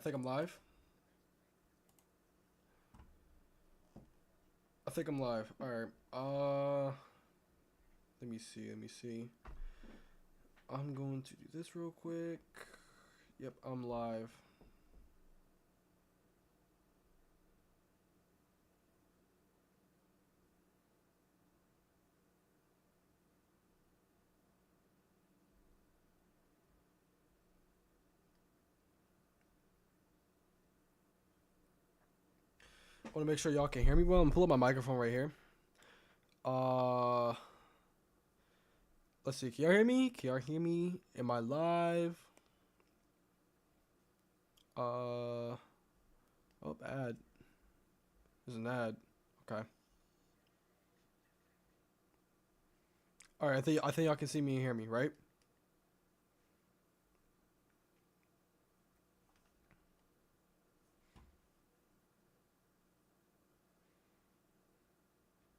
I think I'm live. I think I'm live. All right. Let me see. Let me see. I'm going to do this real quick. Yep, I'm live. I want to make sure y'all can hear me well. I'm pulling up my microphone right here. Uh, let's see. Can y'all hear me? Can y'all hear me? Am I live? Oh, ad. There's an ad. Okay. All right. I think y'all can see me and hear me, right?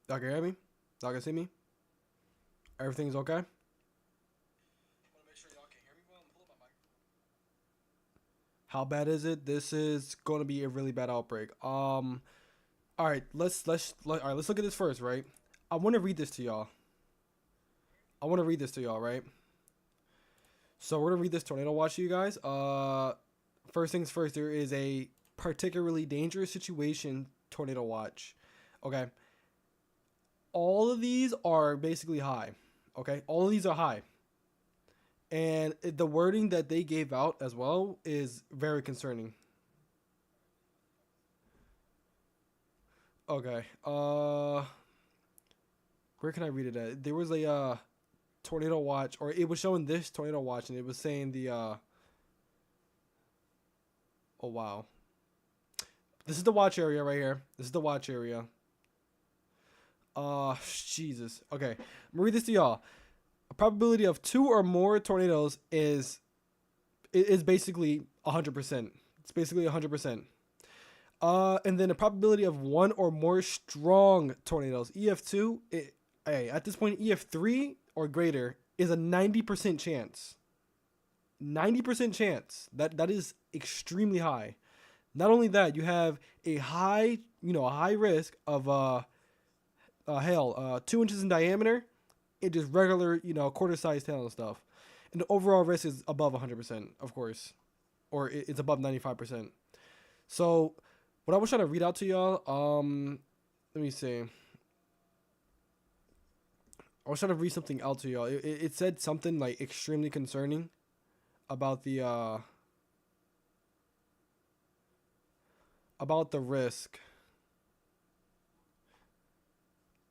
Y'all can hear me? Y'all can see me? Everything's okay? How bad is it? This is going to be a really bad outbreak. All right, all right, let's look at this first, right? I want to read this to y'all. I want to read this to y'all, right? So we're gonna read this tornado watch to you guys. First things first, there is a particularly dangerous situation tornado watch. Okay, all of these are basically high. Okay, all of these are high, and the wording that they gave out as well is very concerning. Okay, where can I read it at? There was a tornado watch, or it was showing this tornado watch, and it was saying the oh wow, this is the watch area right here. This is the watch area. Jesus. Okay, I'm gonna read this to y'all. A probability of two or more tornadoes is basically 100%. It's basically 100%. And then the probability of one or more strong tornadoes, EF2, hey, at this point, EF3 or greater is a 90% chance. 90% chance. That is extremely high. Not only that, you have a high, a high risk of hail, 2 inches in diameter, it just regular, quarter-sized hail and stuff. And the overall risk is above 100%, of course, or it's above 95%. So, what I was trying to read out to y'all, let me see. I was trying to read something out to y'all. It said something like extremely concerning about the risk.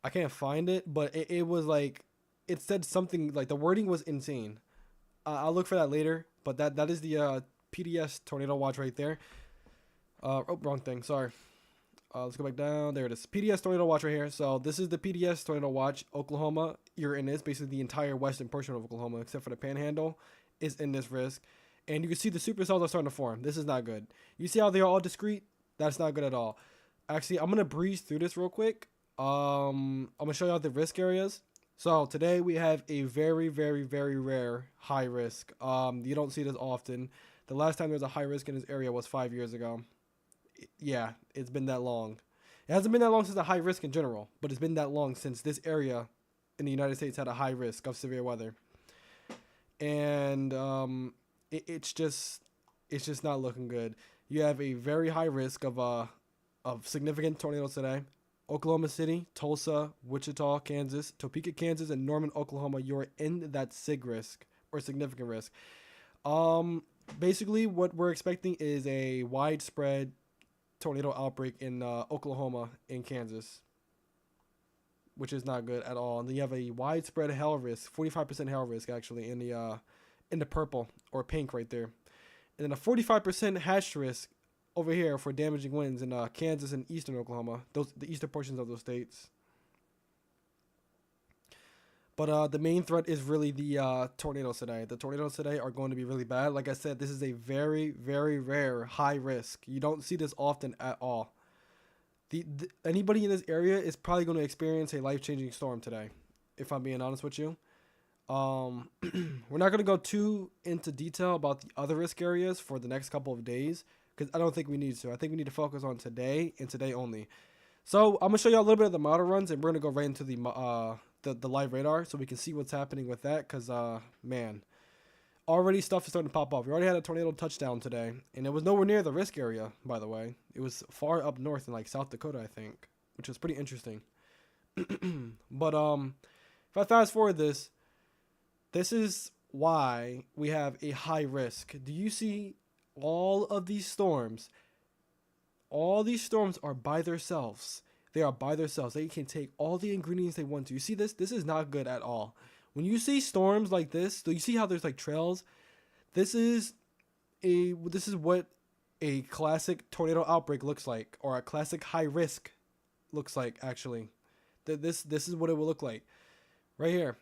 I can't find it, but it was like it said something like the wording was insane. I'll look for that later, but that is the PDS tornado watch right there. Oh, wrong thing. Sorry. Let's go back down. There it is. PDS tornado watch right here. So this is the PDS tornado watch. Oklahoma, you're in this. Basically, the entire western portion of Oklahoma, except for the Panhandle, is in this risk. And you can see the supercells are starting to form. This is not good. You see how they are all discrete? That's not good at all. Actually, I'm gonna breeze through this real quick. I'm gonna show you all the risk areas. So today we have a very, very, very rare high risk. You don't see this often. The last time there was a high risk in this area was 5 years ago. Yeah, it's been that long. It hasn't been that long since a high risk in general, but it's been that long since this area in the United States had a high risk of severe weather. And it's just not looking good. You have a very high risk of significant tornadoes today. Oklahoma City, Tulsa, Wichita, Kansas, Topeka, Kansas, and Norman, Oklahoma. You're in that sig risk or significant risk. Um, Basically, what we're expecting is a widespread tornado outbreak in Oklahoma and Kansas, which is not good at all. And then you have a widespread hail risk, 45% hail risk actually in the purple or pink right there, and then a 45% hash risk over here for damaging winds in Kansas and eastern Oklahoma, the eastern portions of those states. But the main threat is really the tornadoes today. The tornadoes today are going to be really bad. Like I said, this is a very, very rare high risk. You don't see this often at all. Anybody in this area is probably going to experience a life changing storm today, if I'm being honest with you. We're not going to go too into detail about the other risk areas for the next couple of days because I don't think we need to. I think we need to focus on today and today only. So I'm gonna show you a little bit of the model runs, and we're gonna go right into the live radar so we can see what's happening with that. Cause man, already stuff is starting to pop off. We already had a tornado touchdown today, and it was nowhere near the risk area, by the way. It was far up north in like South Dakota, I think, which was pretty interesting. But if I fast forward this is why we have a high risk. Do you see all of these storms? All these storms are by themselves. They are by themselves. They can take all the ingredients they want to. You see this? This is not good at all. When you see storms like this, do you see how there's like trails? This is what a classic tornado outbreak looks like, or a classic high risk looks like. Actually, this is what it will look like right here.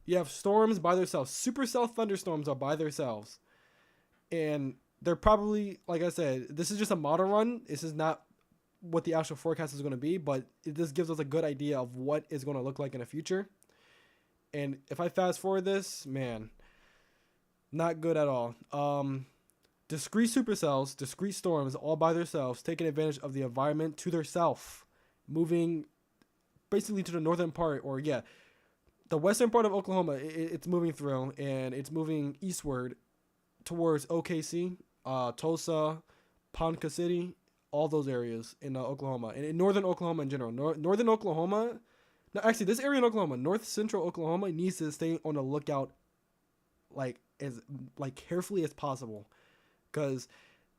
You have storms by themselves. Supercell thunderstorms are by themselves, and they're probably, like I said, this is just a model run. This is not what the actual forecast is going to be, but it just gives us a good idea of what is going to look like in the future. And if I fast forward this, man, not good at all. Discrete supercells, discrete storms, all by themselves, taking advantage of the environment to their self, moving basically to the northern part, or yeah, the western part of Oklahoma. It's moving through, and it's moving eastward towards OKC, Tulsa, Ponca City, all those areas in Oklahoma, and in northern Oklahoma in general. Northern Oklahoma. No, actually, this area in Oklahoma, north central Oklahoma, needs to stay on the lookout, as carefully as possible, because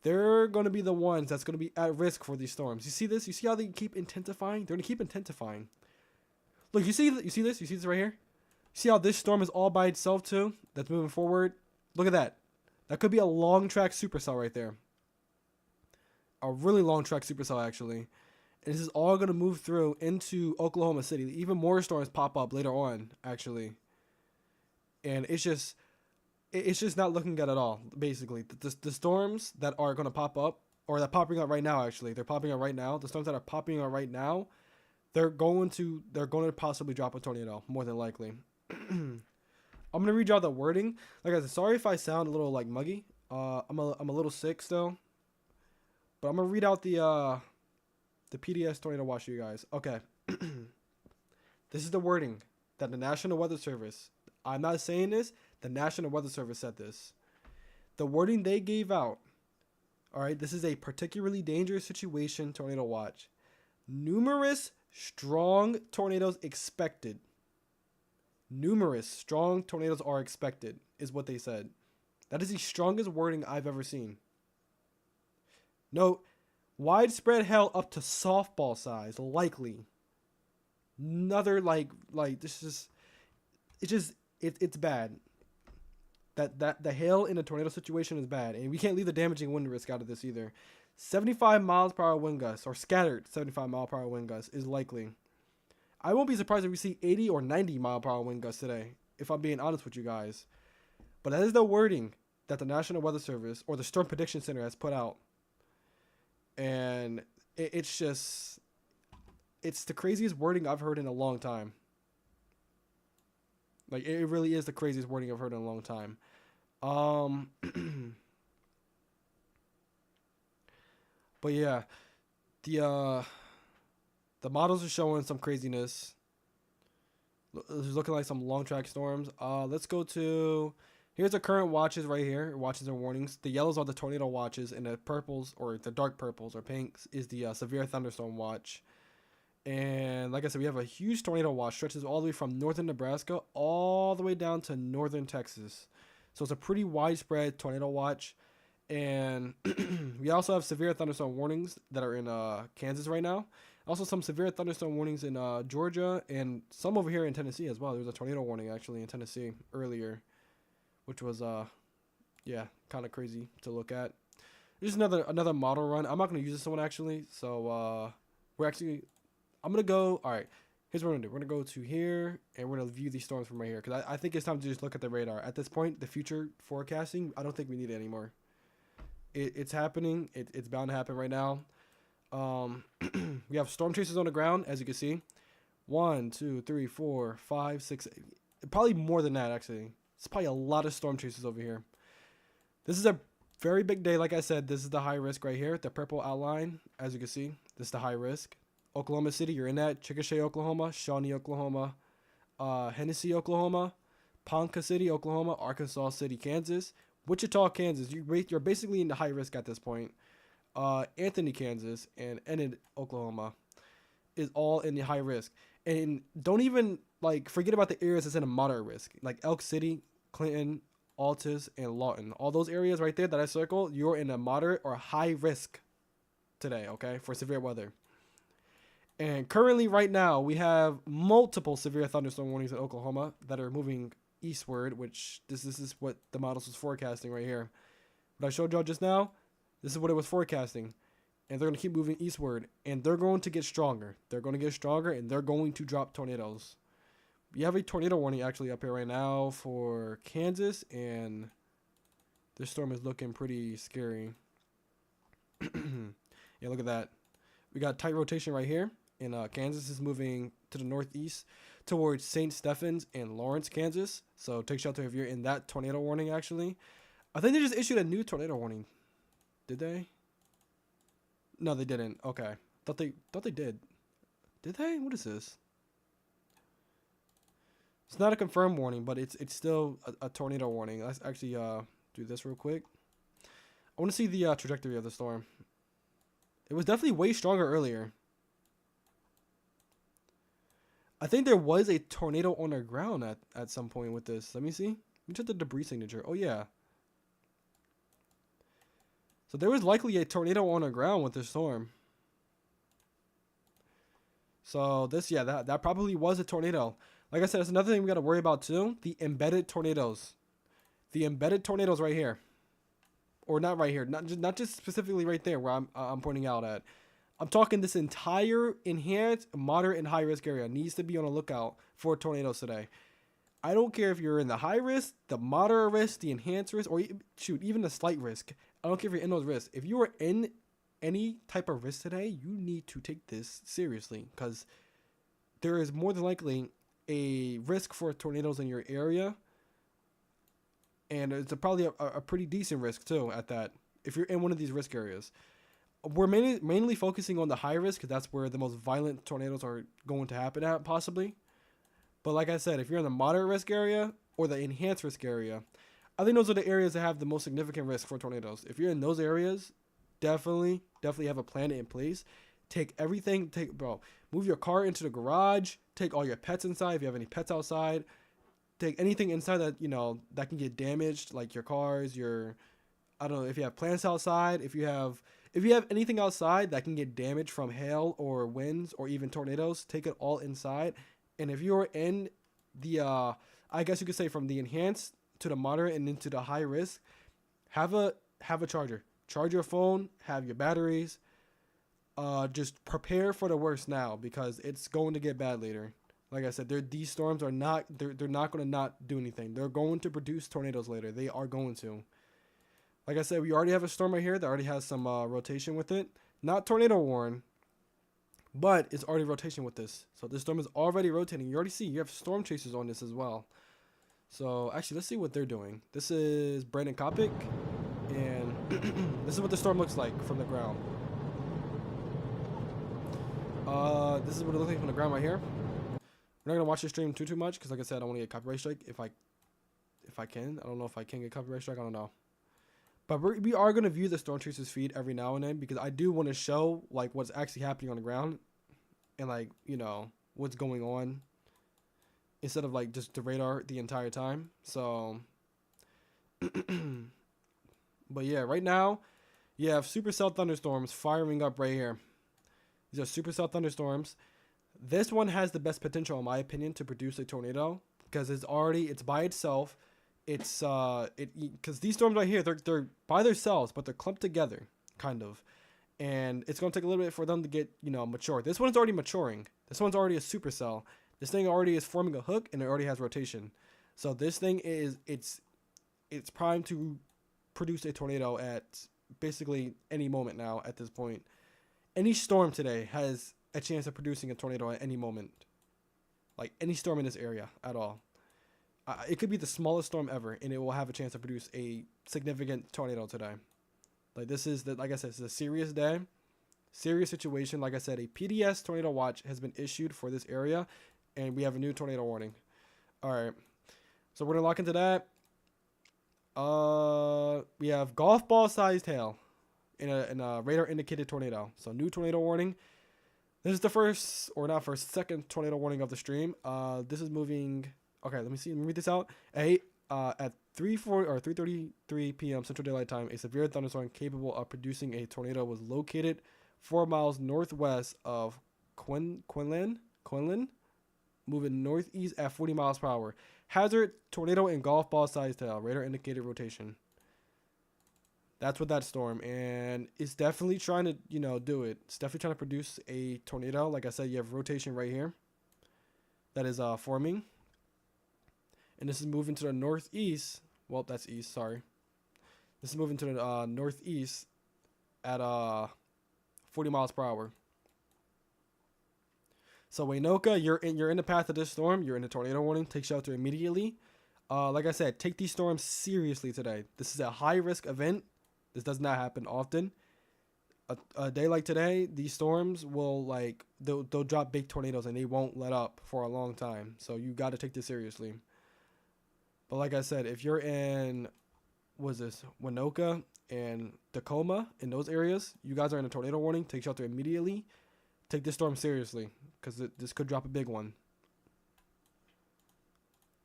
they're going to be the ones that's going to be at risk for these storms. You see this? You see how they keep intensifying? They're going to keep intensifying. Look, you see this? You see this right here? See how this storm is all by itself too? That's moving forward. Look at that. That could be a long track supercell right there. A really long track supercell, actually. And this is all going to move through into Oklahoma City. Even more storms pop up later on, actually. And it's just not looking good at all, basically. The storms that are going to pop up, or that are popping up right now, actually. They're popping up right now. The storms that are popping up right now, they're going to possibly drop a tornado, more than likely. I'm going to read y'all the wording. Like I said, sorry if I sound a little muggy. I'm a little sick still. But I'm going to read out the PDS tornado watch for you guys. Okay. This is the wording that the National Weather Service, I'm not saying this, the National Weather Service said this. The wording they gave out, all right, this is a particularly dangerous situation tornado watch. Numerous strong tornadoes expected. Numerous strong tornadoes are expected, is what they said. That is the strongest wording I've ever seen. Note, widespread hail up to softball size, likely. Another it's bad. That the hail in a tornado situation is bad, and we can't leave the damaging wind risk out of this either. 75 miles per hour wind gusts, or scattered 75 mile per hour wind gusts, is likely. I won't be surprised if we see 80 or 90 mile per hour wind gusts today, if I'm being honest with you guys. But that is the wording that the National Weather Service, or the Storm Prediction Center, has put out. And it's the craziest wording I've heard in a long time. Like, it really is the craziest wording I've heard in a long time. But yeah, the models are showing some craziness. It's looking like some long track storms. Let's go to, here's the current watches right here. Watches and warnings. The yellows are the tornado watches, and the purples, or the dark purples or pinks, is the severe thunderstorm watch. And like I said, we have a huge tornado watch, stretches all the way from northern Nebraska all the way down to northern Texas. So it's a pretty widespread tornado watch. And we also have severe thunderstorm warnings that are in Kansas right now. Also some severe thunderstorm warnings in Georgia, and some over here in Tennessee as well. There was a tornado warning actually in Tennessee earlier, which was kind of crazy to look at. Just another model run. I'm not going to use this one actually. So I'm going to go, all right, here's what we're going to do. We're going to go to here, and we're going to view these storms from right here, because I think it's time to just look at the radar. At this point, the future forecasting, I don't think we need it anymore. It's happening. It's bound to happen right now. We have storm chasers on the ground, as you can see. 1, 2, 3, 4, 5, 6, probably more than that, actually. It's probably a lot of storm chasers over here. This is a Very big day. Like I said, this is the high risk right here. The purple outline, as you can see, this is the high risk. Oklahoma City, you're in that. Chickasha, Oklahoma. Shawnee, Oklahoma. Hennessy, Oklahoma. Ponca City, Oklahoma. Arkansas City, Kansas. Wichita, Kansas. You're basically in the high risk at this point. Anthony, Kansas, and Enid, Oklahoma is all in the high risk. And don't even like forget about the areas that's in a moderate risk, like Elk City, Clinton, Altus, and Lawton. All those areas right there that I circled, you're in a moderate or high risk today, okay, for severe weather. And currently, right now, we have multiple severe thunderstorm warnings in Oklahoma that are moving eastward, which this is what the models was forecasting right here. What I showed y'all just now, this is what it was forecasting. And they're going to keep moving eastward. And they're going to get stronger. They're going to get stronger, and they're going to drop tornadoes. We have a tornado warning actually up here right now for Kansas. And this storm is looking pretty scary. Yeah, look at that. We got tight rotation right here. And Kansas is moving to the northeast towards St. Stephens and Lawrence, Kansas. So take shelter if you're in that tornado warning actually. I think they just issued a new tornado warning. Did they? No, they didn't. Okay. Thought they did. Did they? What is this? It's not a confirmed warning, but it's still a tornado warning. Let's actually do this real quick. I want to see the trajectory of the storm. It was definitely way stronger earlier. I think there was a tornado on the ground at some point with this. Let me see. Let me check the debris signature. Oh, yeah. So there was likely a tornado on the ground with this storm. So this, yeah, that probably was a tornado. Like I said, that's another thing we got to worry about too. The embedded tornadoes. The embedded tornadoes right here. Or not right here. Not just specifically right there where I'm pointing out at. I'm talking this entire enhanced, moderate, and high risk area needs to be on the lookout for tornadoes today. I don't care if you're in the high risk, the moderate risk, the enhanced risk, or shoot, even the slight risk. I don't care if you're in those risks. If you are in any type of risk today, you need to take this seriously because there is more than likely a risk for tornadoes in your area. And it's probably a pretty decent risk too at that if you're in one of these risk areas. We're mainly focusing on the high risk because that's where the most violent tornadoes are going to happen at possibly. But like I said, if you're in the moderate risk area or the enhanced risk area, I think those are the areas that have the most significant risk for tornadoes. If you're in those areas, definitely have a plan in place. Take everything. Move your car into the garage. Take all your pets inside if you have any pets outside. Take anything inside that that can get damaged, like your cars, I don't know if you have plants outside. If you have anything outside that can get damaged from hail or winds or even tornadoes, take it all inside. And if you're in the, I guess you could say from the enhanced to the moderate and into the high risk, have a charger. Charge your phone. Have your batteries. Just prepare for the worst now because it's going to get bad later. Like I said, these storms are not. They're not going to not do anything. They're going to produce tornadoes later. They are going to. Like I said, we already have a storm right here that already has some rotation with it. Not tornado warn, but it's already rotation with this. So this storm is already rotating. You already see you have storm chasers on this as well. So actually, let's see what they're doing. This is Brandon Kopic, and this is what the storm looks like from the ground. This is what it looks like from the ground right here. We're not gonna watch the stream too much because, like I said, I don't want to get copyright strike. If I can, I don't know if I can get copyright strike. I don't know. But we are gonna view the storm chasers feed every now and then because I do want to show like what's actually happening on the ground and like what's going on instead of like just the radar the entire time. So, but yeah, right now you have supercell thunderstorms firing up right here. These are supercell thunderstorms. This one has the best potential, in my opinion, to produce a tornado because it's by itself. It's because these storms right here, they're by themselves, but they're clumped together, kind of, and it's gonna take a little bit for them to get mature. This one's already maturing. This one's already a supercell. This thing already is forming a hook, and it already has rotation. So this thing it's primed to produce a tornado at basically any moment now. At this point, any storm today has a chance of producing a tornado at any moment, like any storm in this area at all. It could be the smallest storm ever, and it will have a chance to produce a significant tornado today. Like this is the, like I said, it's a serious day, serious situation. Like I said, a PDS tornado watch has been issued for this area, and we have a new tornado warning. All right, so we're gonna lock into that. We have golf ball sized hail in a radar indicated tornado. So new tornado warning. This is the first, or not first, second tornado warning of the stream. This is moving. Okay, let me see. Let me read this out. At 3:33 p.m. Central Daylight Time, a severe thunderstorm capable of producing a tornado was located 4 miles northwest of Quinlan, moving northeast at 40 miles per hour. Hazard: tornado and golf ball sized hail. Radar indicated rotation. That's what that storm, and it's definitely trying to, do it. It's definitely trying to produce a tornado. Like I said, you have rotation right here that is forming, and this is moving to the northeast. Well, that's east. Sorry, this is moving to the northeast at 40 miles per hour. So Waynoka, you're in the path of this storm. You're in a tornado warning. Take shelter immediately. Like I said, take these storms seriously today. This is a high risk event. This does not happen often. A day like today, these storms will they'll drop big tornadoes and they won't let up for a long time. So you got to take this seriously. But like I said, if you're in, Winoka and Tacoma, in those areas, you guys are in a tornado warning. Take shelter immediately. Take this storm seriously because this could drop a big one.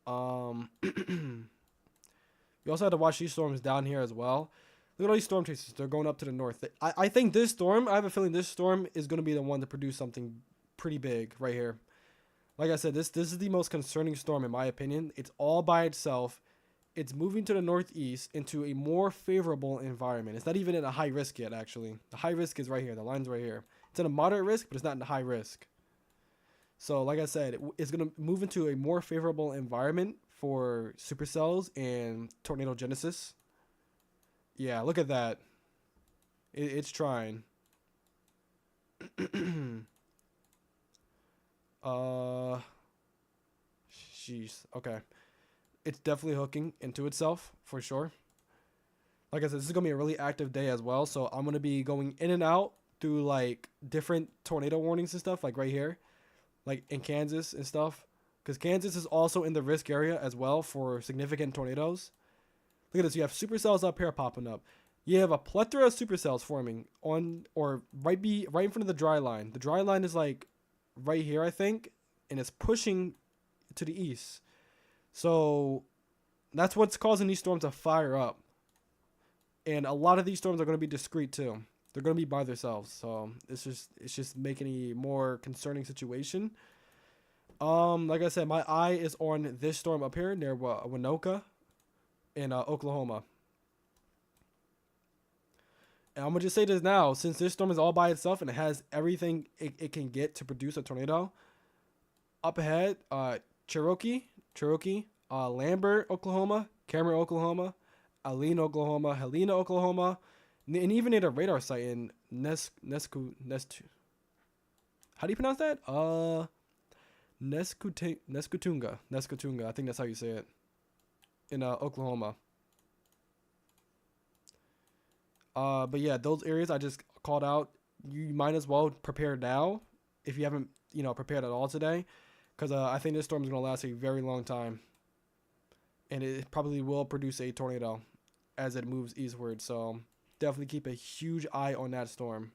You also had to watch these storms down here as well. Look at all these storm chasers. They're going up to the north. I think this storm, I have a feeling this storm is going to be the one to produce something pretty big right here. Like I said, this is the most concerning storm in my opinion. It's all by itself. It's moving to the northeast into a more favorable environment. It's not even in a high risk yet, actually. The high risk is right here. The line's right here. It's in a moderate risk, but it's not in a high risk. So, like I said, it's going to move into a more favorable environment for supercells and tornado genesis. Yeah, look at that. It's trying. Jeez. Okay. It's definitely hooking into itself for sure. Like I said, this is going to be a really active day as well. So I'm going to be going in and out through different tornado warnings and stuff, like right here, like in Kansas and stuff. Because Kansas is also in the risk area as well for significant tornadoes. Look at this. You have supercells up here popping up. You have a plethora of supercells forming on or right in front of the dry line. The dry line is right here, I think, and it's pushing to the east. So that's what's causing these storms to fire up. And a lot of these storms are going to be discrete too. They're going to be by themselves. So it's just making a more concerning situation. Like I said, my eye is on this storm up here near Winoka in Oklahoma. And I'm going to just say this now. Since this storm is all by itself and it has everything it can get to produce a tornado, up ahead, Cherokee, Lambert, Oklahoma, Cameron, Oklahoma, Alene, Oklahoma, Helena, Oklahoma, and even at a radar site in how do you pronounce that? Neskutunga. I think that's how you say it. In Oklahoma. But yeah, those areas I just called out, you might as well prepare now if you haven't, prepared at all today, because I think this storm is going to last a very long time, and it probably will produce a tornado as it moves eastward. So definitely keep a huge eye on that storm.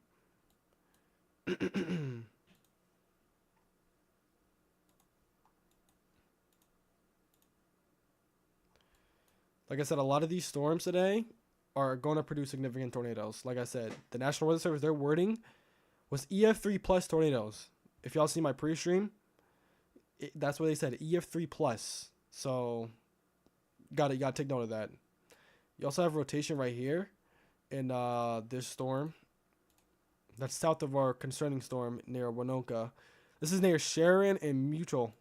Like I said, a lot of these storms today are going to produce significant tornadoes. Like I said, the National Weather Service, their wording was EF3 plus tornadoes. If y'all see my pre-stream, that's what they said, EF3 plus. So you gotta take note of that. You also have rotation right here in this storm. That's south of our concerning storm near Winoka. This is near Sharon and Mutual.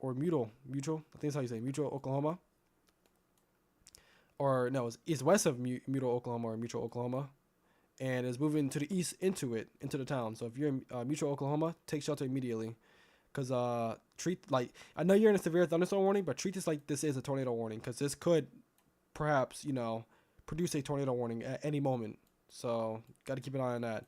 I think that's how you say it, Mutual, Oklahoma. Or no, it's west of Mutual, Oklahoma, or Mutual, Oklahoma, and is moving to the east into the town. So if you're in Mutual, Oklahoma, take shelter immediately, because I know you're in a severe thunderstorm warning, but treat this like this is a tornado warning, because this could perhaps produce a tornado warning at any moment. So got to keep an eye on that.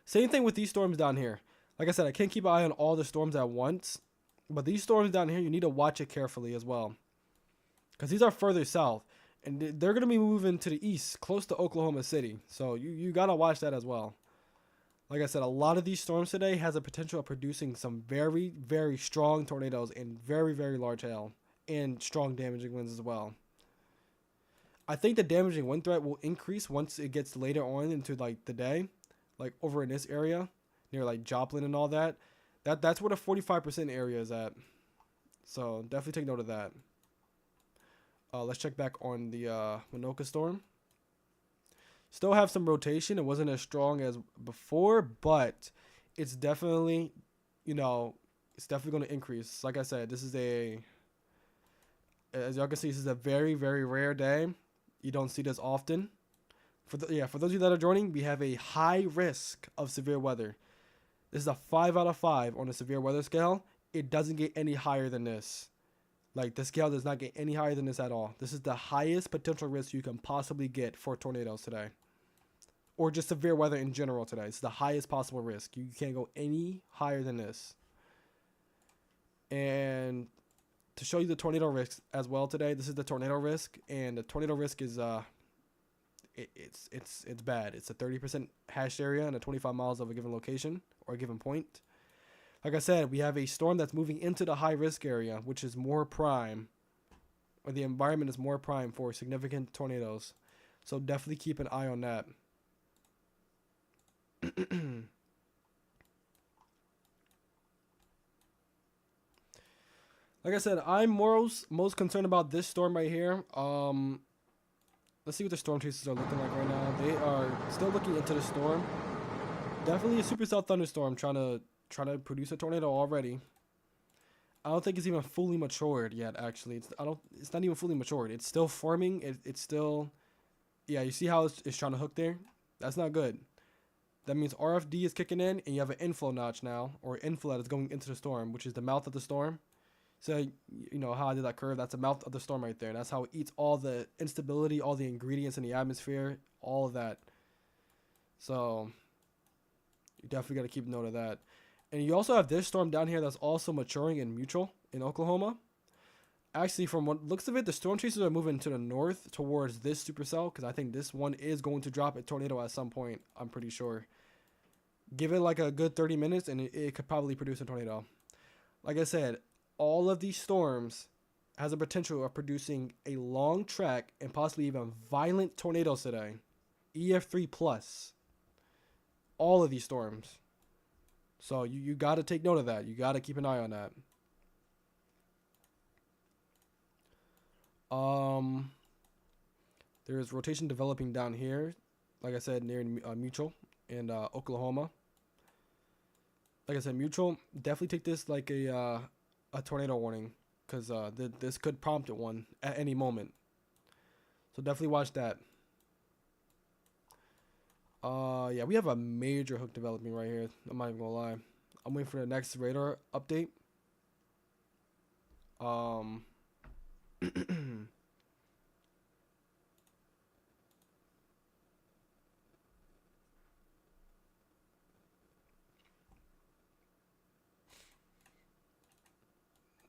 Same thing with these storms down here. Like I said, I can't keep an eye on all the storms at once, but these storms down here, you need to watch it carefully as well, because these are further south, and they're going to be moving to the east, close to Oklahoma City. So you got to watch that as well. Like I said, a lot of these storms today has a potential of producing some very, very strong tornadoes and very, very large hail and strong damaging winds as well. I think the damaging wind threat will increase once it gets later on into like the day, like over in this area near like Joplin and all that. That's where the 45% area is at. So definitely take note of that. Let's check back on the Minoka storm. Still have some rotation. It wasn't as strong as before, but it's definitely, it's definitely going to increase. Like I said, this is as y'all can see, this is a very, very rare day. You don't see this often. For those of you that are joining, we have a high risk of severe weather. This is a 5 out of 5 on the severe weather scale. It doesn't get any higher than this. Like, the scale does not get any higher than this at all. This is the highest potential risk you can possibly get for tornadoes today. Or just severe weather in general today. It's the highest possible risk. You can't go any higher than this. And to show you the tornado risk as well today, this is the tornado risk. And the tornado risk is, it's bad. It's a 30% hashed area and a 25 miles of a given location or a given point. Like I said, we have a storm that's moving into the high risk area, which is more prime, or the environment is more prime for significant tornadoes. So definitely keep an eye on that. Like I said, I'm most concerned about this storm right here. Let's see what the storm chasers are looking like right now. They are still looking into the storm. Definitely a supercell thunderstorm trying to produce a tornado already. I don't think it's even fully matured yet. Actually, it's not even fully matured. It's still forming. It's still, yeah. You see how it's trying to hook there? That's not good. That means RFD is kicking in, and you have an inflow notch now, or inflow that is going into the storm, which is the mouth of the storm. So you know how I did that curve? That's the mouth of the storm right there. That's how it eats all the instability, all the ingredients in the atmosphere, all of that. So you definitely got to keep note of that. And you also have this storm down here that's also maturing in Mutual in Oklahoma. Actually, from what looks of it, the storm chasers are moving to the north towards this supercell, because I think this one is going to drop a tornado at some point. I'm pretty sure. Give it like a good 30 minutes and it could probably produce a tornado. Like I said, all of these storms has a potential of producing a long track and possibly even violent tornadoes today. EF3 plus. All of these storms. So you got to take note of that. You got to keep an eye on that. There's rotation developing down here. Like I said, near Mutual and Oklahoma. Like I said, Mutual, definitely take this like a tornado warning, because this could prompt one at any moment. So definitely watch that. Yeah, we have a major hook developing right here. I'm not even gonna lie. I'm waiting for the next radar update.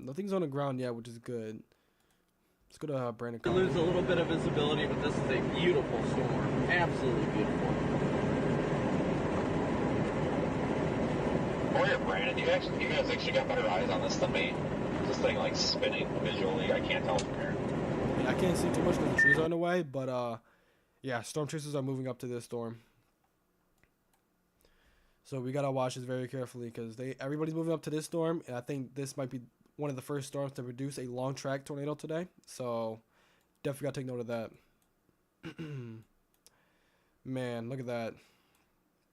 Nothing's on the ground yet, which is good. Let's go to Brandon. We lose a little bit of visibility, but this is a beautiful storm. Absolutely beautiful. Oh yeah, Brandon, you guys actually got better eyes on this than me. This thing like spinning visually, I can't tell from here. Yeah, I can't see too much because the trees are in the way, but yeah, storm chasers are moving up to this storm. So we gotta watch this very carefully, because everybody's moving up to this storm, and I think this might be one of the first storms to produce a long track tornado today. So definitely gotta take note of that. Man, look at that.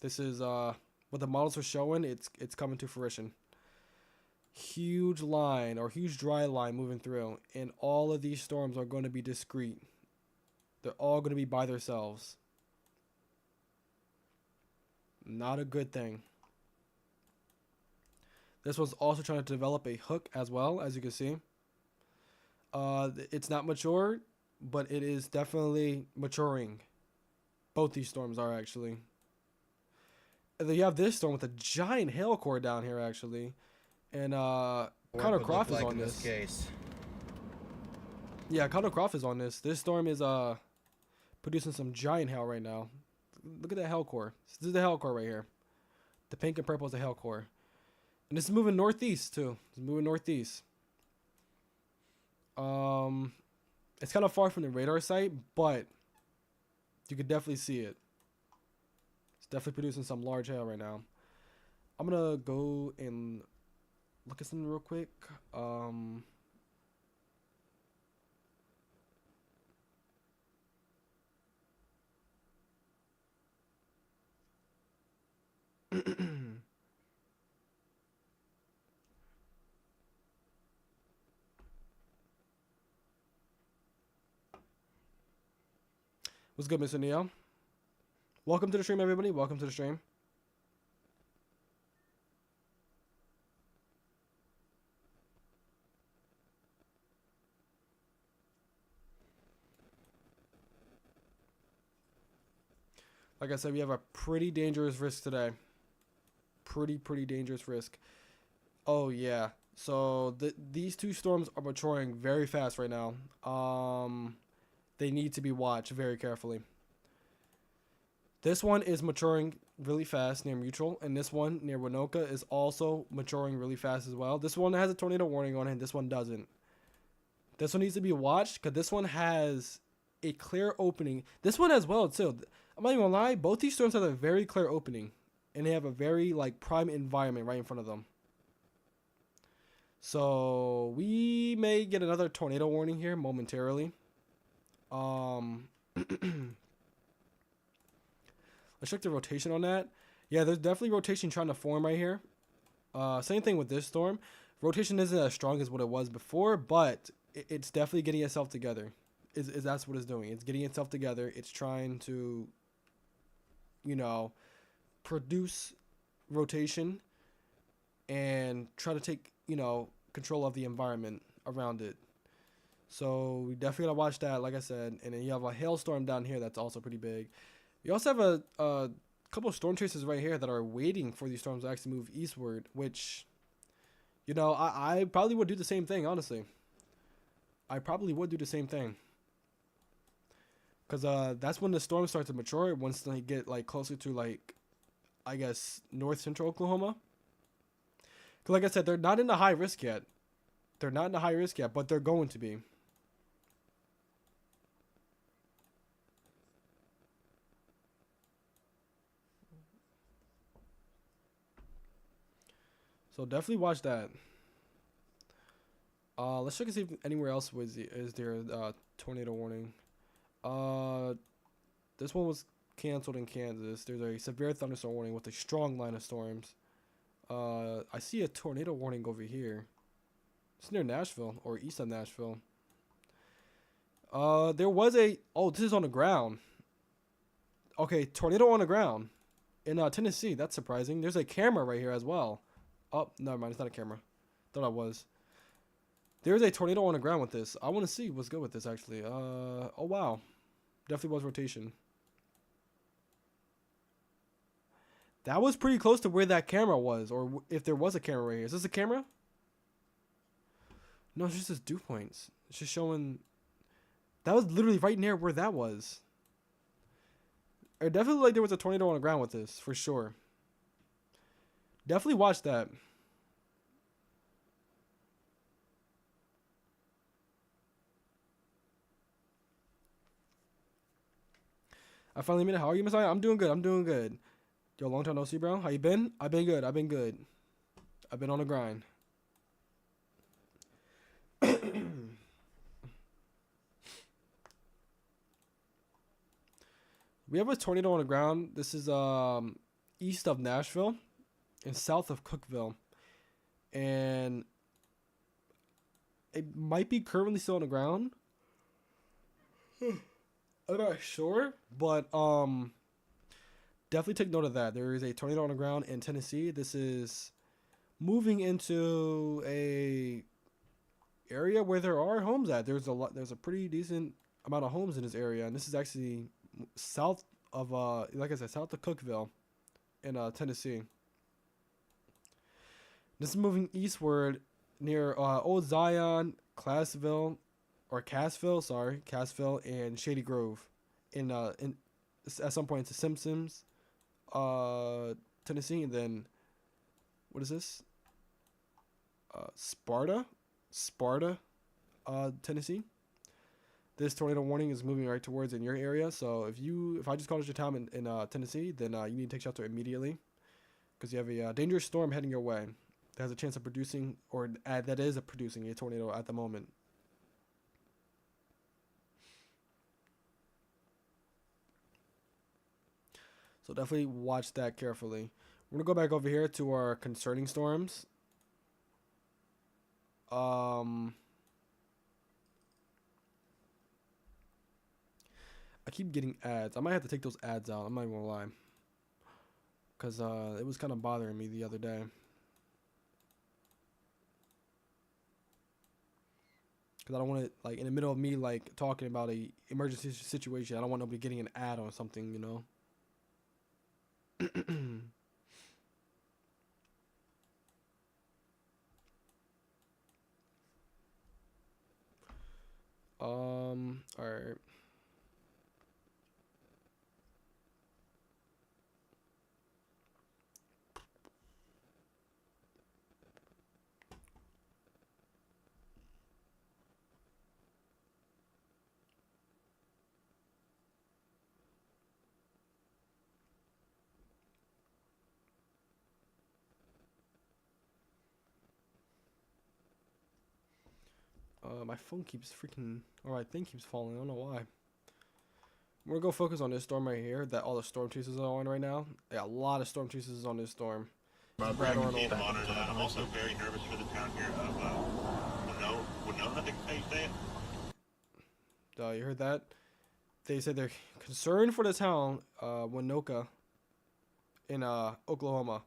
This is what the models are showing. It's coming to fruition. Huge line, or huge dry line moving through, and all of these storms are going to be discrete. They're all going to be by themselves. Not a good thing. This one's also trying to develop a hook as well, as you can see. It's not mature, but it is definitely maturing. Both these storms are actually. And then you have this storm with a giant hail core down here actually, and What Connor would Croft look is like on in this. case. Yeah, Connor Croft is on this. This storm is producing some giant hail right now. Look at that hail core. This is the hail core right here. The pink and purple is the hail core, and this is moving northeast too. It's moving northeast. It's kind of far from the radar site, but you could definitely see it. It's definitely producing some large hail right now. I'm gonna go and look at something real quick. What's good, Mr. Neo? Welcome to the stream, everybody. Welcome to the stream. Like I said, we have a pretty dangerous risk today. Pretty dangerous risk. Oh, yeah. So these two storms are maturing very fast right now. They need to be watched very carefully. This one is maturing really fast near Mutual, and this one near Winoka is also maturing really fast as well. This one has a tornado warning on it, and this one doesn't. This one needs to be watched because this one has a clear opening. This one as well, too. I'm not even gonna lie, both these storms have a very clear opening, and they have a very like prime environment right in front of them. So we may get another tornado warning here momentarily. Let's check the rotation on that. Yeah, there's definitely rotation trying to form right here. Same thing with this storm. Rotation isn't as strong as what it was before, but it's definitely getting itself together. Is that's what it's doing. It's getting itself together. It's trying to, you know, produce rotation and try to take, you know, control of the environment around it. So we definitely gotta watch that, like I said. And then you have a hailstorm down here that's also pretty big. You also have a couple of storm chasers right here that are waiting for these storms to actually move eastward, which, you know, I probably would do the same thing, honestly. I probably would do the same thing. Because that's when the storms start to mature, once they get, like, closer to, like, I guess, north central Oklahoma. Because, like I said, they're not in the high risk yet. They're not in the high risk yet, but they're going to be. So definitely watch that. Let's check and see if anywhere else is there a tornado warning. This one was canceled in Kansas. There's a severe thunderstorm warning with a strong line of storms. I see a tornado warning over here. It's near Nashville or east of Nashville. There was a this is on the ground. Okay, tornado on the ground in Tennessee. That's surprising. There's a camera right here as well. Oh, never mind. It's not a camera. Thought I was. There's a tornado on the ground with this. I want to see what's good with this actually. Oh wow, definitely was rotation. That was pretty close to where that camera was, or if there was a camera right here. Is this a camera? No, it's just this dew points. It's just showing. That was literally right near where that was. It definitely like there was a tornado on the ground with this, for sure. Definitely watch that. I finally made it. How are you, Messiah? I'm doing good. I'm doing good. Yo, long time no see, bro. How you been? I've been good. I've been good. I've been on the grind. We have a tornado on the ground. This is east of Nashville and south of Cookville. And it might be currently still on the ground. I'm not sure, but definitely take note of that. There is a tornado on the ground in Tennessee. This is moving into a area where there are homes at. There's a pretty decent amount of homes in this area, and this is actually south of like I said, south of Cookville in Tennessee. This is moving eastward near Old Zion, Cassville, sorry, Cassville and Shady Grove, in at some point to Simpsons, uh, Tennessee, and then what is this? Sparta, Tennessee. This tornado warning is moving right towards in your area. So if I just called your town in Tennessee, then you need to take shelter immediately because you have a dangerous storm heading your way that has a chance of producing or that is producing a tornado at the moment. So definitely watch that carefully. We're gonna go back over here to our concerning storms. Um, I keep getting ads. I might have to take those ads out. I'm not even gonna lie, cause it was kind of bothering me the other day. Cause I don't want it like in the middle of me like talking about a emergency situation. I don't want nobody getting an ad on something, you know. All right. My phone keeps freaking, or my thing keeps falling. I don't know why. We're gonna go focus on this storm right here that all the storm chasers are on right now. Yeah, a lot of storm chasers on this storm. Brad, I'm also very nervous for the town here of Winona, I think how you say it. You heard that? They said they're concerned for the town, Winoka, in Oklahoma.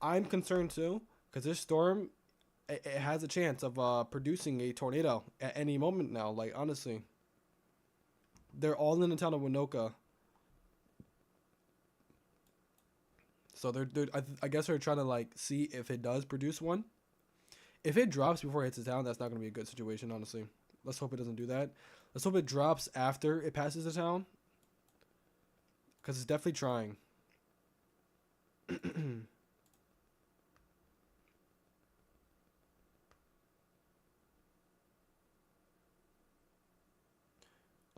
I'm concerned too, because this storm, it has a chance of producing a tornado at any moment now. Like honestly, they're all in the town of Winoka. So I guess they're trying to like see if it does produce one. If it drops before it hits the town, that's not going to be a good situation, honestly. Let's hope it doesn't do that. Let's hope it drops after it passes the town, because it's definitely trying.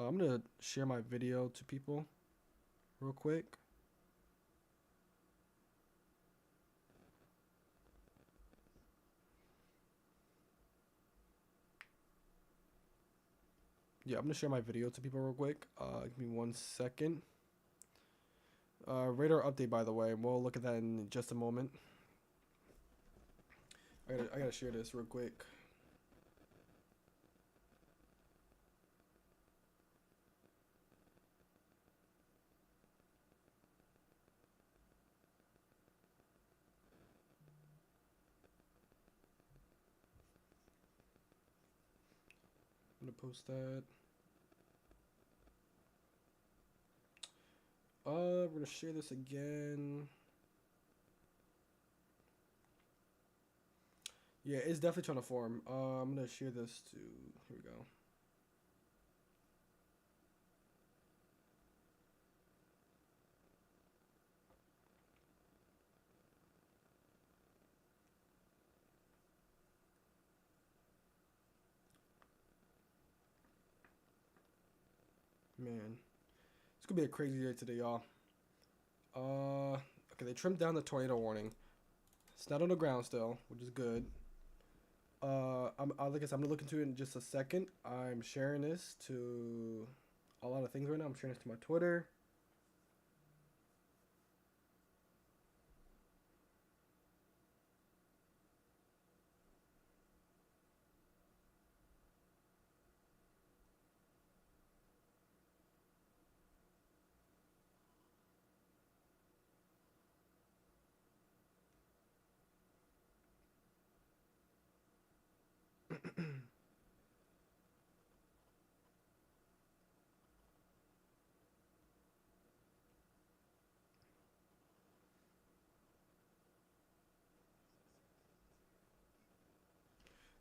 I'm going to share my video to people real quick. Yeah, I'm going to share my video to people real quick. Give me 1 second. Radar update, by the way. We'll look at that in just a moment. I gotta share this real quick. I'm gonna post that. We're gonna share this again. Yeah, it's definitely trying to form. I'm gonna share this to. Here we go. Man, it's gonna be a crazy day today, y'all. Okay, they trimmed down the tornado warning. It's not on the ground still, which is good. Like I said, I'm gonna look into it in just a second. I'm sharing this to a lot of things right now. I'm sharing this to my Twitter.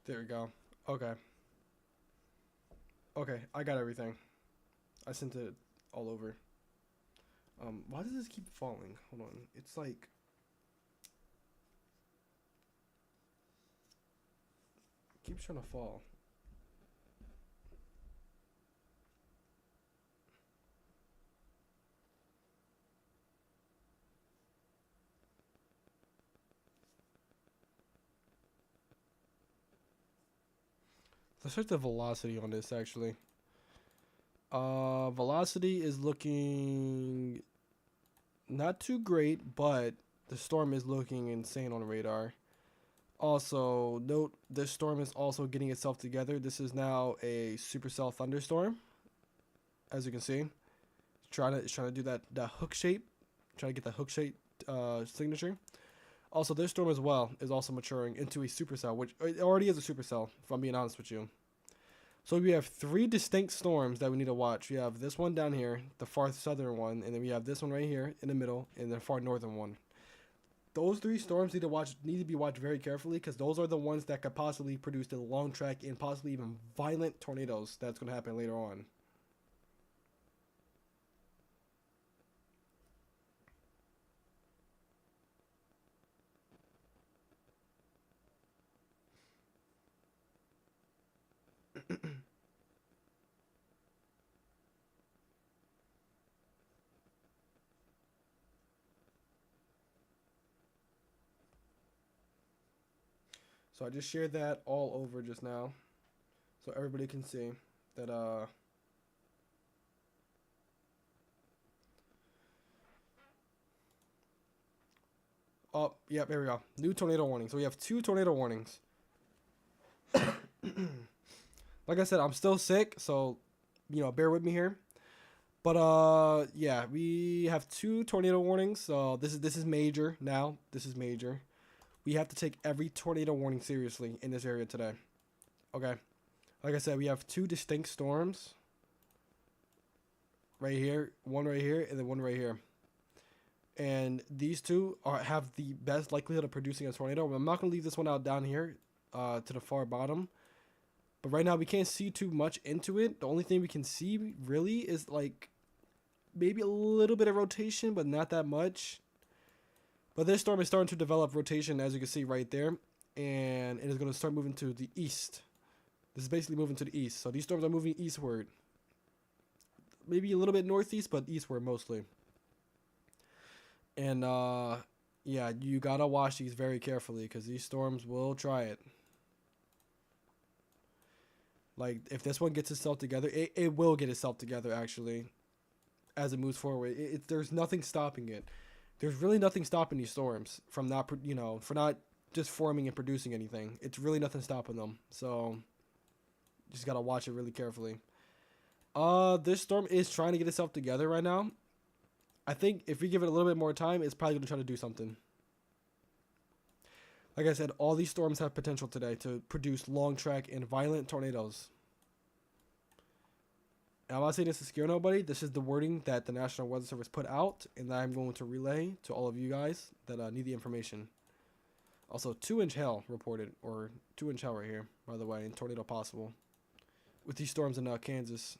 There we go. Okay. Okay, I got everything. I sent it all over. Why does this keep falling? Hold on. It's like keeps trying to fall. Let's check the velocity on this actually. Velocity is looking not too great, but the storm is looking insane on radar. Also, note this storm is also getting itself together. This is now a supercell thunderstorm, as you can see. It's trying to do that hook shape, trying to get the hook shape signature. Also, this storm as well is also maturing into a supercell, which it already is a supercell, if I'm being honest with you. So we have three distinct storms that we need to watch. We have this one down here, the far southern one, and then we have this one right here in the middle, and the far northern one. Those three storms need to be watched very carefully because those are the ones that could possibly produce the long track and possibly even violent tornadoes that's going to happen later on. So I just shared that all over just now, so everybody can see that. Oh, yeah, there we go. New tornado warning. So we have 2 tornado warnings. Like I said, I'm still sick, so bear with me here. But yeah, we have 2 tornado warnings. So this is major now. This is major. We have to take every tornado warning seriously in this area today. Okay. Like I said, we have 2 distinct storms. Right here, one right here, and then one right here. And these 2 have the best likelihood of producing a tornado. I'm not going to leave this one out down here to the far bottom. But right now, we can't see too much into it. The only thing we can see, really, is like maybe a little bit of rotation, but not that much. But this storm is starting to develop rotation, as you can see right there. And it is going to start moving to the east. This is basically moving to the east. So these storms are moving eastward. Maybe a little bit northeast, but eastward mostly. And yeah, you got to watch these very carefully because these storms will try it. Like, if this one gets itself together, it will get itself together, actually, as it moves forward. There's nothing stopping it. There's really nothing stopping these storms from not, for not just forming and producing anything. It's really nothing stopping them. So, just got to watch it really carefully. This storm is trying to get itself together right now. I think if we give it a little bit more time, it's probably going to try to do something. Like I said, all these storms have potential today to produce long track and violent tornadoes. And I'm not saying this to scare nobody. This is the wording that the National Weather Service put out, and that I'm going to relay to all of you guys that need the information. Also, 2-inch hail reported, or 2-inch hail right here, by the way, and tornado possible with these storms in Kansas.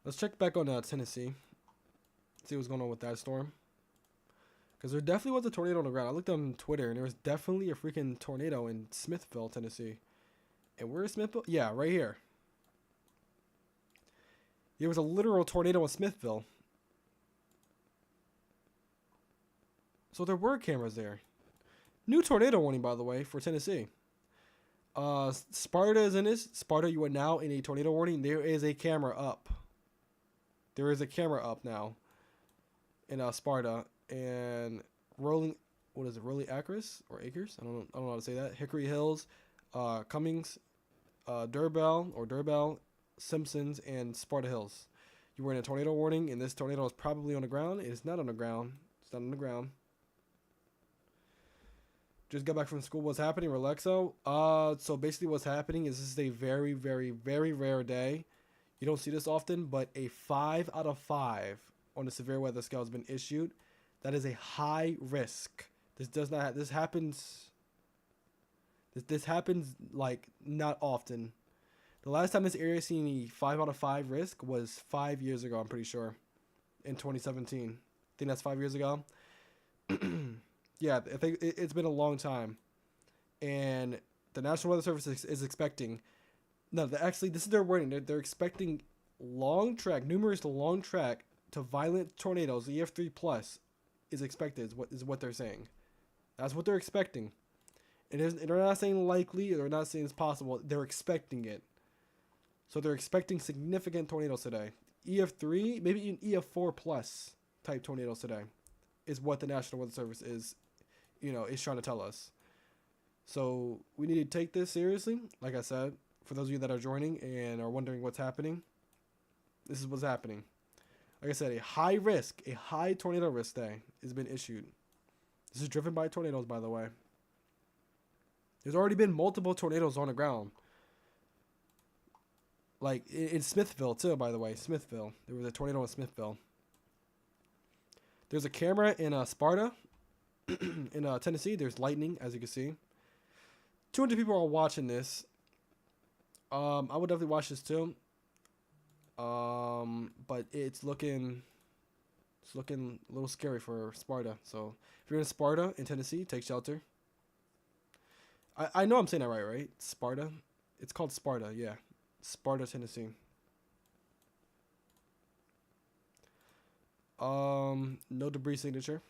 Let's check back on Tennessee. See what's going on with that storm. Because there definitely was a tornado on the ground. I looked on Twitter, and there was definitely a freaking tornado in Smithville, Tennessee. And where is Smithville? Yeah, right here. There was a literal tornado in Smithville. So there were cameras there. New tornado warning, by the way, for Tennessee. Sparta is in this. Sparta, you are now in a tornado warning. There is a camera up. There is a camera up now in Sparta, and Rolling Acres or Acres? I don't know how to say that. Hickory Hills, Cummings, Durbell, Simpsons, and Sparta Hills. You were in a tornado warning, and this tornado is probably on the ground. It is not on the ground. It's not on the ground. Just got back from school. What's happening, Relaxo? So basically what's happening is this is a very, very, very rare day. You don't see this often, but a 5 out of 5 on the severe weather scale has been issued. That is a high risk. This does not. This happens. This happens like not often. The last time this area seen a 5 out of 5 risk was 5 years ago. I'm pretty sure, in 2017. I think that's 5 years ago. Yeah, I think it's been a long time, and the National Weather Service is expecting. No, actually, this is their wording. They're expecting numerous long track to violent tornadoes. EF3 plus is expected. Is what they're saying. That's what they're expecting. They're not saying likely. They're not saying it's possible. They're expecting it. So they're expecting significant tornadoes today. EF3, maybe even EF4 plus type tornadoes today, is what the National Weather Service is trying to tell us. So we need to take this seriously. Like I said, for those of you that are joining and are wondering what's happening, this is what's happening. Like I said, a high tornado risk day has been issued. This is driven by tornadoes, by the way. There's already been multiple tornadoes on the ground. Like in Smithville, too, by the way. Smithville. There was a tornado in Smithville. There's a camera in Sparta. In Tennessee, there's lightning, as you can see. 200 people are watching this. I would definitely watch this, too. But it's looking a little scary for Sparta. So if you're in Sparta in Tennessee, take shelter. I know I'm saying that right? Sparta. It's called Sparta, yeah. Sparta, Tennessee. No debris signature.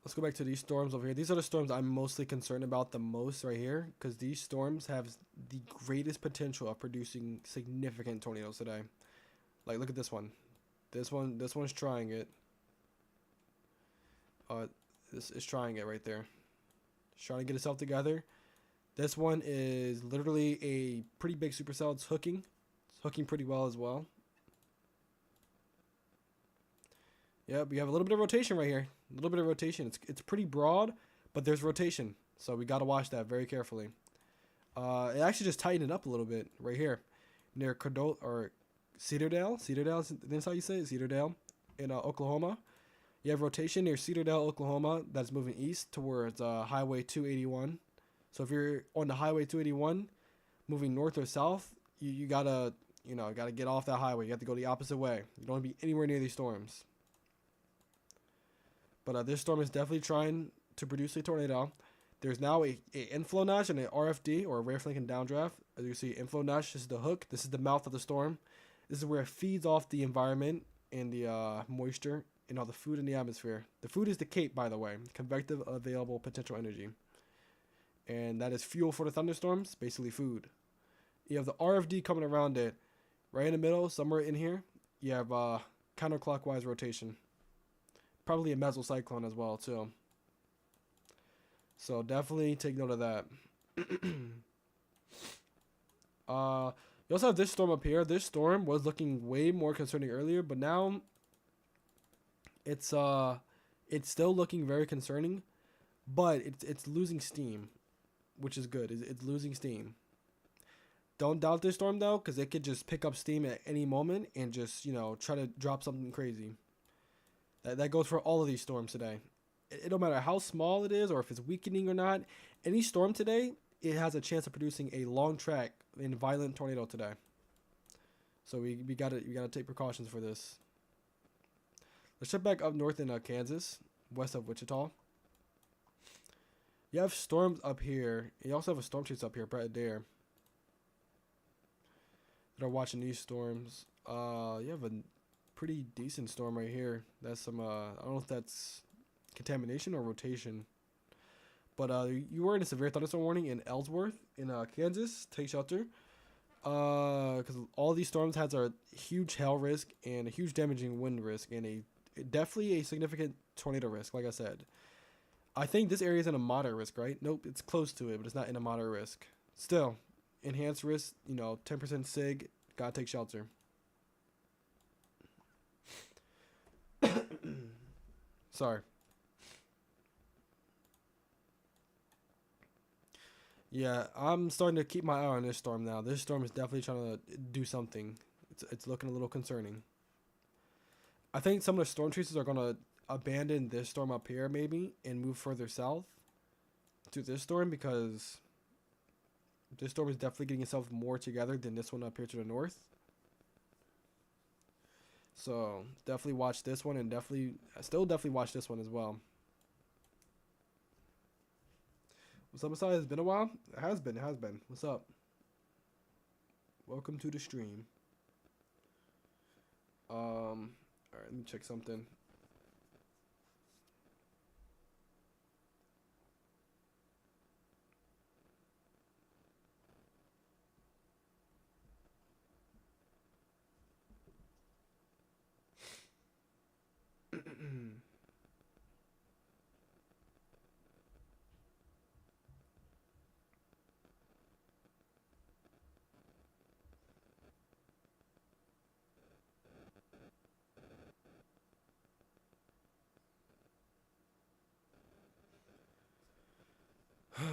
Let's go back to these storms over here. These are the storms I'm mostly concerned about the most right here, because these storms have the greatest potential of producing significant tornadoes today. Like, look at this one. This one's trying it. This is trying it right there. It's trying to get itself together. This one is literally a pretty big supercell. It's hooking. It's hooking pretty well as well. Yep, we have a little bit of rotation right here. A little bit of rotation. It's pretty broad, but there's rotation. So we got to watch that very carefully. It actually just tightened it up a little bit right here near Cedardale. Cedardale, that's how you say it. Cedardale in Oklahoma. You have rotation near Cedardale, Oklahoma, that's moving east towards Highway 281. So if you're on the Highway 281, moving north or south, you gotta get off that highway. You have to go the opposite way. You don't want to be anywhere near these storms. But this storm is definitely trying to produce a tornado. There's now a inflow notch and an RFD, or a rare flank and downdraft. As you see, inflow notch, this is the hook. This is the mouth of the storm. This is where it feeds off the environment and the moisture and all the food in the atmosphere. The food is the CAPE, by the way, convective available potential energy. And that is fuel for the thunderstorms, basically food. You have the RFD coming around it. Right in the middle, somewhere in here, you have counterclockwise rotation. Probably a mesocyclone as well, too. So definitely take note of that. You also have this storm up here. This storm was looking way more concerning earlier, but now it's still looking very concerning, but it's losing steam, which is good. It's losing steam. Don't doubt this storm though, because it could just pick up steam at any moment and just try to drop something crazy. That goes for all of these storms today. It don't matter how small it is or if it's weakening or not. Any storm today, it has a chance of producing a long track and violent tornado today. So we gotta take precautions for this. Let's check back up north in Kansas, west of Wichita. You have storms up here. You also have a storm chase up here, right there. That are watching these storms. You have a pretty decent storm right here. That's some I don't know if that's contamination or rotation. But you were in a severe thunderstorm warning in Ellsworth in Kansas. Take shelter. Because all these storms has a huge hail risk and a huge damaging wind risk and definitely a significant tornado risk, like I said. I think this area is in a moderate risk, right? Nope, it's close to it, but it's not in a moderate risk. Still, enhanced risk, 10% SIG, gotta take shelter. Sorry. Yeah, I'm starting to keep my eye on this storm now. This storm is definitely trying to do something. It's looking a little concerning. I think some of the storm chasers are gonna abandon this storm up here maybe and move further south to this storm because this storm is definitely getting itself more together than this one up here to the north. So definitely watch this one and definitely watch this one as well. What's up, Messiah? It's been a while. It has been. It has been. What's up? Welcome to the stream. All right, let me check something.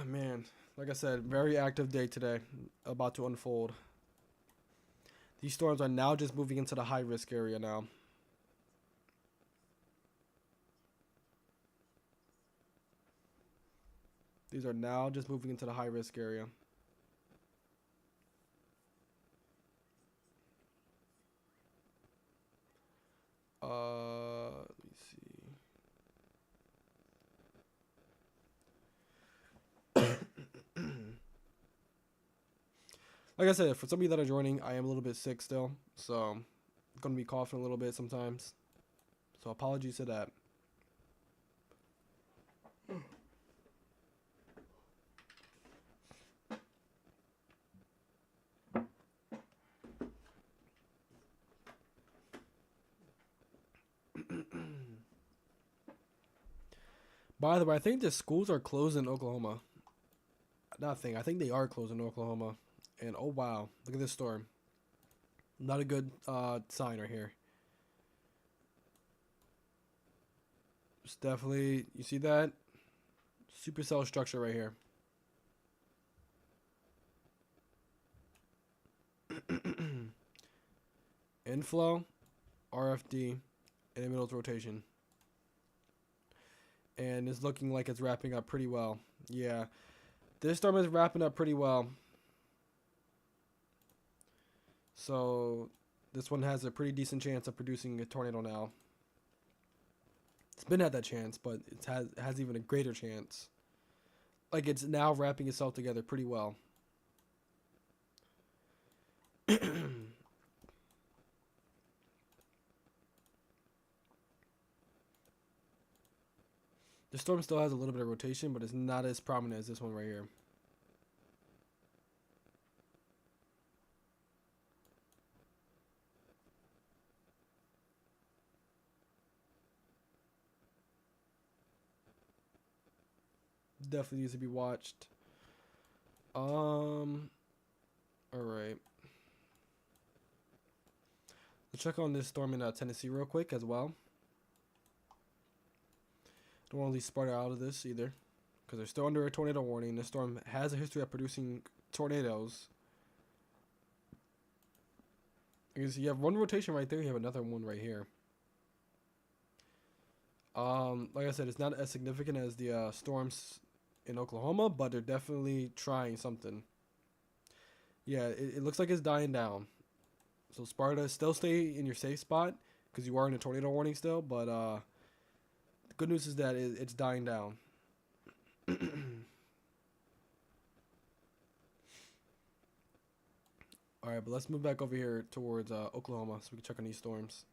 Man, like I said, very active day today, about to unfold. These storms are now just moving into the high risk area now. These are now just moving into the high risk area. Let me see. Like I said, for some of you that are joining, I am a little bit sick still, so I'm gonna be coughing a little bit sometimes. So apologies to that. By the way, I think the schools are closed in Oklahoma. Nothing. I think they are closed in Oklahoma. And oh wow, look at this storm. Not a good sign right here. It's definitely, you see that? Supercell structure right here. Inflow, RFD, and the middle's rotation. And it's looking like it's wrapping up pretty well. Yeah, this storm is wrapping up pretty well. So this one has a pretty decent chance of producing a tornado now. It's been at that chance, but it has even a greater chance. Like it's now wrapping itself together pretty well. The storm still has a little bit of rotation, but it's not as prominent as this one right here. Definitely needs to be watched. All right. Let's check on this storm in Tennessee real quick as well. Don't want to leave Sparta out of this either, because they're still under a tornado warning. This storm has a history of producing tornadoes. Because you have one rotation right there, you have another one right here. Like I said, it's not as significant as the storms in Oklahoma, but they're definitely trying something. Yeah, it looks like it's dying down. So Sparta, still stay in your safe spot because you are in a tornado warning still, but the good news is that it's dying down. All right, but let's move back over here towards Oklahoma so we can check on these storms.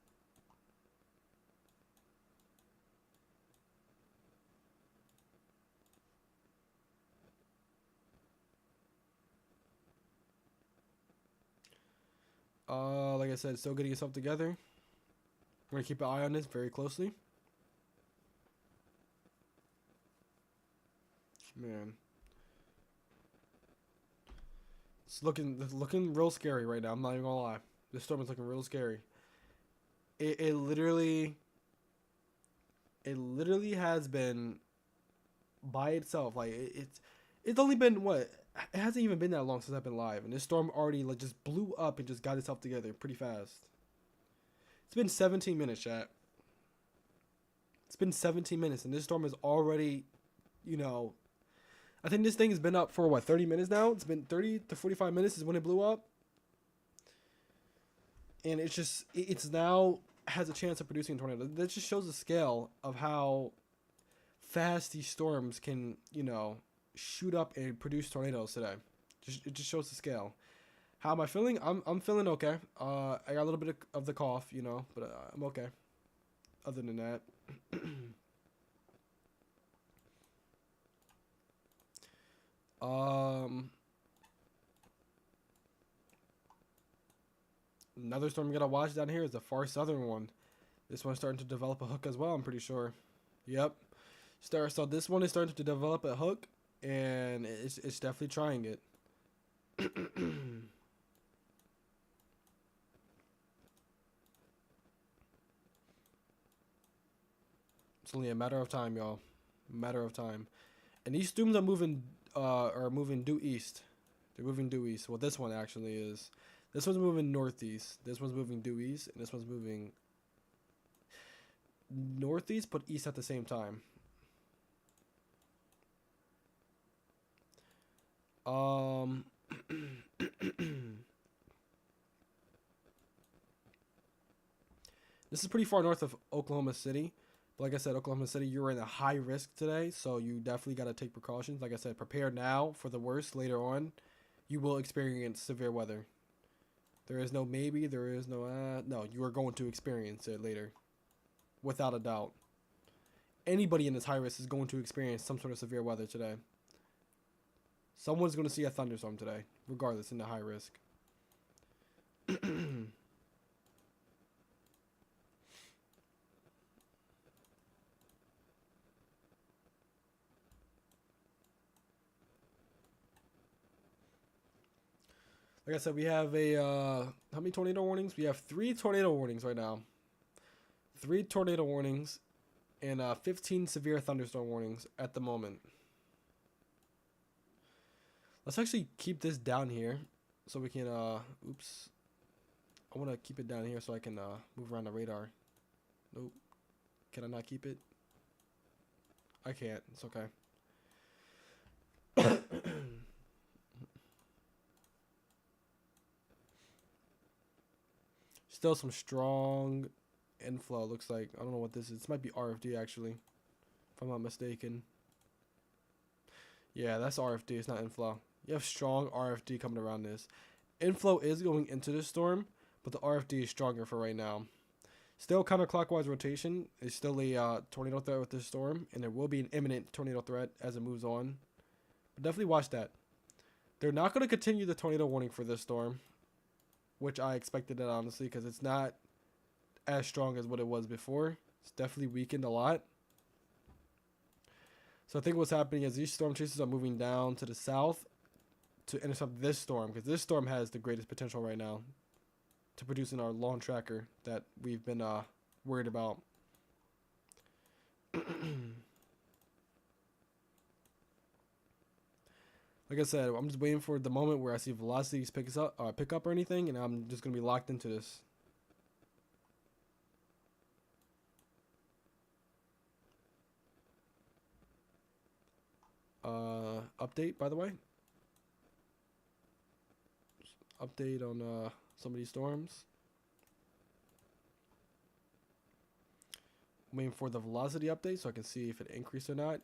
Like I said, still getting yourself together. We're gonna keep an eye on this very closely. Man, it's looking real scary right now. I'm not even gonna lie. This storm is looking real scary. It literally has been by itself. Like it's only been what, It hasn't even been that long since I've been live, and this storm already like just blew up and just got itself together pretty fast. It's been 17 minutes, chat. It's been 17 minutes, and this storm is already, you know, I think this thing has been up for what, 30 minutes now? It's been 30 to 45 minutes is when it blew up. And it's just, it's now has a chance of producing a tornado. That just shows the scale of how fast these storms can, you know, shoot up and produce tornadoes today. It just shows the scale. How am I feeling? I'm feeling okay. I got a little bit of the cough, you know, but I'm okay. Other than that. Another storm we gotta watch down here is the far southern one. This one's starting to develop a hook as well, I'm pretty sure. Yep. So this one is starting to develop a hook, and it's definitely trying it. It's only a matter of time, y'all. Matter of time. And these storms are moving due east. They're moving due east. Well, this one actually is. This one's moving northeast. This one's moving due east, and this one's moving northeast but east at the same time. This is pretty far north of Oklahoma City. But like I said, Oklahoma City, you're in a high risk today, so you definitely got to take precautions. Like I said, prepare now for the worst. Later on, you will experience severe weather. There is no maybe, there is no no, you are going to experience it later. Without a doubt. Anybody in this high risk is going to experience some sort of severe weather today. Someone's going to see a thunderstorm today, regardless in the high risk. Like I said, we have how many tornado warnings? We have 3 tornado warnings right now. 3 tornado warnings and 15 severe thunderstorm warnings at the moment. Let's actually keep this down here so we can oops. I want to keep it down here so I can move around the radar. Nope. Can I not keep it? I can't. It's okay. Still some strong inflow. Looks like, I don't know what this is. This might be RFD actually, if I'm not mistaken. Yeah, that's RFD. It's not inflow. You have strong RFD coming around this. Inflow is going into this storm, but the RFD is stronger for right now. Still counterclockwise rotation. There's still a tornado threat with this storm, and there will be an imminent tornado threat as it moves on. But definitely watch that. They're not going to continue the tornado warning for this storm, which I expected it, honestly, because it's not as strong as what it was before. It's definitely weakened a lot. So I think what's happening is these storm chasers are moving down to the south to intercept this storm, because this storm has the greatest potential right now to produce in our long tracker that we've been worried about. Like I said, I'm just waiting for the moment where I see velocities pick up or anything, and I'm just gonna be locked into this. Update, by the way. Update on some of these storms. I'm waiting for the velocity update so I can see if it increased or not,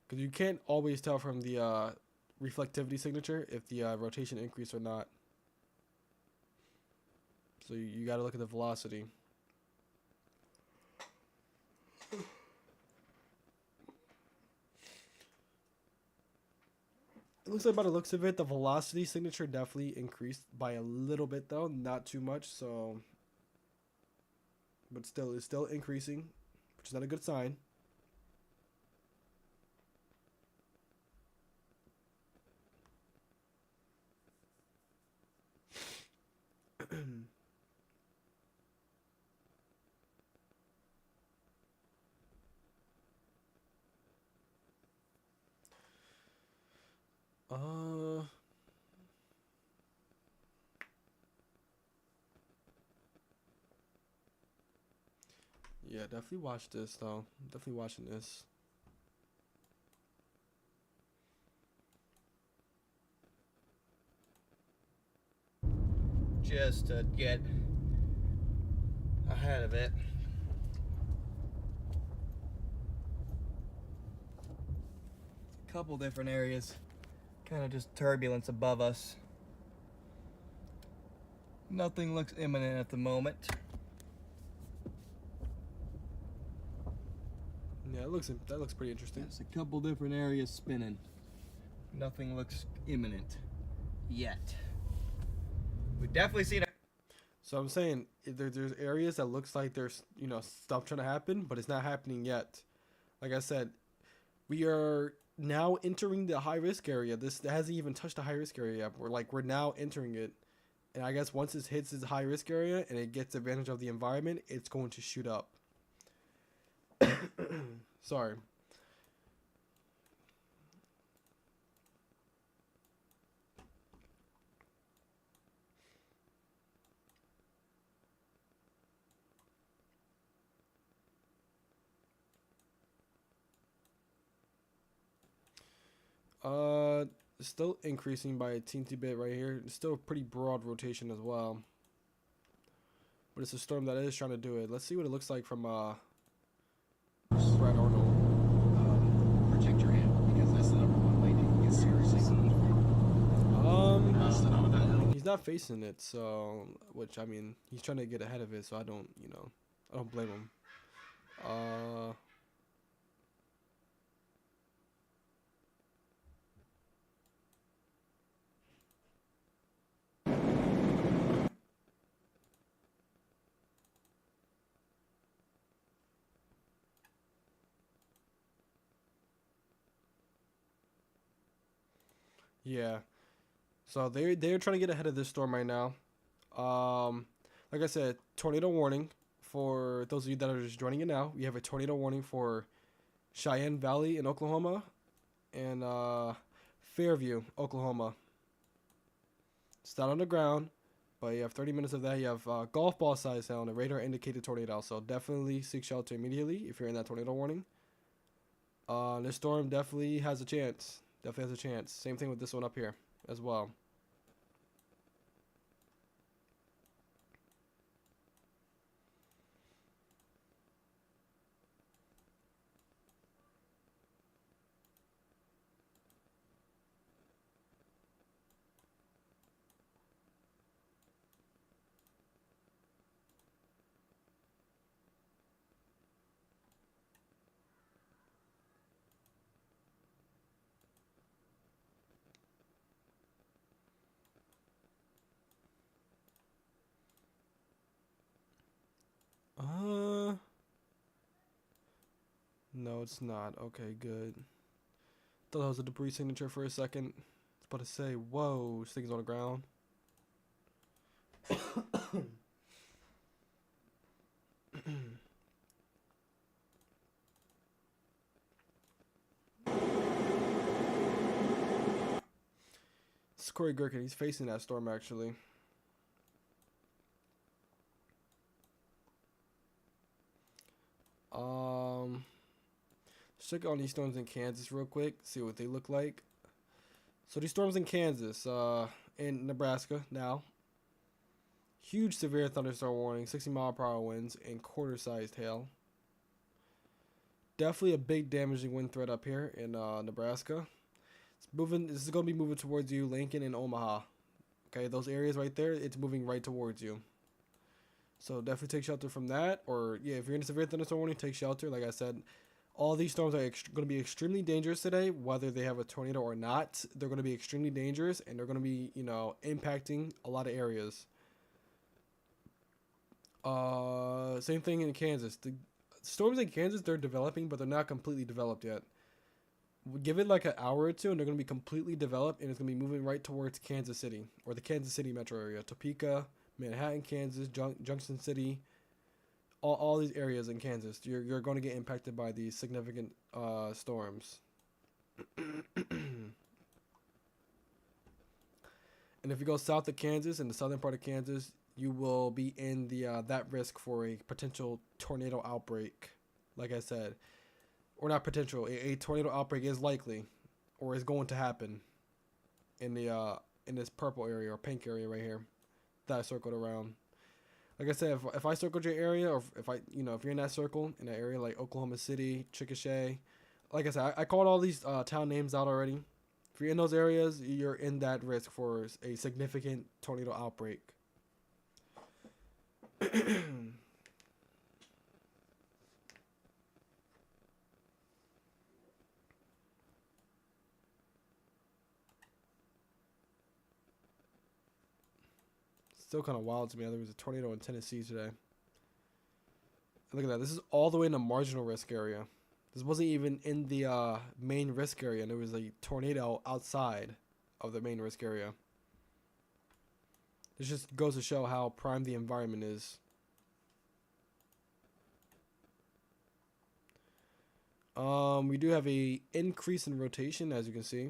because you can't always tell from the reflectivity signature if the rotation increased or not. So you got to look at the velocity. It looks like, by the looks of it, the velocity signature definitely increased by a little bit, though, not too much. So, but still, it's still increasing, which is not a good sign. Yeah, definitely watch this though. Definitely watching this. Just to get ahead of it. A couple different areas, kind of just turbulence above us. Nothing looks imminent at the moment. Yeah, that looks pretty interesting. There's a couple different areas spinning. Nothing looks imminent yet. We definitely seen a So I'm saying there's areas that looks like there's stuff trying to happen, but it's not happening yet. Like I said, we are now entering the high risk area. This hasn't even touched the high risk area yet. We're now entering it, and I guess once it hits this high risk area and it gets advantage of the environment, it's going to shoot up. Sorry. Still increasing by a teensy bit right here. It's still a pretty broad rotation as well. But it's a storm that is trying to do it. Let's see what it looks like from Brad Arnold. Protect your hand because that's the number one way to get seriously. He's not facing it, so which I mean, he's trying to get ahead of it, so I don't blame him. Yeah. So they're trying to get ahead of this storm right now. Like I said, tornado warning for those of you that are just joining it now. We have a tornado warning for Cheyenne Valley in Oklahoma and Fairview, Oklahoma. It's not on the ground, but you have 30 minutes of that. You have golf ball size hail and a radar indicated tornado. So definitely seek shelter immediately if you're in that tornado warning. This storm definitely has a chance. Definitely has a chance. Same thing with this one up here as well. No, it's not. Okay, good. Thought that was a debris signature for a second. I was about to say, whoa, this thing's on the ground. It's Corey Gherkin. He's facing that storm, actually. Let's check on these storms in Kansas real quick, see what they look like. So these storms in Kansas, in Nebraska now. Huge severe thunderstorm warning, 60-mile-per-hour winds, and quarter-sized hail. Definitely a big damaging wind threat up here in Nebraska. It's moving. This is going to be moving towards you, Lincoln and Omaha. Okay, those areas right there, it's moving right towards you. So definitely take shelter from that. Or, yeah, if you're in a severe thunderstorm warning, take shelter. Like I said, all these storms are going to be extremely dangerous today, whether they have a tornado or not. They're going to be extremely dangerous, and they're going to be, impacting a lot of areas. Same thing in Kansas. The storms in Kansas, they're developing, but they're not completely developed yet. Give it like an hour or two, and they're going to be completely developed, and it's going to be moving right towards Kansas City, or the Kansas City metro area. Topeka, Manhattan, Kansas, Junction City, all these areas in Kansas. You're going to get impacted by these significant storms. And if you go south of Kansas, in the southern part of Kansas, you will be in the that risk for a potential tornado outbreak. Like I said, or not potential, a tornado outbreak is likely, or is going to happen in the in this purple area or pink area right here that I circled around. Like I said, if I circled your area, or if I, you know, if you're in that circle in that area like Oklahoma City, Chickasha, like I said, I called all these town names out already. If you're in those areas, you're in that risk for a significant tornado outbreak. Still kind of wild to me. There was a tornado in Tennessee today. Look at that. This is all the way in the marginal risk area. This wasn't even in the main risk area, and there was a tornado outside of the main risk area. This just goes to show how prime the environment is. We do have a increase in rotation, as you can see.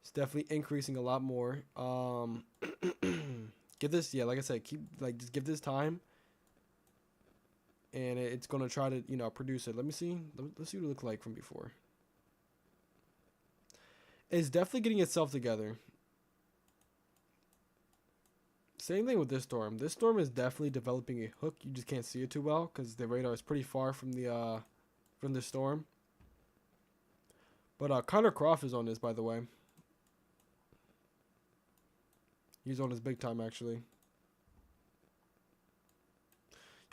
It's definitely increasing a lot more. Give this, yeah, like I said, just give this time, and it's gonna try to, you know, produce it. Let me see. Let's see what it looked like from before. It's definitely getting itself together. Same thing with this storm. This storm is definitely developing a hook. You just can't see it too well because the radar is pretty far from the storm. But Connor Croft is on this, by the way. He's on his big time, actually. You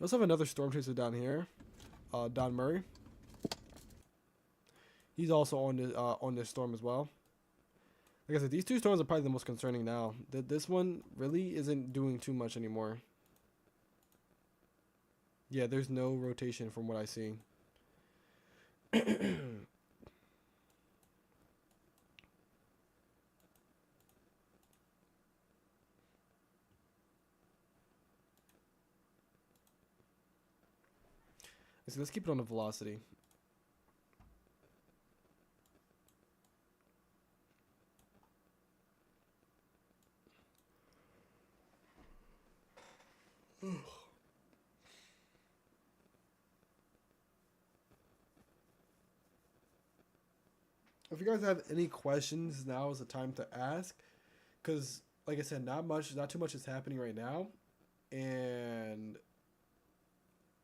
also have another storm chaser down here, Don Murray. He's also on this storm as well. Like I said, these two storms are probably the most concerning now. This one really isn't doing too much anymore. Yeah, there's no rotation from what I see. So let's keep it on the velocity. If you guys have any questions, now is the time to ask. Because, like I said, not too much is happening right now. And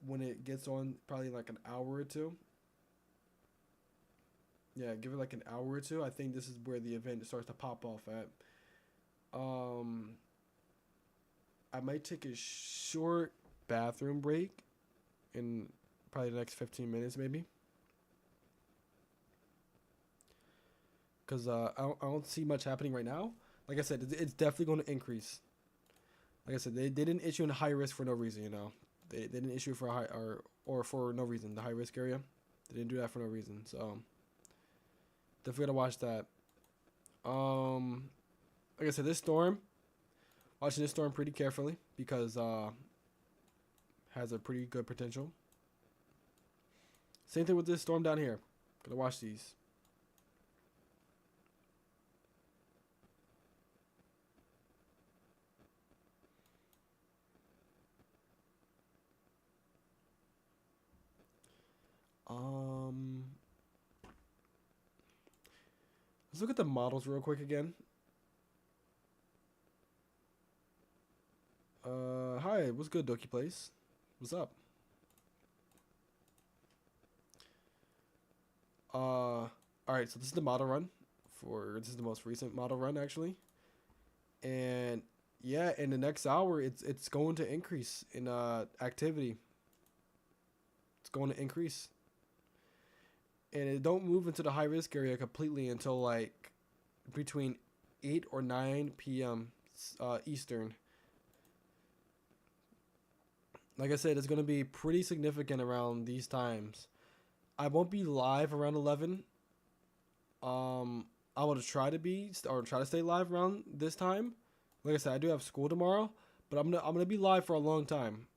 when it gets on, probably like an hour or two. Yeah, give it like an hour or two. I think this is where the event starts to pop off at. I might take a short bathroom break in probably the next 15 minutes, maybe. Because I don't see much happening right now. Like I said, it's definitely going to increase. Like I said, they didn't issue in high risk for no reason, you know. They didn't issue for a high or for no reason, the high risk area. They didn't do that for no reason. So definitely gotta watch that. Like I said, this storm, watching this storm pretty carefully because has a pretty good potential. Same thing with this storm down here. Gotta watch these. Let's look at the models real quick again. Hi, what's good, Doki Place? What's up? Alright, so this is the model run this is the most recent model run actually. And yeah, in the next hour it's going to increase in activity. It's going to increase. And it don't move into the high risk area completely until like between 8 or 9 p.m. Eastern. Like I said, it's going to be pretty significant around these times. I won't be live around 11. I will try to stay live around this time. Like I said, I do have school tomorrow, but I'm gonna be live for a long time.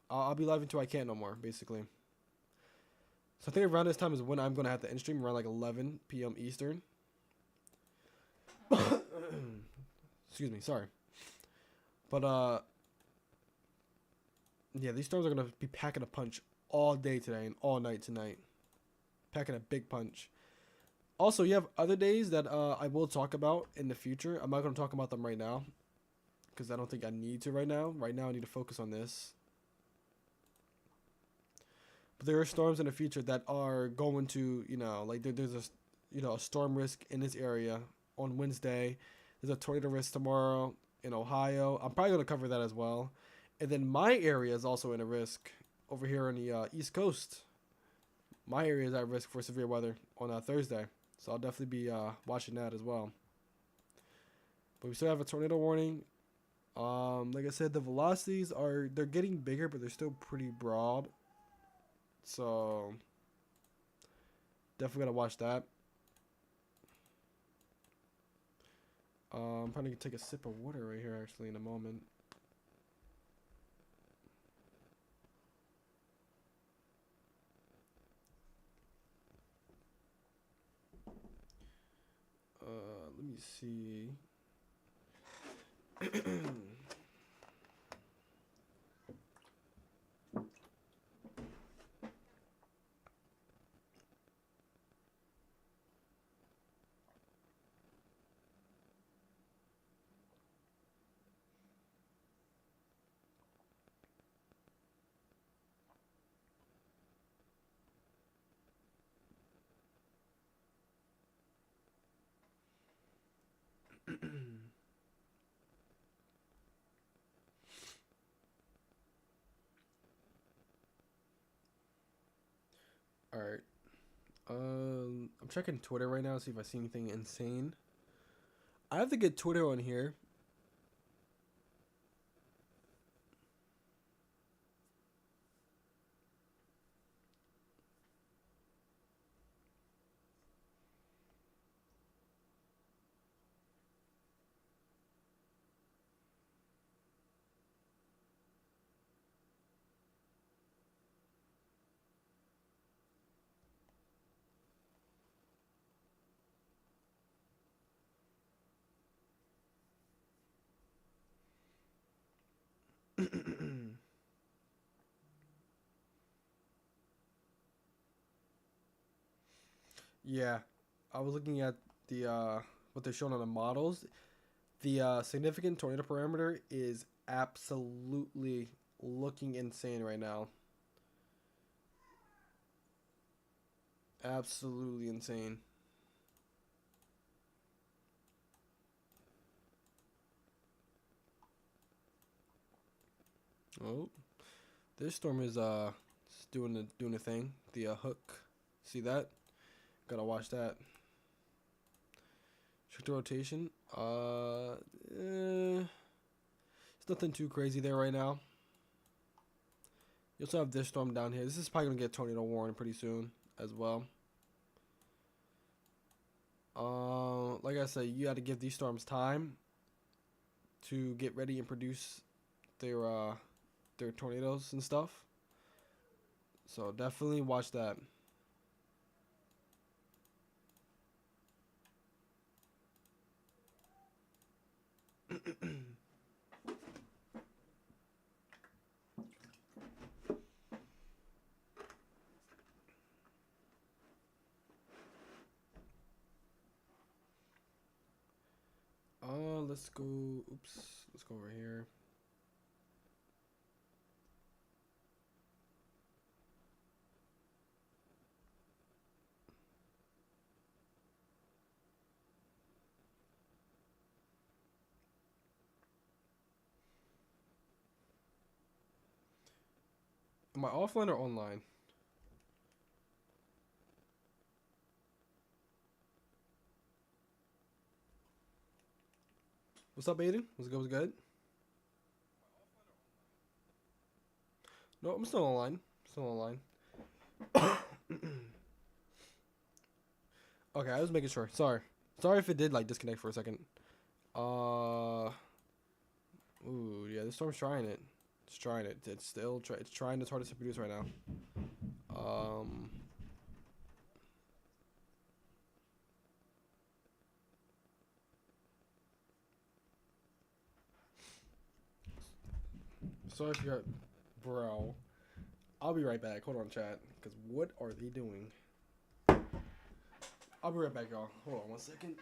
I'll be live until I can't no more, basically. So I think around this time is when I'm gonna have to end stream, around like 11 p.m. Eastern. Excuse me, sorry. But Yeah, these storms are gonna be packing a punch all day today and all night tonight. Packing a big punch. Also, you have other days that I will talk about in the future. I'm not gonna talk about them right now because I don't think I need to right now. Right now, I need to focus on this. But there are storms in the future that are going to, like there's a, a storm risk in this area on Wednesday. There's a tornado risk tomorrow in Ohio. I'm probably gonna cover that as well. And then my area is also in a risk over here on the East Coast. My area is at risk for severe weather on Thursday. So I'll definitely be watching that as well. But we still have a tornado warning. Like I said, the velocities they're getting bigger, but they're still pretty broad. So definitely gotta watch that. I'm probably gonna take a sip of water right here actually in a moment. Let me see. All right. I'm checking Twitter right now to see if I see anything insane. I have to get Twitter on here. Yeah, I was looking at the what they're showing on the models. The significant tornado parameter is absolutely looking insane right now. Absolutely insane. Oh, this storm is doing the thing. The hook. See that? Gotta watch that. Check the rotation. It's nothing too crazy there right now. You also have this storm down here. This is probably gonna get tornado warning pretty soon as well. Like I said, you got to give these storms time to get ready and produce their tornadoes and stuff. So definitely watch that. Let's go. Oops. Let's go over here. Am I offline or online? What's up, Aiden? What's good? What's good? No, I'm still online. Still online. Okay, I was making sure. Sorry if it did like disconnect for a second. Ooh, yeah, this storm's trying it. It's trying it. It's still it's trying its hardest to produce right now. Sorry if you got Bro. I'll be right back. Hold on, chat. Because what are they doing? I'll be right back, y'all. Hold on 1 second.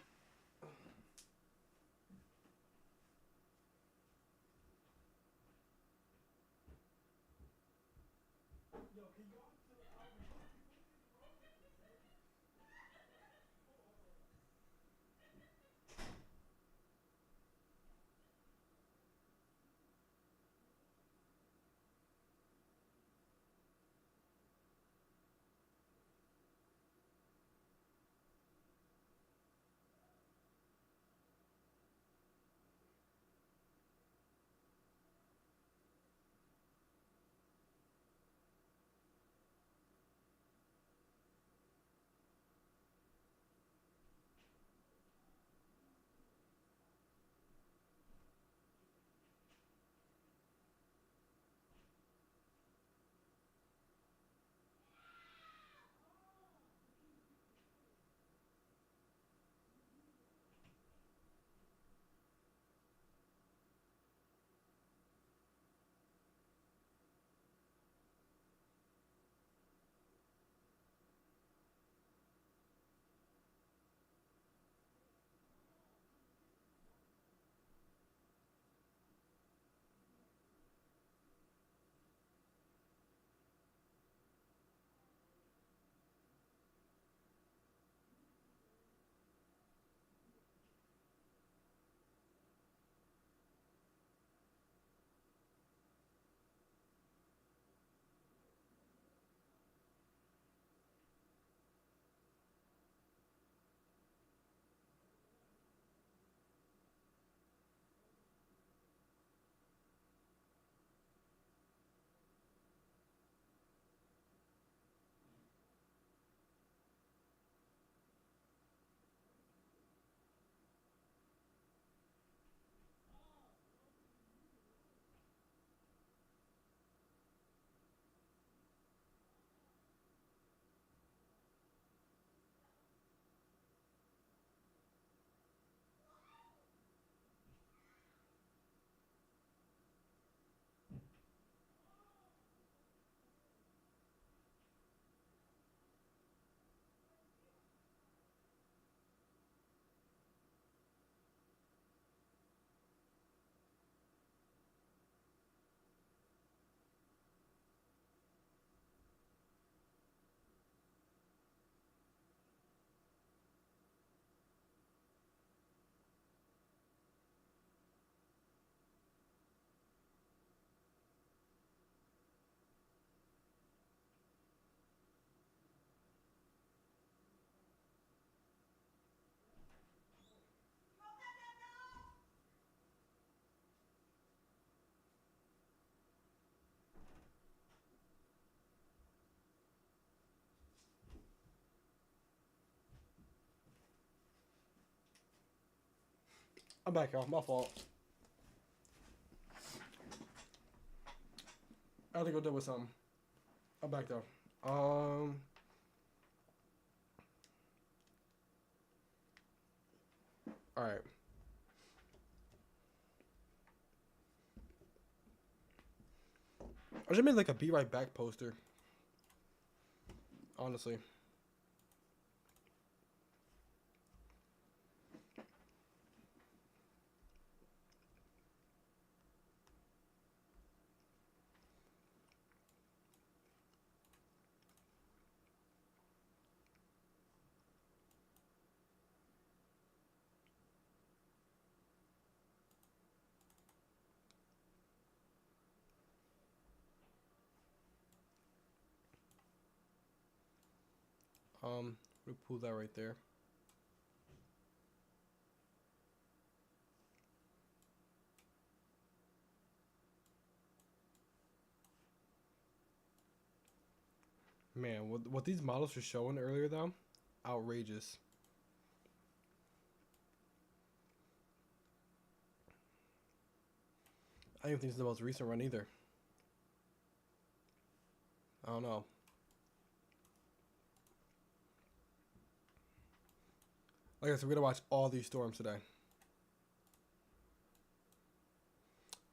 I'm back, y'all. My fault. I had to go deal with something. I'm back though. All right. I should make like a be right back poster. Honestly. We'll pull that right there. Man, what these models were showing earlier though, outrageous. I don't even think it's the most recent run either. I don't know. Like I said, we're gonna watch all these storms today.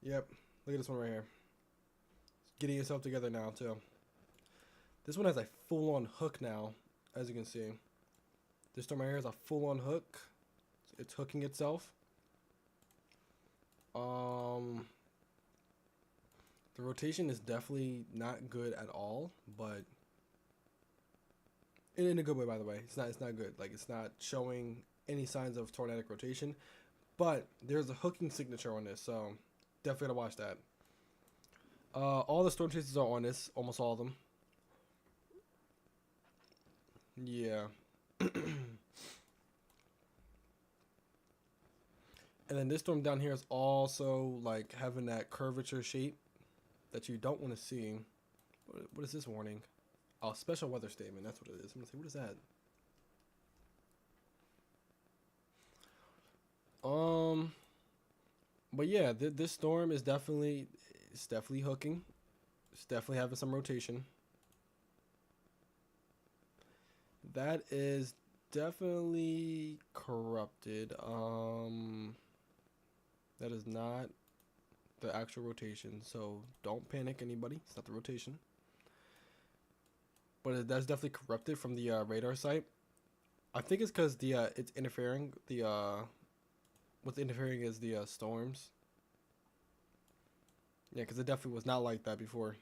Yep. Look at this one right here. getting itself together now too. This one has a full-on hook now, as you can see. This storm right here has a full-on hook. It's hooking itself. The rotation is definitely not good at all, but in a good way, by the way. It's not good. Like, it's not showing any signs of tornadic rotation, but there's a hooking signature on this, so definitely gotta watch that. All the storm chasers are on this, almost all of them. Yeah. And then this storm down here is also like having that curvature shape that you don't want to see. What is this warning? Oh, special weather statement. That's what it is. I'm gonna say, what is that? But yeah, this storm is definitely hooking. It's definitely having some rotation. That is definitely corrupted. That is not the actual rotation, so don't panic, anybody. It's not the rotation, but that's definitely corrupted from the radar site. I think it's because the it's interfering. What's interfering is the storms. Yeah, because it definitely was not like that before.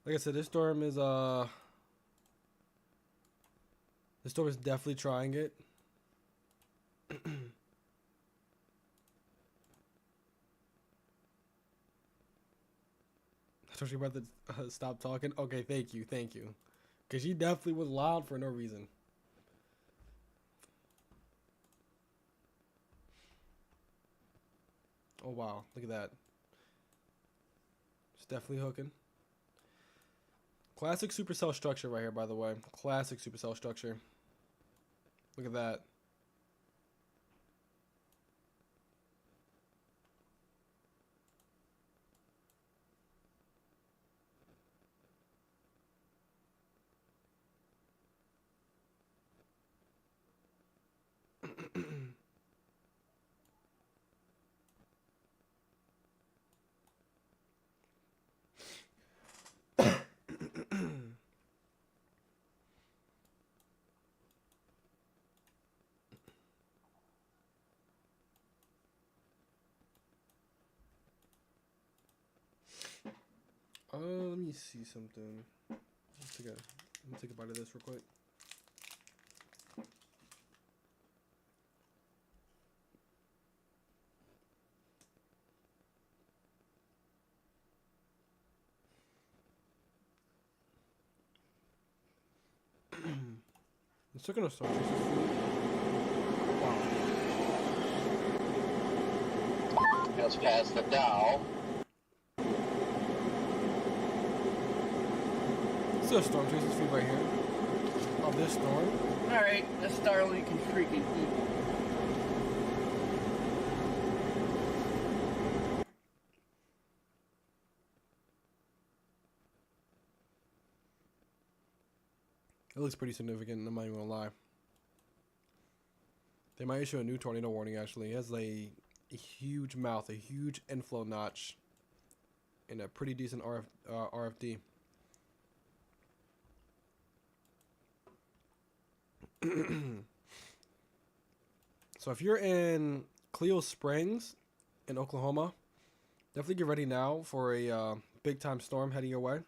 Like I said, this storm is definitely trying it. I told you about to stop talking. Okay, thank you, because she definitely was loud for no reason. Oh wow, look at that. It's definitely hooking. Classic supercell structure right here, by the way. Classic supercell structure. Look at that. Let me see something. Let me take a bite of this real quick. Let's look at our sources. Wow. Just past the Dow. This is a storm chasers feed right here. Of this storm. Alright, the Starlink is freaking evil. It looks pretty significant, I'm not even gonna lie. They might issue a new tornado warning, actually. It has a huge mouth, a huge inflow notch, and a pretty decent RFD. So if you're in Cleo Springs in Oklahoma, definitely get ready now for a big time storm heading your way.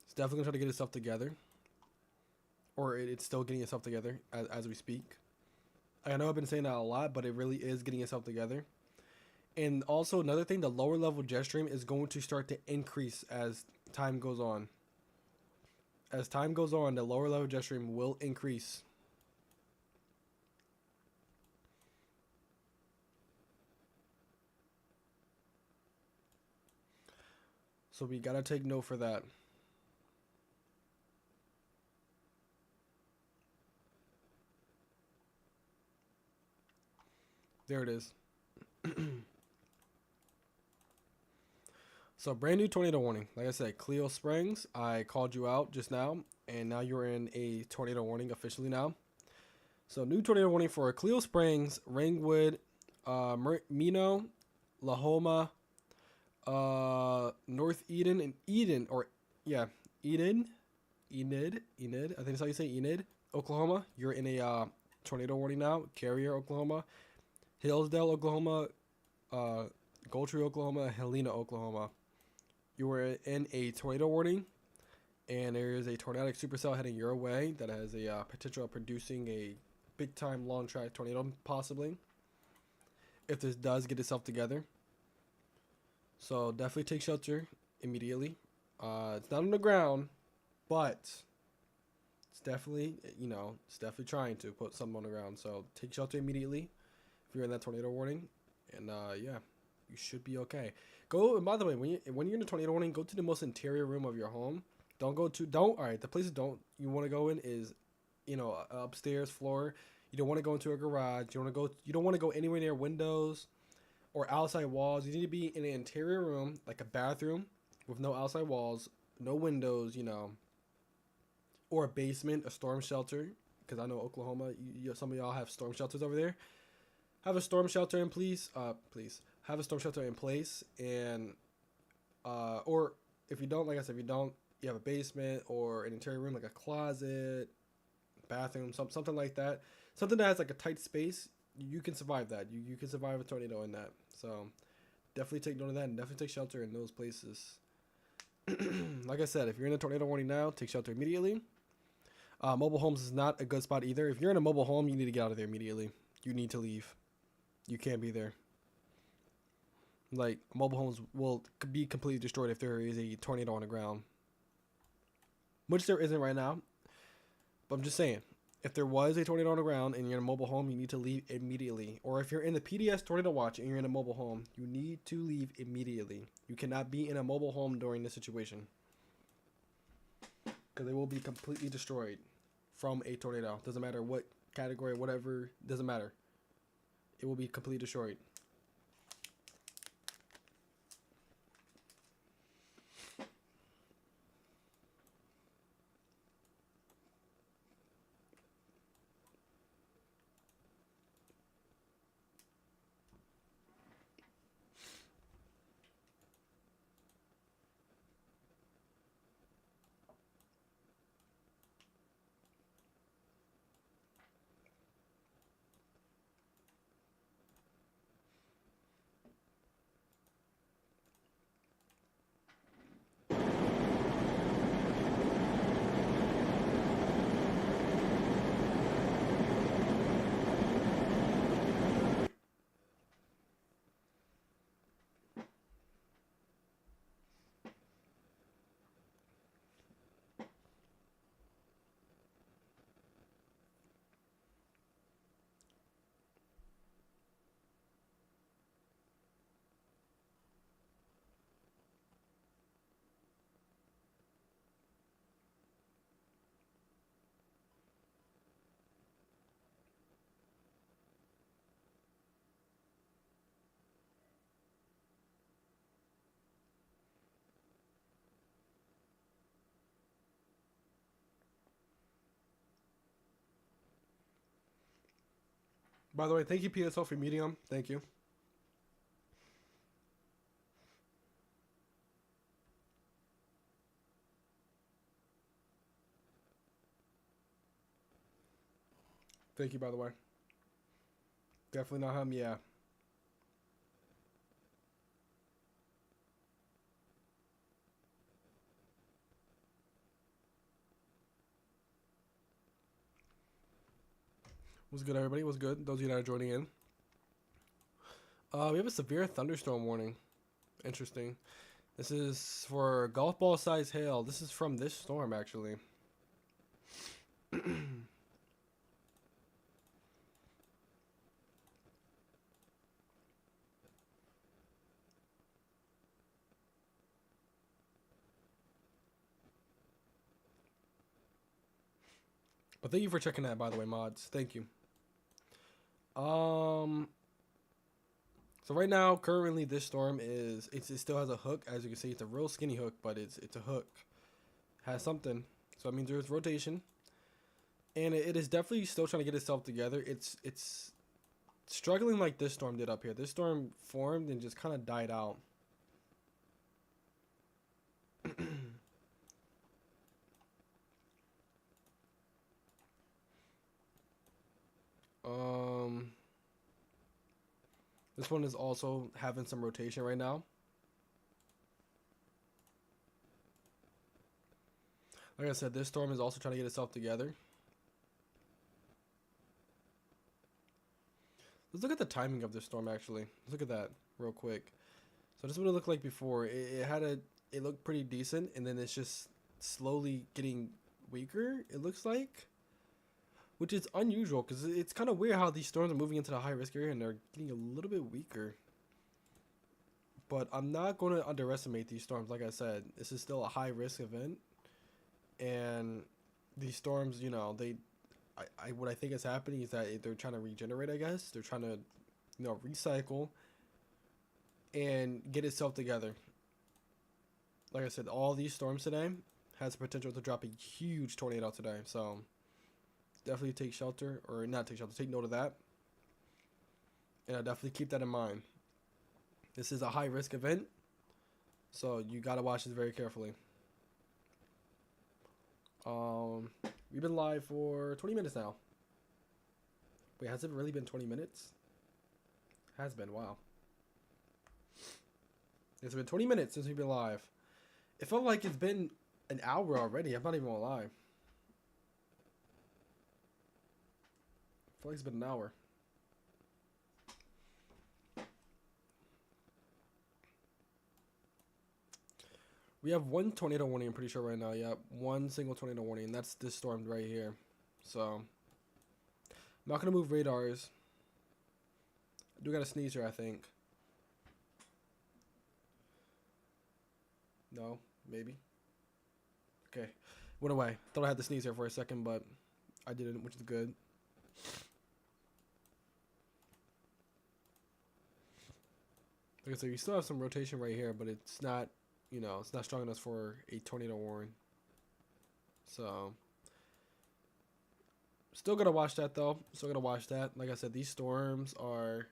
It's definitely gonna try to get itself together, or it's still getting itself together as we speak. I know I've been saying that a lot, but it really is getting itself together. And also another thing, the lower level jet stream is going to start to increase as time goes on. As time goes on, the lower level jet stream will increase. So we gotta take note for that. There it is. So brand new tornado warning. Like I said, Cleo Springs. I called you out just now, and now you're in a tornado warning officially now. So new tornado warning for Cleo Springs, Ringwood, Mino, Lahoma, North Eden, and Eden, or yeah, Eden, Enid. I think that's how you say Enid, Oklahoma. You're in a tornado warning now. Carrier, Oklahoma, Hillsdale, Oklahoma, Goldtree, Oklahoma, Helena, Oklahoma. You were in a tornado warning, and there is a tornadic supercell heading your way that has a potential of producing a big time long track tornado, possibly, if this does get itself together. So definitely take shelter immediately. It's not on the ground, but it's definitely, it's definitely trying to put something on the ground. So take shelter immediately if you're in that tornado warning, and yeah, you should be okay. Go, and by the way, when you're in a tornado warning, go to the most interior room of your home. All right, the places you want to go in is, upstairs floor. You don't want to go into a garage. You don't want to go anywhere near windows or outside walls. You need to be in an interior room, like a bathroom with no outside walls, no windows, or a basement, a storm shelter. Because I know Oklahoma, some of y'all have storm shelters over there. Have a storm shelter in please have a storm shelter in place, and or if you don't, like I said, you have a basement or an interior room like a closet, bathroom, something like that, something that has like a tight space. You can survive that. You can survive a tornado in that. So definitely take note of that, and definitely take shelter in those places. Like I said, if you're in a tornado warning now, take shelter immediately. Mobile homes is not a good spot either. If you're in a mobile home, you need to get out of there immediately. You need to leave. You can't be there. Like, mobile homes will be completely destroyed if there is a tornado on the ground, which there isn't right now. But I'm just saying, if there was a tornado on the ground and you're in a mobile home, you need to leave immediately. Or if you're in the PDS tornado watch and you're in a mobile home, you need to leave immediately. You cannot be in a mobile home during this situation, because they will be completely destroyed from a tornado. Doesn't matter what category, whatever, doesn't matter. It will be completely destroyed. By the way, thank you, PSO, for medium. Thank you. Thank you, by the way. Definitely not him, yeah. What's good, everybody? What's good? Those of you that are joining in. We have a severe thunderstorm warning. Interesting. This is for golf ball size hail. This is from this storm, actually. But thank you for checking that, by the way, mods. Thank you. So right now, currently, this storm it still has a hook. As you can see, it's a real skinny hook, but it's a hook. Has something. So that means there's rotation. And it is definitely still trying to get itself together. It's struggling like this storm did up here. This storm formed and just kind of died out. This one is also having some rotation right now. Like I said, this storm is also trying to get itself together. Let's look at the timing of this storm actually. Let's look at that real quick. So this is what it looked like before. It looked pretty decent, and then it's just slowly getting weaker, it looks like. Which is unusual, because it's kind of weird how these storms are moving into the high risk area and they're getting a little bit weaker. But I'm not going to underestimate these storms. Like I said, this is still a high risk event. And these storms, you know, what I think is happening is that they're trying to regenerate, I guess. They're trying to, you know, recycle and get itself together. Like I said, all these storms today has the potential to drop a huge tornado today. So definitely take shelter, or not take shelter, take note of that. And I definitely keep that in mind. This is a high risk event, so you gotta watch this very carefully. We've been live for 20 minutes now. Wait, has it really been 20 minutes? Has been, wow. It's been 20 minutes since we've been live. It felt like it's been an hour already. I'm not even gonna lie. I feel like it's been an hour. We have one tornado warning, I'm pretty sure right now. Yep, one single tornado warning. That's this storm right here. So, I'm not going to move radars. I do got to sneeze here, I think. No, maybe. Okay, went away. Thought I had to sneeze here for a second, but I didn't, which is good. Like I said, you still have some rotation right here, but it's not, you know, it's not strong enough for a tornado warning. So, still gonna watch that though. Still gonna watch that. Like I said, these storms are.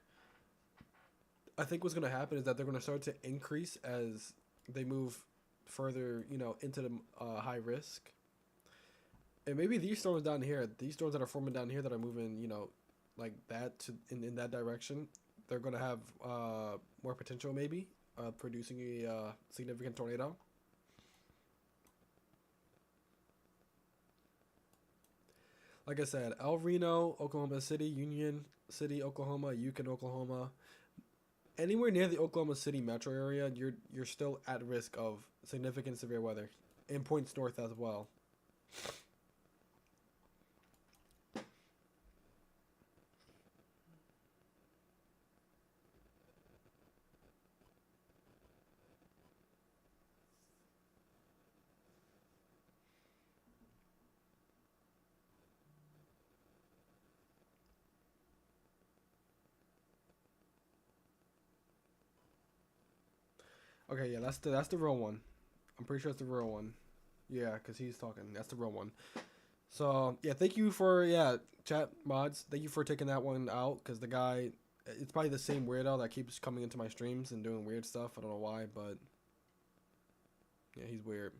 I think what's gonna happen is that they're gonna start to increase as they move further, you know, into the high risk. And maybe these storms down here, these storms that are forming down here that are moving, you know, like that to in that direction, they're gonna have more potential maybe. Producing a significant tornado. Like I said, El Reno, Oklahoma City, Union City, Oklahoma, Yukon, Oklahoma. Anywhere near the Oklahoma City metro area, you're still at risk of significant severe weather, and points north as well. Okay, yeah, that's the real one. I'm pretty sure it's the real one. Yeah, because he's talking. That's the real one. So, yeah, thank you for, chat mods. Thank you for taking that one out, because the guy, it's probably the same weirdo that keeps coming into my streams and doing weird stuff. I don't know why, but, yeah, he's weird.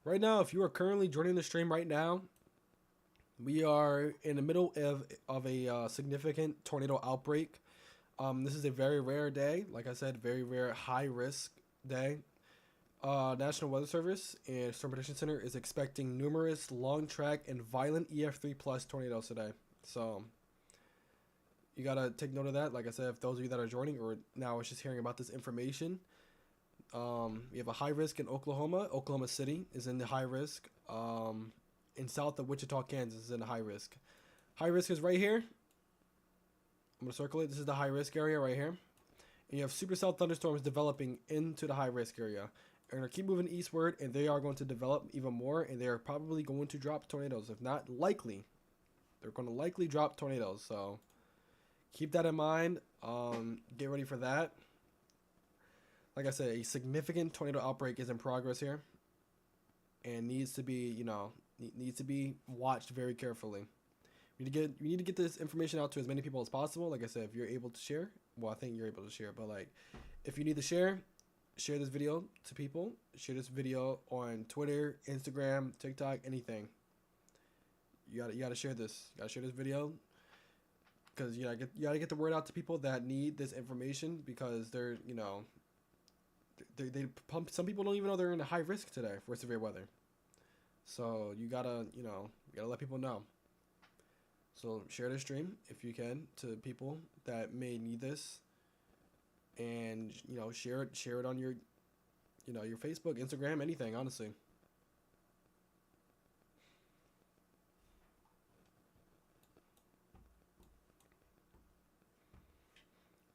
Right now, if you are currently joining the stream right now, we are in the middle of a significant tornado outbreak. This is a very rare day. Like I said, very rare high risk day. National Weather Service and Storm Prediction Center is expecting numerous long track and violent EF3 plus tornadoes today. So you gotta take note of that. Like I said, if those of you that are joining or now is just hearing about this information, We have a high risk in Oklahoma. Oklahoma City is in the high risk. In south of Wichita, Kansas is in the high risk. High risk is right here. I'm gonna circle it. This is the high risk area right here. And you have supercell thunderstorms developing into the high risk area. They're gonna keep moving eastward, and they are going to develop even more, and they are probably going to drop tornadoes. If not likely, they're going to likely drop tornadoes. So keep that in mind. Get ready for that. Like I said, a significant tornado outbreak is in progress here, and needs to be, needs to be watched very carefully. We need to get this information out to as many people as possible. Like I said, if you're able to share, well, I think you're able to share, but like, if you need to share this video to people. Share this video on Twitter, Instagram, TikTok, anything. You gotta share this. You gotta share this video because you gotta get the word out to people that need this information, because they're they pump. Some people don't even know they're in a high risk today for severe weather. So you gotta let people know. So share this stream if you can to people that may need this, and share it on your your Facebook, Instagram, anything, honestly.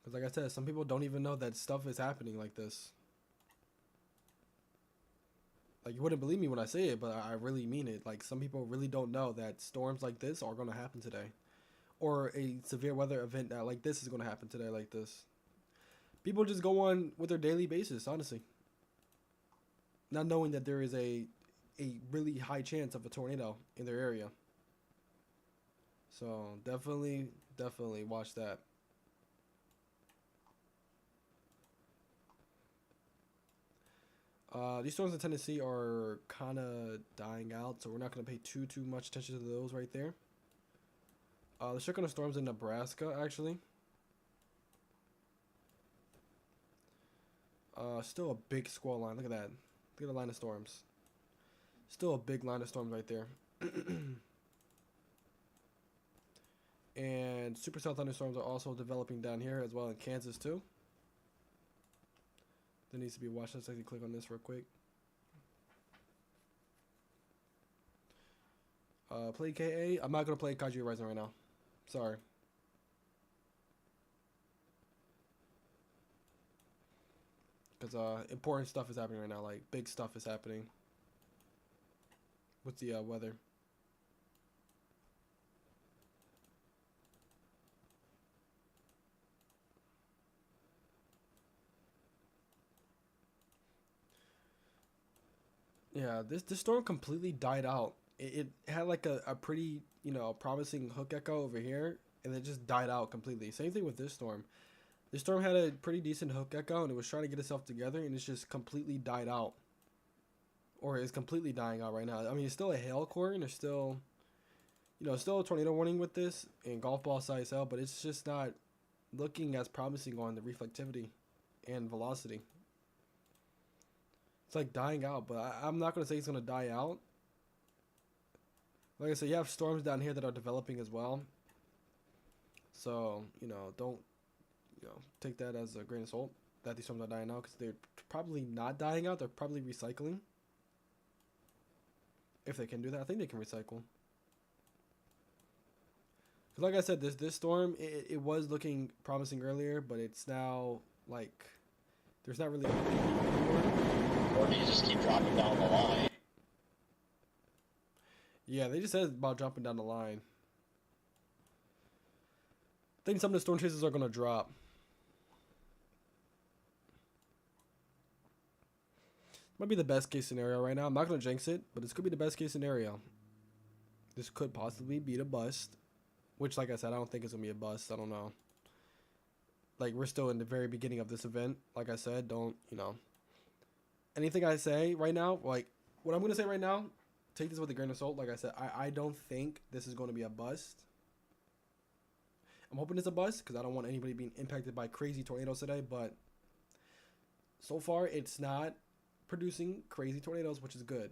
Because like I said, some people don't even know that stuff is happening like this. Like, you wouldn't believe me when I say it, but I really mean it. Like, some people really don't know that storms like this are going to happen today, or a severe weather event that like this is going to happen today like this. People just go on with their daily basis, honestly, not knowing that there is a really high chance of a tornado in their area. So definitely watch that. These storms in Tennessee are kind of dying out, so we're not going to pay too much attention to those right there. Let's check on the storms in Nebraska, actually. Still a big squall line. Look at that. Look at the line of storms. Still a big line of storms right there. And supercell thunderstorms are also developing down here as well in Kansas too. There needs to be watched. Let's actually click on this real quick. Play KA. I'm not gonna play Kaiju Rising right now. Sorry. Because important stuff is happening right now. Like, big stuff is happening with the weather. Yeah, this storm completely died out. It had like a pretty, promising hook echo over here, and it just died out completely. Same thing with this storm. This storm had a pretty decent hook echo, and it was trying to get itself together, and it's just completely died out. Or is completely dying out right now. I mean, it's still a hail core, and there's still, still a tornado warning with this and golf ball size hail, but it's just not looking as promising on the reflectivity and velocity. It's like dying out, but I'm not going to say it's going to die out. Like I said, you have storms down here that are developing as well. So, don't, take that as a grain of salt that these storms are dying out, because they're probably not dying out. They're probably recycling. If they can do that, I think they can recycle. Because like I said, this storm, it was looking promising earlier, but it's now, like, there's not really Or do you just keep dropping down the line? Yeah, they just said about dropping down the line. I think some of the storm chasers are going to drop. Might be the best case scenario right now. I'm not going to jinx it, but this could be the best case scenario. This could possibly be the bust. Which, like I said, I don't think it's going to be a bust. I don't know. Like, we're still in the very beginning of this event. Like I said, don't, anything I say right now, like, what I'm going to say right now, take this with a grain of salt. Like I said, I don't think this is going to be a bust. I'm hoping it's a bust, because I don't want anybody being impacted by crazy tornadoes today, but so far, it's not producing crazy tornadoes, which is good.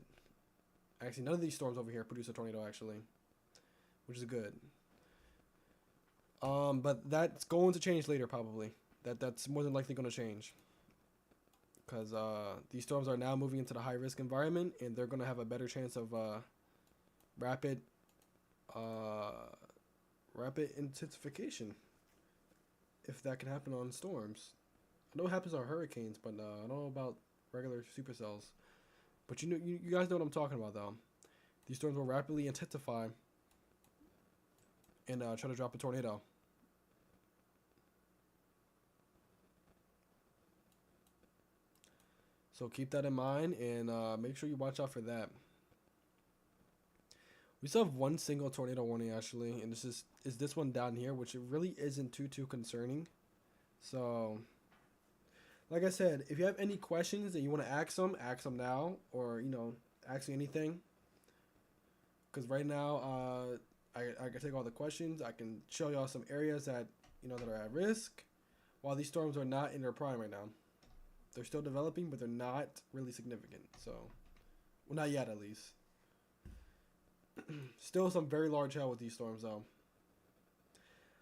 Actually, none of these storms over here produce a tornado, actually, which is good. But that's going to change later, probably. That's more than likely going to change, because these storms are now moving into the high risk environment, and they're gonna have a better chance of rapid uh, rapid intensification, if that can happen on storms. I know it happens on hurricanes, but I don't know about regular supercells. But you guys know what I'm talking about, though. These storms will rapidly intensify and try to drop a tornado. So keep that in mind, and make sure you watch out for that. We still have one single tornado warning, actually, and is this one down here, which it really isn't too concerning. So, like I said, if you have any questions that you want to ask them now, or ask me anything. Because right now, I can take all the questions. I can show y'all some areas that that are at risk, while these storms are not in their prime right now. They're still developing, but they're not really significant. So, well, not yet at least. Still some very large hail with these storms, though.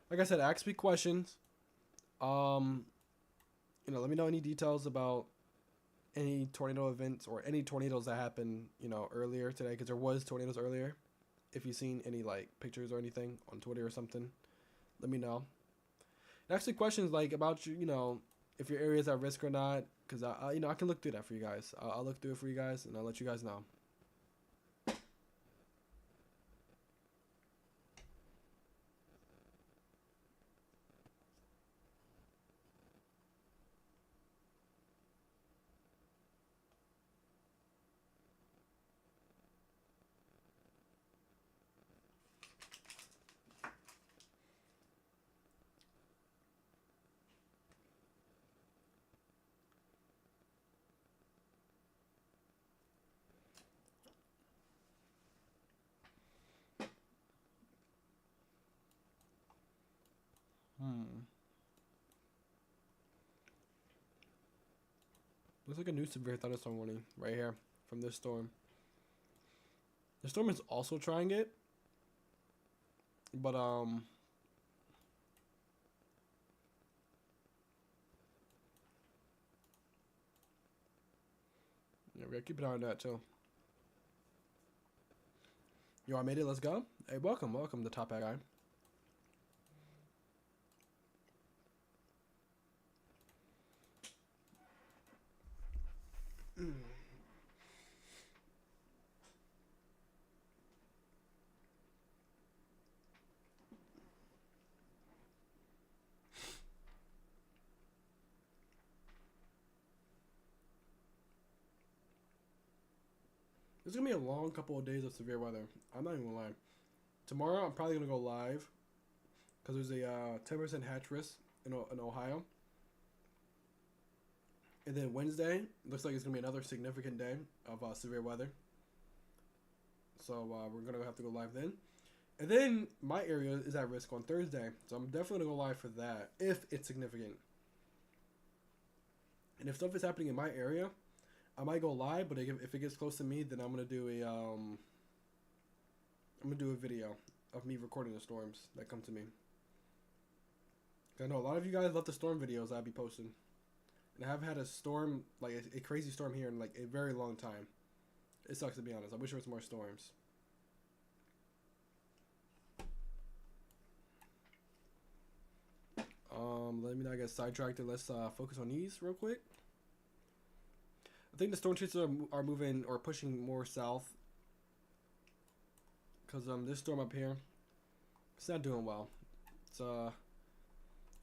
Like I said, ask me questions. Let me know any details about any tornado events or any tornadoes that happened, earlier today, because there was tornadoes earlier. If you've seen any pictures or anything on Twitter or something, let me know. And ask me questions about if your area is at risk or not, because I can look through that for you guys. I'll look through it for you guys, and I'll let you guys know. Looks like a new severe thunderstorm warning right here from this storm. The storm is also trying it, but yeah, we gotta keep an eye on that too. Yo, I made it. Let's go. Hey, welcome to Top Hat Guy. It's gonna be a long couple of days of severe weather. I'm not even gonna lie. Tomorrow I'm probably gonna go live because there's a 10% hatch risk in Ohio. And then Wednesday looks like it's gonna be another significant day of severe weather. So we're gonna have to go live then. And then my area is at risk on Thursday, so I'm definitely gonna go live for that if it's significant. And if stuff is happening in my area, I might go live, but if it gets close to me, then I'm gonna do a video of me recording the storms that come to me. I know a lot of you guys love the storm videos I'll be posting, and I haven't had a storm a crazy storm here in a very long time. It sucks, to be honest. I wish there was more storms. Let me not get sidetracked. Let's focus on these real quick. I think the storm chasers are moving or pushing more south because this storm up here, it's not doing well. It's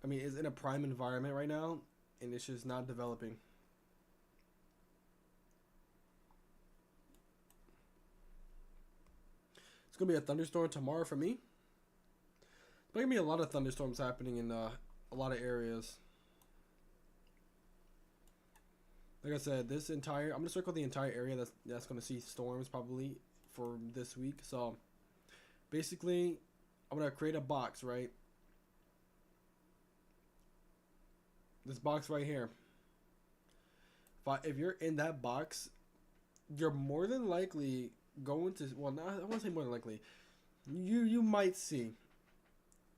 it's in a prime environment right now, and it's just not developing. It's gonna be a thunderstorm tomorrow for me. There's gonna be a lot of thunderstorms happening in a lot of areas. Like I said, I'm gonna circle the entire area that's gonna see storms probably for this week. So basically, I'm gonna create a box, right? This box right here. If you're in that box, you're more than likely going to, well, not, I want to say more than likely, you might see.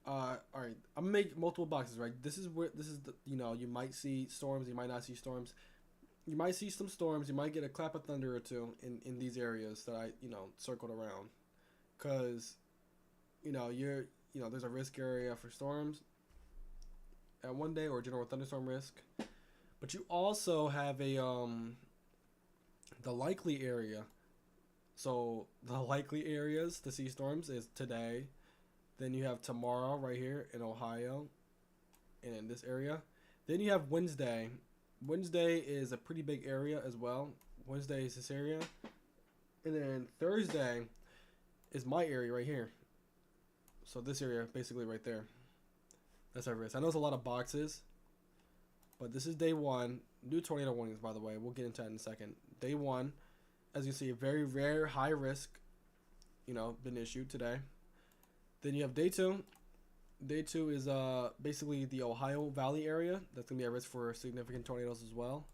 All right, I'm gonna make multiple boxes, right? This is the, you might see storms, you might not see storms. you might see some storms. You might get a clap of thunder or two in these areas that I circled around, cause there's a risk area for storms at one day or general thunderstorm risk, but you also have the likely area. So the likely areas to see storms is today. Then you have tomorrow right here in Ohio and in this area. Then you have Wednesday. Wednesday is a pretty big area as well. Wednesday is this area. And then Thursday is my area right here. So this area basically right there. That's our risk. I know it's a lot of boxes, but this is day one. New tornado warnings, by the way. We'll get into that in a second. Day one, as you see, a very rare high risk, been issued today. Then you have day two. Day two is basically the Ohio Valley area. That's going to be at risk for significant tornadoes as well.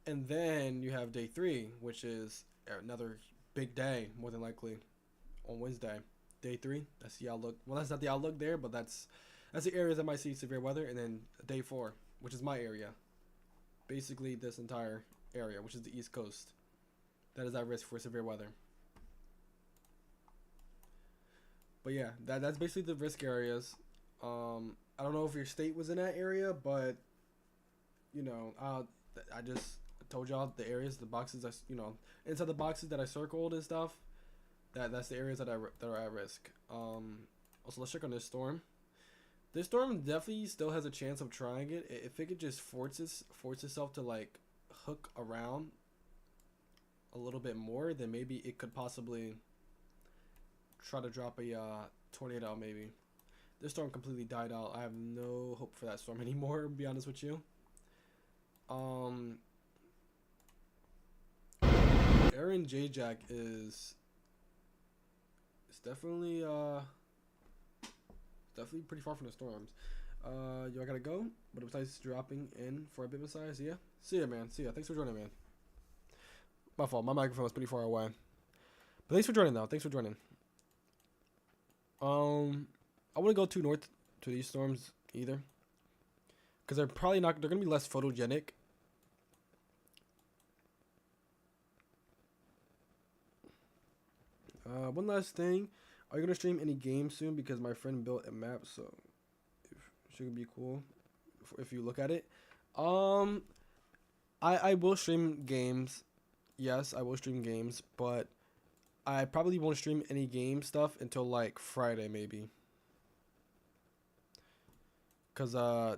And then you have day three, which is another big day, more than likely, on Wednesday. Day three, that's the outlook. Well, that's not the outlook there, but that's the areas that might see severe weather. And then day four, which is my area. Basically, this entire area, which is the East Coast. That is at risk for severe weather. But yeah, that's basically the risk areas. I don't know if your state was in that area, but I just told y'all the areas, the boxes, inside the boxes that I circled and stuff. That's the areas that are at risk. Also, let's check on this storm. This storm definitely still has a chance of trying it. If it could just force itself to like hook around a little bit more, then maybe it could possibly try to drop a tornado. Maybe this storm completely died out. I have no hope for that storm anymore, to be honest with you. Aaron J Jack is definitely pretty far from the storms. I gotta go, but besides dropping in for a bit, besides, yeah. See ya, man. See ya. Thanks for joining, man. My fault. My microphone was pretty far away. But thanks for joining, though. Thanks for joining. I wouldn't go too north to these storms either, because they're probably not. They're gonna be less photogenic. One last thing. Are you gonna stream any games soon? Because my friend built a map, so it should be cool if you look at it. I will stream games. Yes, I will stream games, but I probably won't stream any game stuff until like Friday maybe. Cause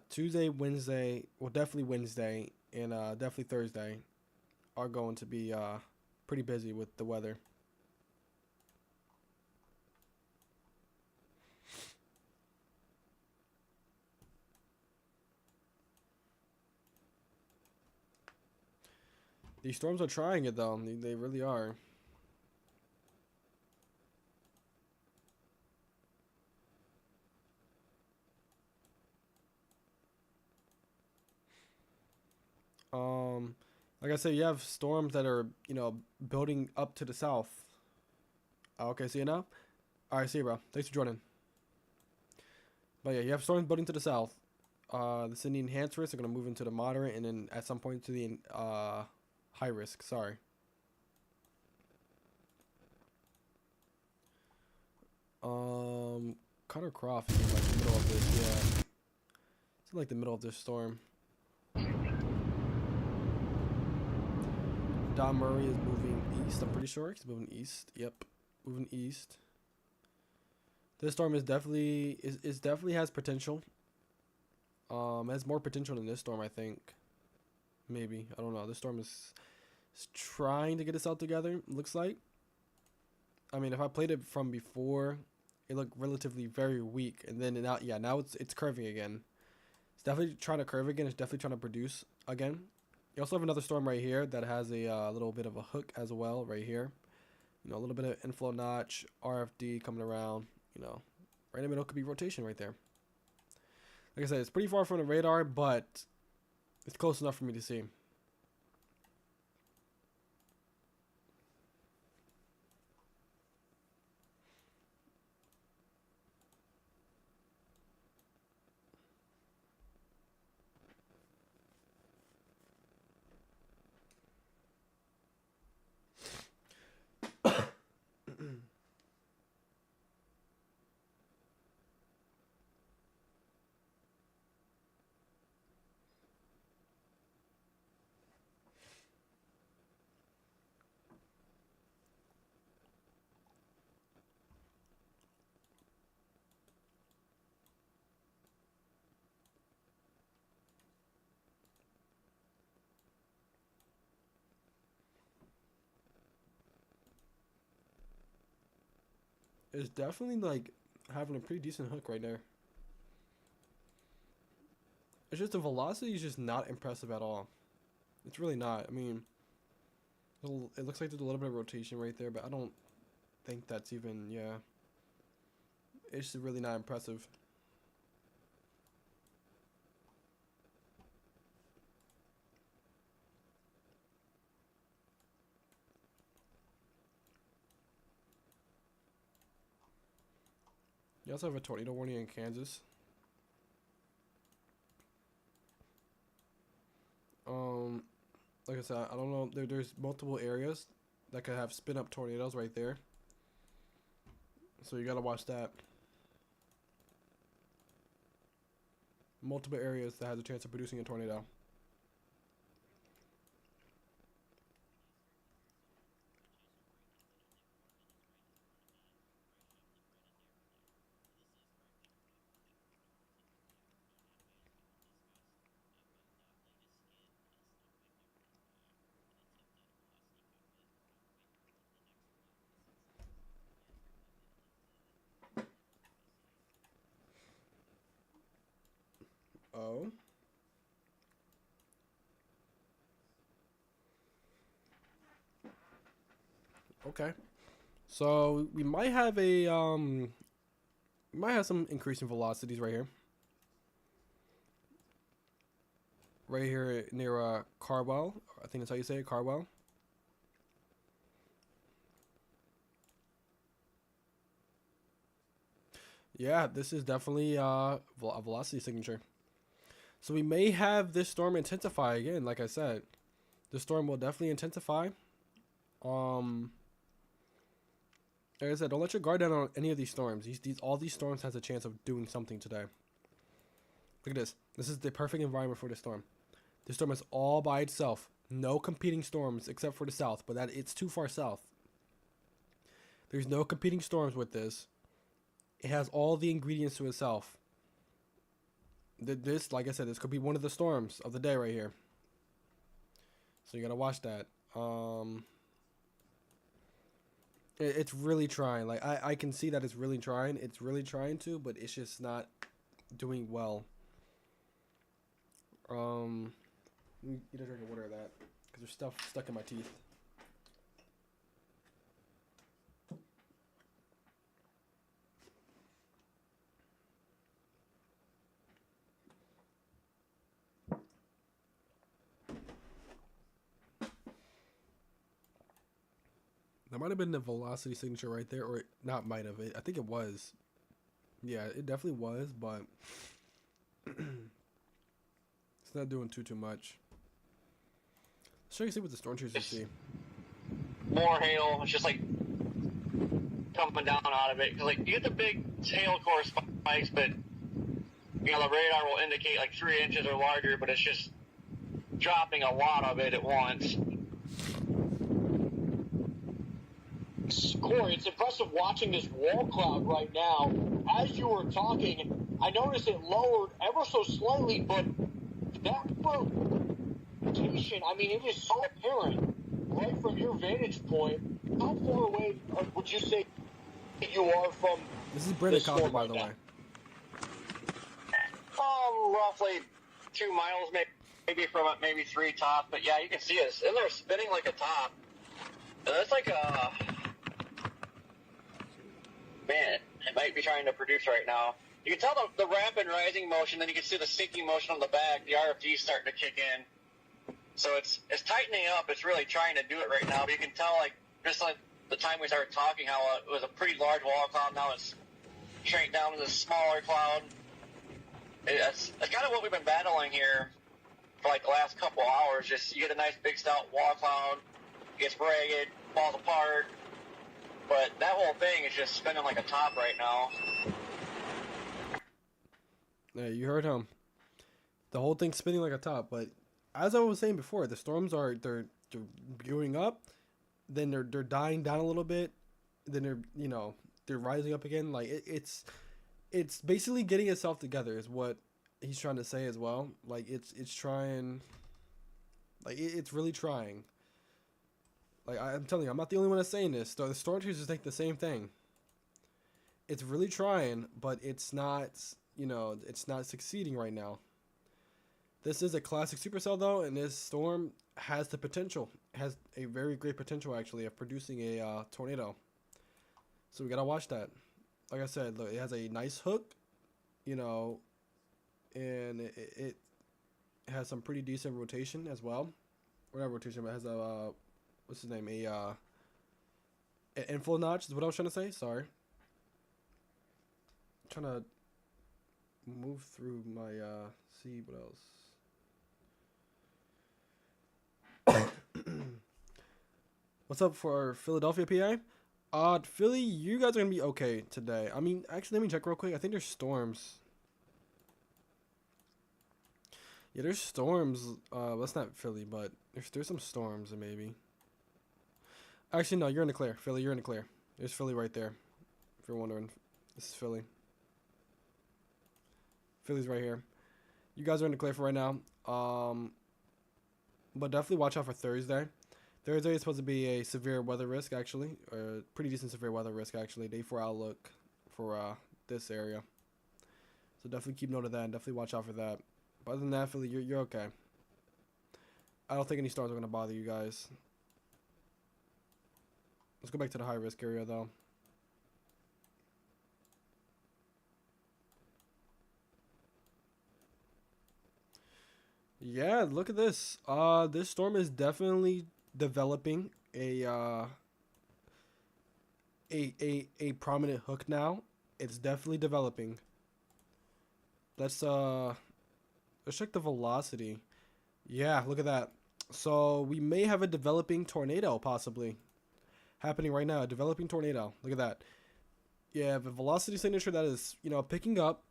Tuesday, Wednesday, well definitely Wednesday and definitely Thursday are going to be pretty busy with the weather. These storms are trying it though. They really are. Like I said, you have storms that are, building up to the south. Okay, see you now? Alright, see you, bro. Thanks for joining. But yeah, you have storms building to the south. The Sydney enhanced risk are going to move into the moderate and then at some point to the high risk. Sorry. Connor Croft is in like the middle of this, yeah. It's in like the middle of this storm. Don Murray is moving east, I'm pretty sure. He's moving east. Yep. Moving east. This storm is definitely has potential. Has more potential than this storm, I think. Maybe. I don't know. This storm is trying to get us out together, looks like. I mean, if I played it from before, it looked relatively very weak, and then now it's curving again. It's definitely trying to curve again. It's definitely trying to produce again. You also have another storm right here that has a little bit of a hook as well right here. A little bit of inflow notch, RFD coming around. Right in the middle could be rotation right there. Like I said, it's pretty far from the radar, but it's close enough for me to see. is definitely like having a pretty decent hook right there. It's just the velocity is just not impressive at all. It's really not. I mean, it looks like there's a little bit of rotation right there, but I don't think that's even, yeah. It's really not impressive. You also have a tornado warning in Kansas. Like I said, I don't know. There's multiple areas that could have spin up tornadoes right there. So you gotta watch that. Multiple areas that has a chance of producing a tornado. Oh. Okay. So we might have we might have some increasing velocities right here. Right here near Carwell. I think that's how you say it, Carwell. Yeah, this is definitely a velocity signature. So we may have this storm intensify again, like I said. The storm will definitely intensify. Um Like I said, don't let your guard down on any of these storms. All these storms has a chance of doing something today. Look at this. This is the perfect environment for this storm. This storm is all by itself. No competing storms except for the south, but that it's too far south. There's no competing storms with this. It has all the ingredients to itself. This, like I said, this could be one of the storms of the day right here. So you gotta watch that. It's really trying. Like I can see that it's really trying. It's really trying to, but it's just not doing well. Get a drink of water of that because there's stuff stuck in my teeth. That might have been the velocity signature right there, or not might have. I think it was. Yeah, it definitely was, but it's not doing too much. Let's try to see what the storm chasers see. More hail. It's just like coming down out of it. Cause like you get the big hail core spikes, but you know the radar will indicate like 3 inches or larger, but it's just dropping a lot of it at once. Corey, it's impressive watching this wall cloud right now. As you were talking, I noticed it lowered ever so slightly, but that rotation, I mean, it is so apparent right from your vantage point. How far away would you say you are from This is Brennan Copper, storm by right the now? way. Roughly 2 miles, maybe from it, maybe 3 tops. But yeah, you can see it. And they're spinning like a top. And that's like a... Man, it might be trying to produce right now. You can tell the rapid rising motion, then you can see the sinking motion on the back. The RFD is starting to kick in. So it's tightening up. It's really trying to do it right now. But you can tell, like, just like the time we started talking, how it was a pretty large wall cloud. Now it's shrank down to this smaller cloud. It's kind of what we've been battling here for like the last couple hours. Just you get a nice big stout wall cloud, gets ragged, falls apart. But that whole thing is just spinning like a top right now. Yeah, you heard him. The whole thing's spinning like a top. But as I was saying before, the storms they're gearing up, then they're dying down a little bit, then they're rising up again. Like it's basically getting itself together is what he's trying to say as well. Like it's trying, like it's really trying. Like I'm telling you, I'm not the only one that's saying this. The storm chasers think the same thing. It's really trying, but it's not, you know, it's not succeeding right now. This is a classic supercell though, and this storm has the potential, has a very great potential actually of producing a tornado. So we gotta watch that. Like I said, look, it has a nice hook, you know, and it has some pretty decent rotation as well. Or not rotation, but it has a what's his name? An inflow notch is what I was trying to say. Sorry. I'm trying to move through my see what else. What's up for Philadelphia, PA? Philly, you guys are gonna be okay today. I mean, actually, let me check real quick. I think there's storms. Yeah, there's storms. That's not Philly, but there's some storms, maybe. Actually, no, you're in the clear. Philly, you're in the clear. There's Philly right there. If you're wondering, this is Philly. Philly's right here. You guys are in the clear for right now. But definitely watch out for Thursday. Thursday is supposed to be a severe weather risk, actually. Or pretty decent severe weather risk, actually. Day 4 outlook for this area. So definitely keep note of that and definitely watch out for that. But other than that, Philly, you're okay. I don't think any storms are going to bother you guys. Let's go back to the high risk area, though. Yeah, look at this. This storm is definitely developing a prominent hook now. It's definitely developing. Let's check the velocity. Yeah, look at that. So we may have a developing tornado possibly happening right now. A developing tornado. Look at that. Yeah, the velocity signature that is, you know, picking up.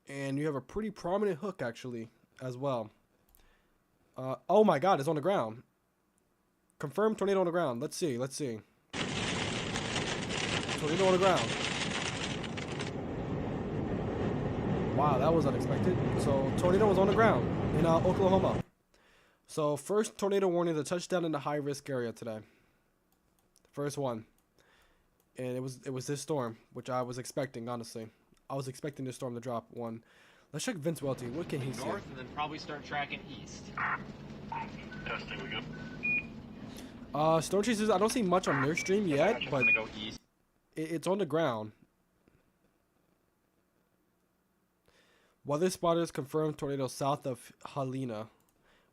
And you have a pretty prominent hook, actually, as well. Oh my god, it's on the ground. Confirmed tornado on the ground. Let's see. Tornado on the ground. Wow, that was unexpected. So, tornado was on the ground in Oklahoma. So, first tornado warning, the touchdown in the high-risk area today. First one. And it was this storm, which I was expecting, honestly. I was expecting this storm to drop one. Let's check Vince Welty. What can he see? North and then probably start tracking east. Testing, we go. Storm chasers, I don't see much on their stream yet, I'm but gonna go east. it's on the ground. Weather spotters confirmed tornado south of Helena.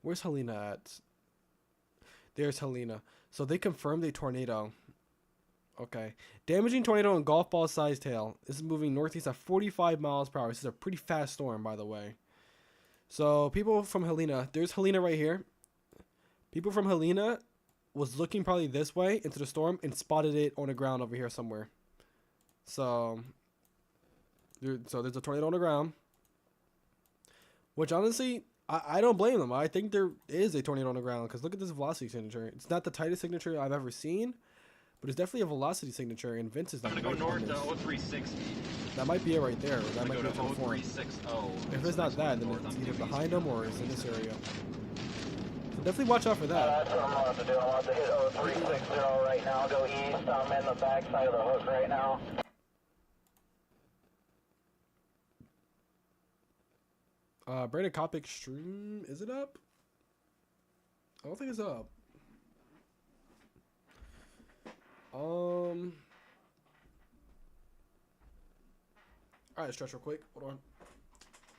Where's Helena at? There's Helena. So they confirmed a tornado. Okay. Damaging tornado and golf ball sized hail. This is moving northeast at 45 miles per hour. This is a pretty fast storm, by the way. So people from Helena, there's Helena right here. People from Helena was looking probably this way into the storm and spotted it on the ground over here somewhere. So there's a tornado on the ground. Which honestly, I don't blame them. I think there is a tornado on the ground because look at this velocity signature. It's not the tightest signature I've ever seen. But it's definitely a velocity signature, and Vince is not I'm gonna go north to 0360. That might be it right there. That might be it to to the form. 0360. If it's not that, then it's either behind him or it's in this area. So definitely watch out for that. That's what I'm about to do. I'm about to hit 0360 right now. Go east. I'm in the back side of the hook right now. Brandon Kopic stream, is it up? I don't think it's up. Alright, stretch real quick. Hold on.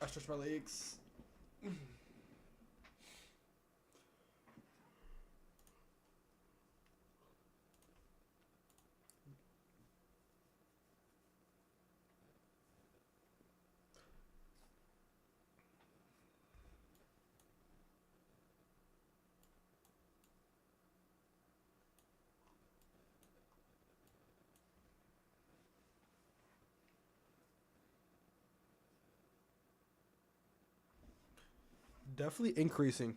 I stretch my legs. Definitely increasing.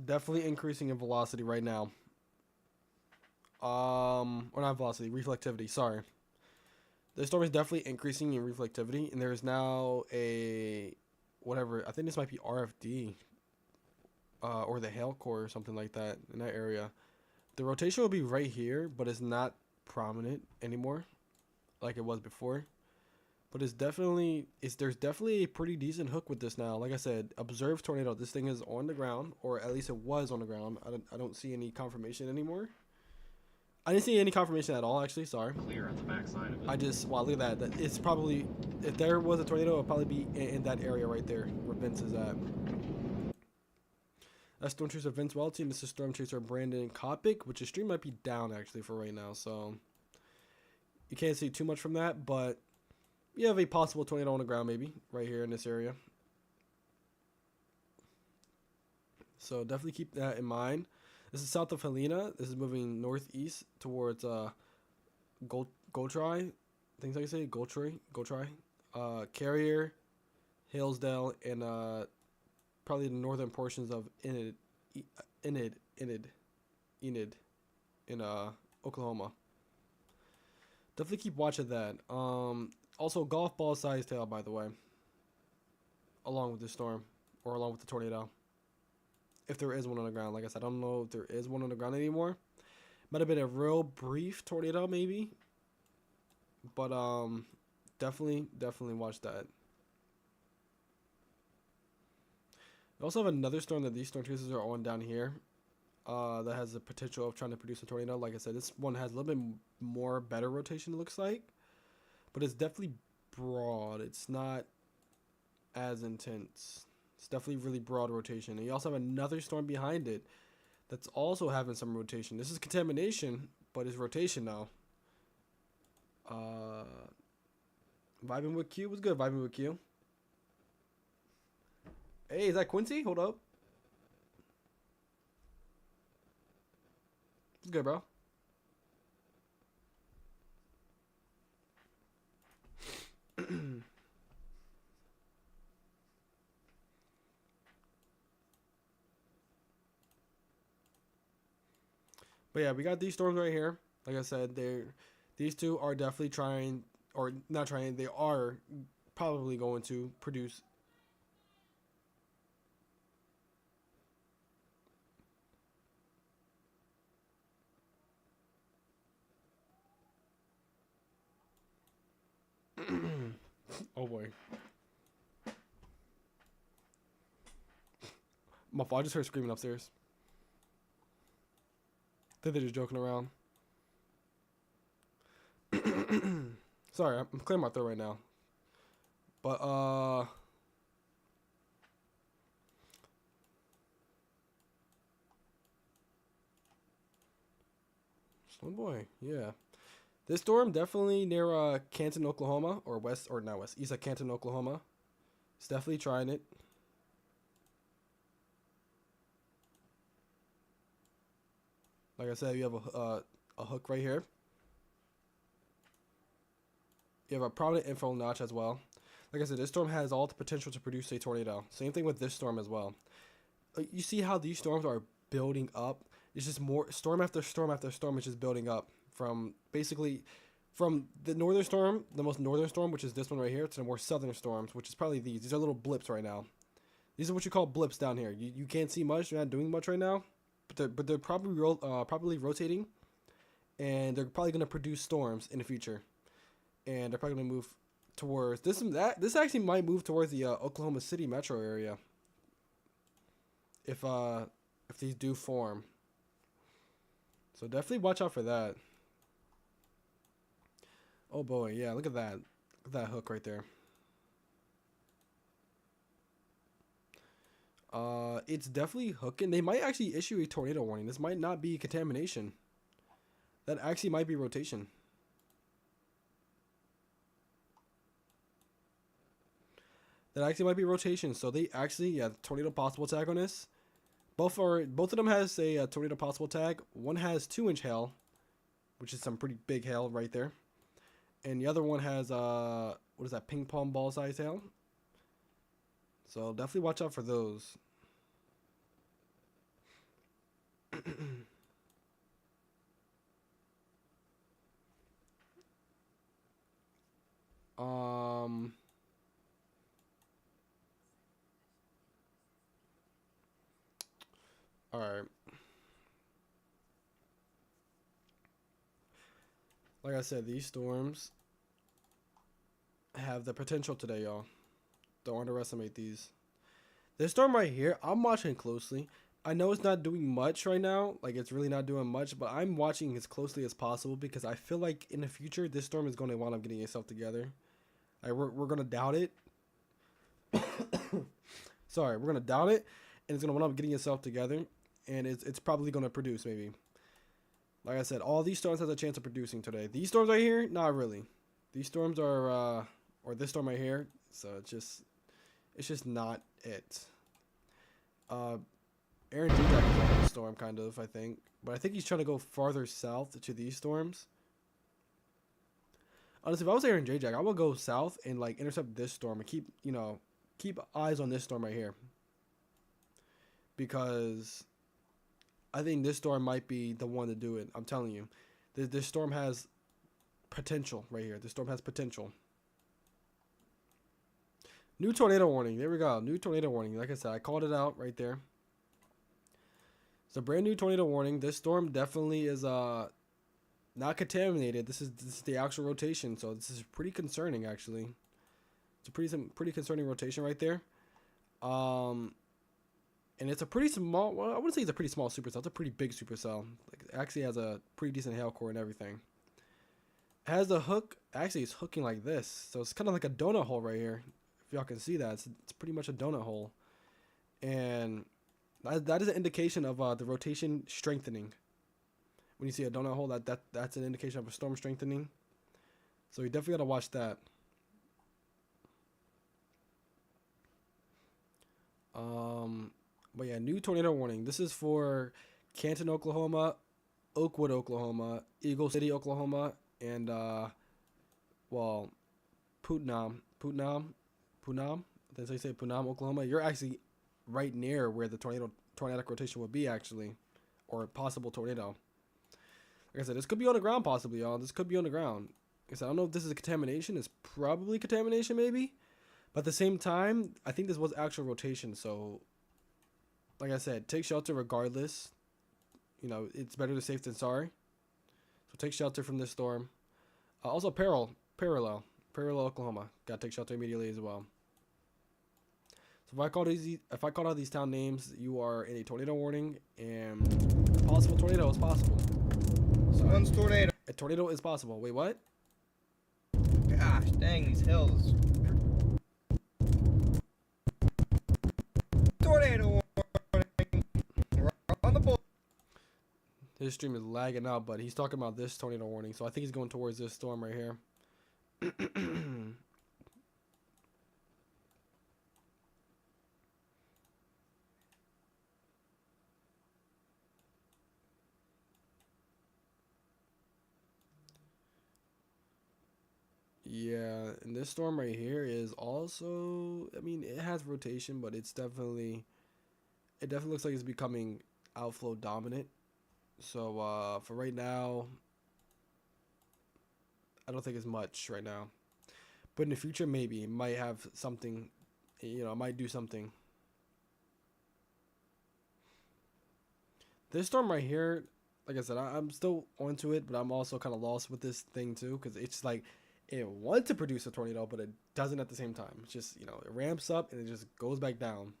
Definitely increasing in velocity right now. Or not velocity, reflectivity, sorry. The storm is definitely increasing in reflectivity, and there's now a whatever, I think this might be RFD. Or the hail core or something like that in that area. The rotation will be right here, but it's not prominent anymore like it was before. But it's definitely there's definitely a pretty decent hook with this now. Like I said, observe tornado. This thing is on the ground, or at least it was on the ground. I don't see any confirmation anymore. I didn't see any confirmation at all, actually. Sorry. Clear at the backside of it. I just, wow, look at that. It's probably, if there was a tornado, it would probably be in that area right there where Vince is at. That's Storm Chaser Vince Welty, and this is Storm Chaser Brandon Kopic, which his stream might be down actually for right now, so you can't see too much from that, but you have a possible tornado on the ground maybe right here in this area. So definitely keep that in mind. This is south of Helena. This is moving northeast towards Goldtry. Things like I say, Goldtry. Carrier, Hillsdale, and probably the northern portions of Enid in Oklahoma. Definitely keep watch of that. Also golf ball size tail, by the way, along with the storm or along with the tornado. If there is one on the ground, like I said, I don't know if there is one on the ground anymore. Might have been a real brief tornado, maybe. But definitely watch that. We also have another storm that these storm chasers are on down here. That has the potential of trying to produce a tornado. Like I said, this one has a little bit more better rotation, it looks like. But it's definitely broad. It's not as intense. It's definitely really broad rotation. And you also have another storm behind it that's also having some rotation. This is contamination, but it's rotation now. Vibing with Q? What's good, vibing with Q? Hey, is that Quincy? Hold up. What's good, bro? But yeah, we got these storms right here. Like I said, these two are definitely trying, or not trying, they are probably going to produce oh boy. My fault, I just heard screaming upstairs. I think they're just joking around. Sorry, I'm clearing my throat right now. But oh boy, yeah. This storm definitely near Canton, Oklahoma, or west, or not west, east of Canton, Oklahoma. It's definitely trying it. Like I said, you have a hook right here. You have a prominent info notch as well. Like I said, this storm has all the potential to produce a tornado. Same thing with this storm as well. You see how these storms are building up? It's just more storm after storm after storm. It's just building up from basically from the northern storm, the most northern storm, which is this one right here, to the more southern storms, which is probably these. These are little blips right now. These are what you call blips down here. You can't see much. You're not doing much right now, but they're probably rotating, and they're probably going to produce storms in the future. And they're probably going to move towards this and that. This actually might move towards the Oklahoma City metro area if these do form. So definitely watch out for that. Oh boy, yeah, look at that. Look at that hook right there. It's definitely hooking. They might actually issue a tornado warning. This might not be contamination. That actually might be rotation. That actually might be rotation. So they actually, yeah, tornado possible tag on this. Both of them has a tornado possible tag. One has 2-inch hail, which is some pretty big hail right there, and the other one has what is that, ping pong ball size hail. So definitely watch out for those. All right. Like I said, these storms have the potential today, y'all. Don't underestimate these. This storm right here, I'm watching closely. I know it's not doing much right now. Like, it's really not doing much, but I'm watching as closely as possible because I feel like in the future, this storm is going to wind up getting itself together. Like, we're going to doubt it. Sorry, we're going to doubt it, and it's going to wind up getting itself together, and it's probably going to produce, maybe. Like I said, all these storms has a chance of producing today. These storms right here, not really. These storms are, or this storm right here, so it's just not it. Aaron Dudek is on this storm, kind of, I think. But I think he's trying to go farther south to these storms. Honestly, if I was Aaron J-Jack, I would go south and, like, intercept this storm and keep eyes on this storm right here. Because I think this storm might be the one to do it. I'm telling you. This storm has potential right here. This storm has potential. New tornado warning. There we go. New tornado warning. Like I said, I called it out right there. It's a brand new tornado warning. This storm definitely is not contaminated. This is the actual rotation, so this is pretty concerning actually. It's a pretty concerning rotation right there. And it's a pretty small. Well, I wouldn't say it's a pretty small supercell. It's a pretty big supercell. Like, it actually has a pretty decent hail core and everything. It has the hook. Actually, it's hooking like this, so it's kind of like a donut hole right here. If y'all can see that, it's pretty much a donut hole, and that is an indication of the rotation strengthening. When you see a donut hole, that's an indication of a storm strengthening. So you definitely gotta watch that. But yeah, new tornado warning. This is for Canton, Oklahoma, Oakwood, Oklahoma, Eagle City, Oklahoma, and well, Putnam. That's how you say Putnam, Oklahoma. You're actually right near where the tornadic rotation would be, actually, or a possible tornado. Like I said, this could be on the ground, possibly, y'all. This could be on the ground. Like I said, I don't know if this is a contamination. It's probably contamination, maybe. But at the same time, I think this was actual rotation. So, like I said, take shelter regardless. You know, it's better to safe than sorry. So take shelter from this storm. Also, parallel, Oklahoma. Gotta take shelter immediately as well. So if I call out these town names, you are in a tornado warning, and a possible tornado is possible. Sun's tornado. A tornado is possible. Wait, what? Gosh, dang, these hills. Tornado warning. We're on the board. His stream is lagging out, but he's talking about this tornado warning, so I think he's going towards this storm right here. Yeah, and this storm right here is also, I mean, it has rotation, but it definitely looks like it's becoming outflow dominant. So for right now, I don't think it's much right now. But in the future, maybe it might have something, you know, it might do something. This storm right here, like I said, I'm still onto it, but I'm also kind of lost with this thing too, because it's like it wants to produce a tornado, but it doesn't at the same time. It's just, you know, it ramps up and it just goes back down.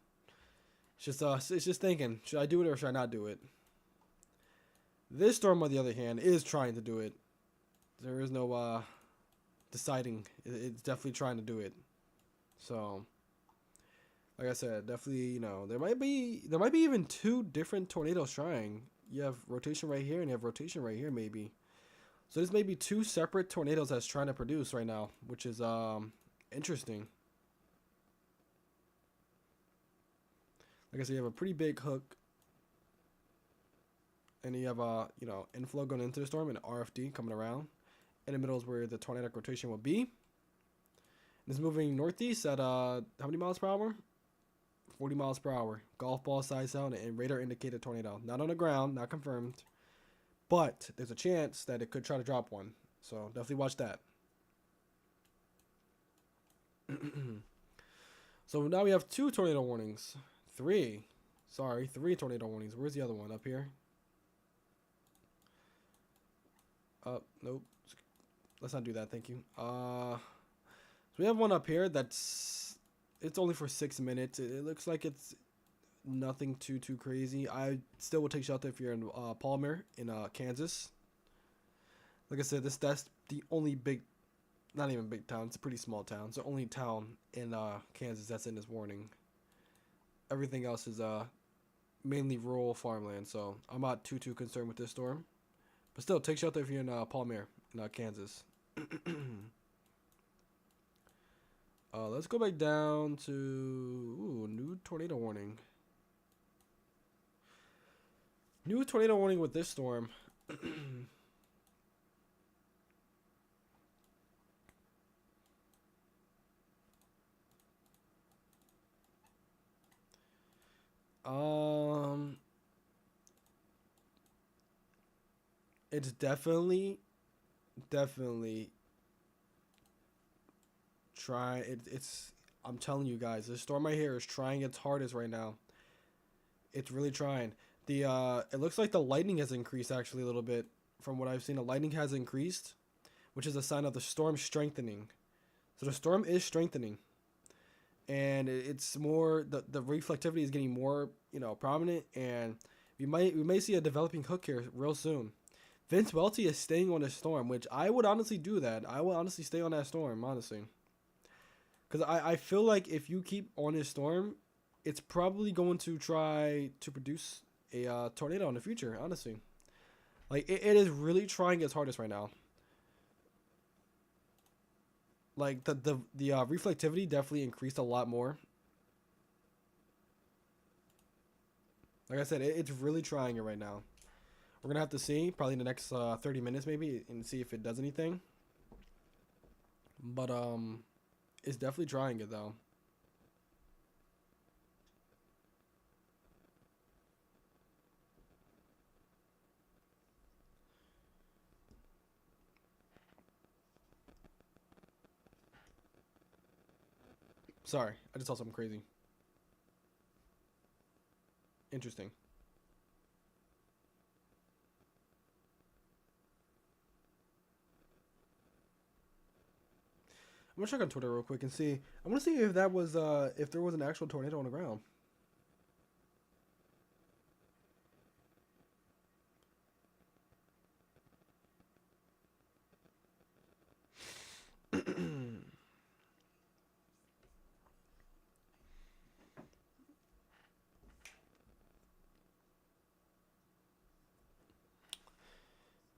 It's just thinking, should I do it or should I not do it? This storm, on the other hand, is trying to do it. There is no deciding. It's definitely trying to do it. So, like I said, definitely, you know, there might be even two different tornadoes trying. You have rotation right here and you have rotation right here, maybe. So this may be two separate tornadoes that's trying to produce right now, which is interesting. Like I said, you have a pretty big hook, and you have you know, inflow going into the storm and RFD coming around. In the middle is where the tornadic rotation will be. And it's moving northeast at how many miles per hour? 40 miles per hour. Golf ball size out and radar indicated tornado. Not on the ground, not confirmed. But there's a chance that it could try to drop one. So definitely watch that. So now we have two tornado warnings. Three tornado warnings. Where's the other one? Up here? Nope. let's not do that. Thank you. So we have one up here it's only for 6 minutes. It looks like it's nothing too crazy. I still would take shelter if you're in Palmer in Kansas. Like I said, that's the only big, not even big town. It's a pretty small town. It's the only town in Kansas that's in this warning. Everything else is mainly rural farmland. So I'm not too concerned with this storm. But still, take shelter if you're in Palmer in Kansas. Let's go back down to new tornado warning. New tornado warning with this storm. It's definitely try it's I'm telling you guys, this storm right here is trying its hardest right now. It's really trying. The it looks like the lightning has increased actually a little bit. From what I've seen, the lightning has increased, which is a sign of the storm strengthening. So the storm is strengthening, and it's more the reflectivity is getting more, you know, prominent, and we may see a developing hook here real soon. Vince Welty is staying on this storm, which I would honestly do that. I would honestly stay on that storm, honestly. Because I feel like if you keep on this storm, it's probably going to try to produce a tornado in the future, honestly. Like, it is really trying its hardest right now. Like, the reflectivity definitely increased a lot more. Like I said, it's really trying it right now. We're going to have to see, probably in the next 30 minutes maybe, and see if it does anything. But, it's definitely trying it, though. Sorry, I just saw something crazy. Interesting. I'm gonna check on Twitter real quick and see. I want to see if that was if there was an actual tornado on the ground.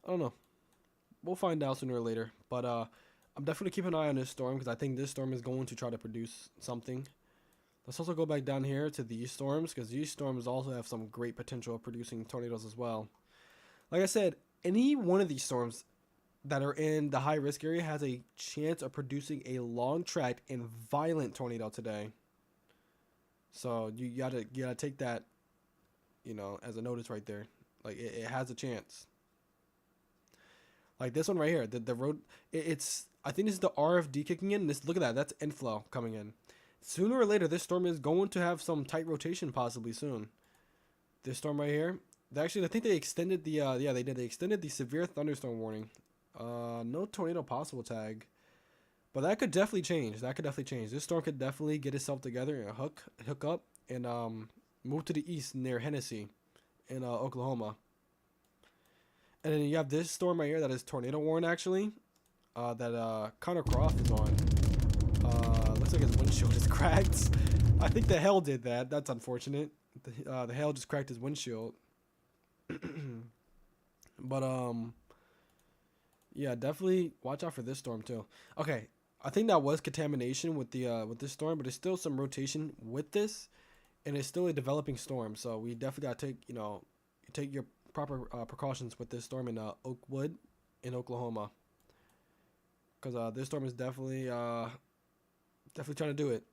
I don't know. We'll find out sooner or later. But I'm definitely keeping an eye on this storm because I think this storm is going to try to produce something. Let's also go back down here to these storms because these storms also have some great potential of producing tornadoes as well. Like I said, any one of these storms that are in the high risk area has a chance of producing a long track and violent tornado today. So you gotta take that, you know, as a notice right there. Like it has a chance. Like this one right here, the road, it's I think this is the RFD kicking in. Look at that, that's inflow coming in. Sooner or later, this storm is going to have some tight rotation possibly soon. This storm right here, actually I think they extended the yeah they did, they extended the severe thunderstorm warning. No tornado possible tag, but that could definitely change. This storm could definitely get itself together and hook up and move to the east near Hennessy in Oklahoma. And then you have this storm right here that is tornado warning actually. That Connor Croft is on. Looks like his windshield is cracked. I think the hail did that. That's unfortunate. The hail just cracked his windshield. But yeah, definitely watch out for this storm too. Okay, I think that was contamination with the with this storm, but there's still some rotation with this, and it's still a developing storm. So we definitely gotta take your proper precautions with this storm in Oakwood, in Oklahoma, because this storm is definitely trying to do it.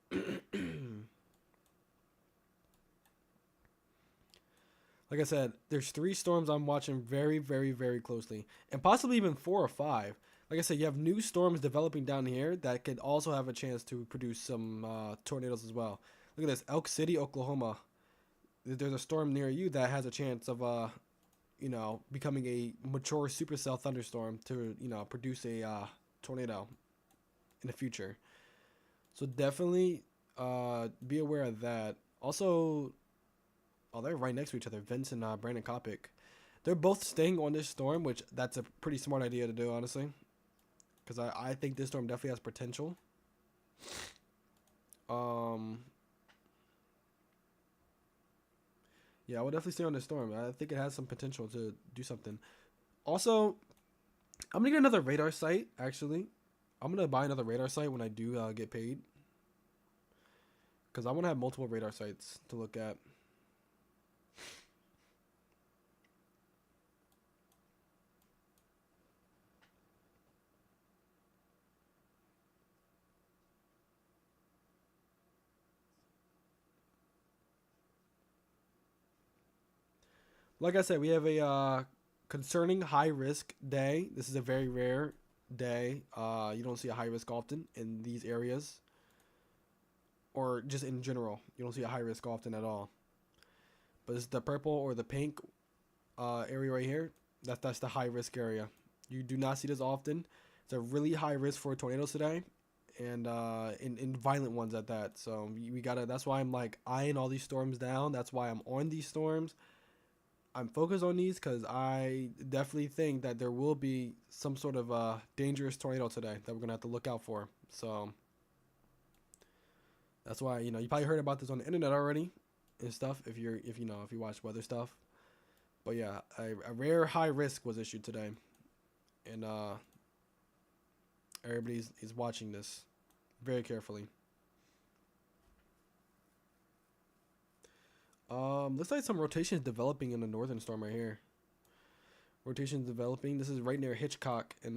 Like I said, there's 3 storms I'm watching very, very, very closely, and possibly even 4 or 5. Like I said, you have new storms developing down here that could also have a chance to produce some tornadoes as well. Look at this, Elk City, Oklahoma. There's a storm near you that has a chance of becoming a mature supercell thunderstorm to produce a tornado in the future. So definitely be aware of that. Also, oh, they're right next to each other. Vince and Brandon Kopic. They're both staying on this storm, which that's a pretty smart idea to do, honestly. Because I think this storm definitely has potential. Yeah, I would definitely stay on this storm. I think it has some potential to do something. Also, I'm gonna get another radar site. Actually, I'm gonna buy another radar site when I do get paid. Because I want to have multiple radar sites to look at. Like I said, we have a concerning high risk day. This is a very rare day. You don't see a high risk often in these areas, or just in general. You don't see a high risk often at all. But it's the purple or the pink area right here. That's the high risk area. You do not see this often. It's a really high risk for tornadoes today, and in violent ones at that. So we gotta. That's why I'm like eyeing all these storms down. That's why I'm on these storms. I'm focused on these because I definitely think that there will be some sort of dangerous tornado today that we're gonna have to look out for. So that's why, you probably heard about this on the internet already and stuff if you watch weather stuff. But yeah, a rare high risk was issued today, and everybody is watching this very carefully. Looks like some rotation is developing in the northern storm right here. Rotation is developing. This is right near Hitchcock in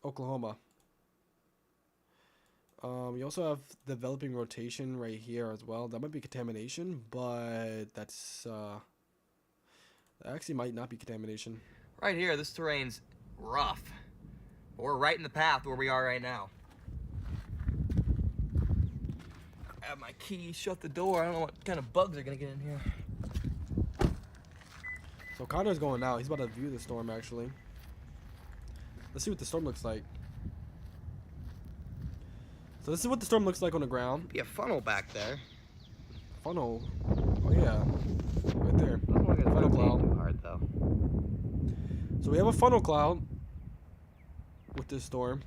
Oklahoma. You also have developing rotation right here as well. That might be contamination, but that's that actually might not be contamination. Right here, this terrain's rough. We're right in the path where we are right now. Grab my key, shut the door. I don't know what kind of bugs are gonna get in here. So Connor's going out. He's about to view the storm actually. Let's see what the storm looks like. So this is what the storm looks like on the ground. Be a funnel back there. Funnel. Oh yeah. Right there. Funnel cloud. Too hard though. So we have a funnel cloud with this storm.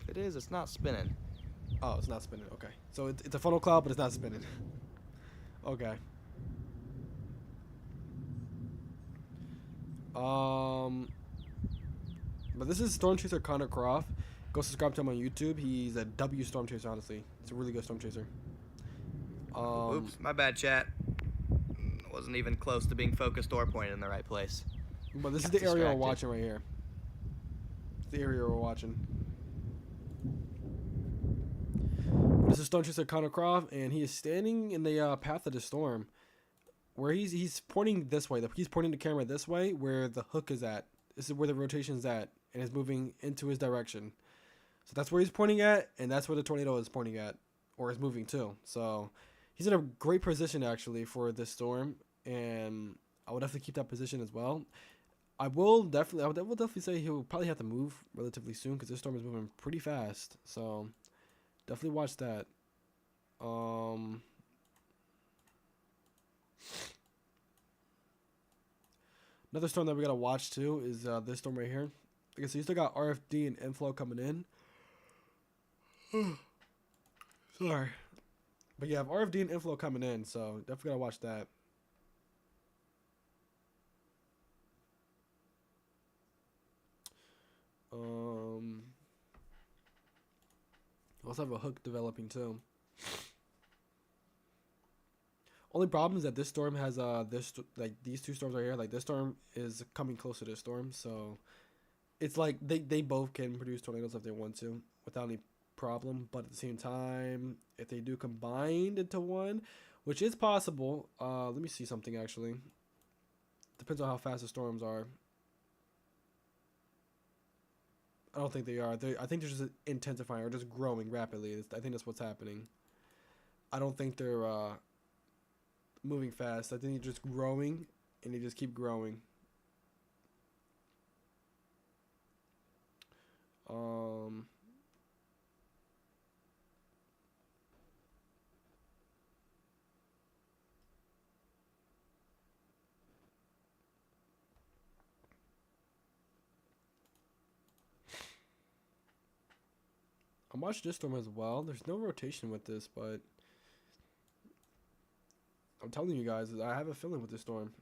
It is, it's not spinning. Oh, it's not spinning. Okay. So it's a funnel cloud, but it's not spinning. Okay. But this is Storm Chaser Connor Croft. Go subscribe to him on YouTube. He's a W Storm Chaser, honestly. He's a really good Storm Chaser. Oops, my bad, chat. Wasn't even close to being focused or pointed in the right place. But this is the area we're watching right here. It's the area we're watching. This is Storm Chaser Connor Croft, and he is standing in the path of the storm, where he's pointing this way. He's pointing the camera this way, where the hook is at. This is where the rotation is at, and is moving into his direction. So that's where he's pointing at, and that's where the tornado is pointing at, or is moving to. So he's in a great position actually for this storm, and I would definitely keep that position as well. I will definitely say he'll probably have to move relatively soon because this storm is moving pretty fast. So definitely watch that. Another storm that we gotta watch too is this storm right here. Okay, so you still got RFD and inflow coming in. Sorry, but you have RFD and inflow coming in, so definitely gotta watch that. We also have a hook developing too. Only problem is that this storm has these two storms right here. Like this storm is coming close to this storm, so it's like they both can produce tornadoes if they want to without any problem. But at the same time, if they do combine into one, which is possible, let me see something actually. Depends on how fast the storms are. I don't think they are. I think they're just intensifying or just growing rapidly. I think that's what's happening. I don't think they're moving fast. I think they're just growing, and they just keep growing. I watched this storm as well. There's no rotation with this, but I'm telling you guys, I have a feeling with this storm.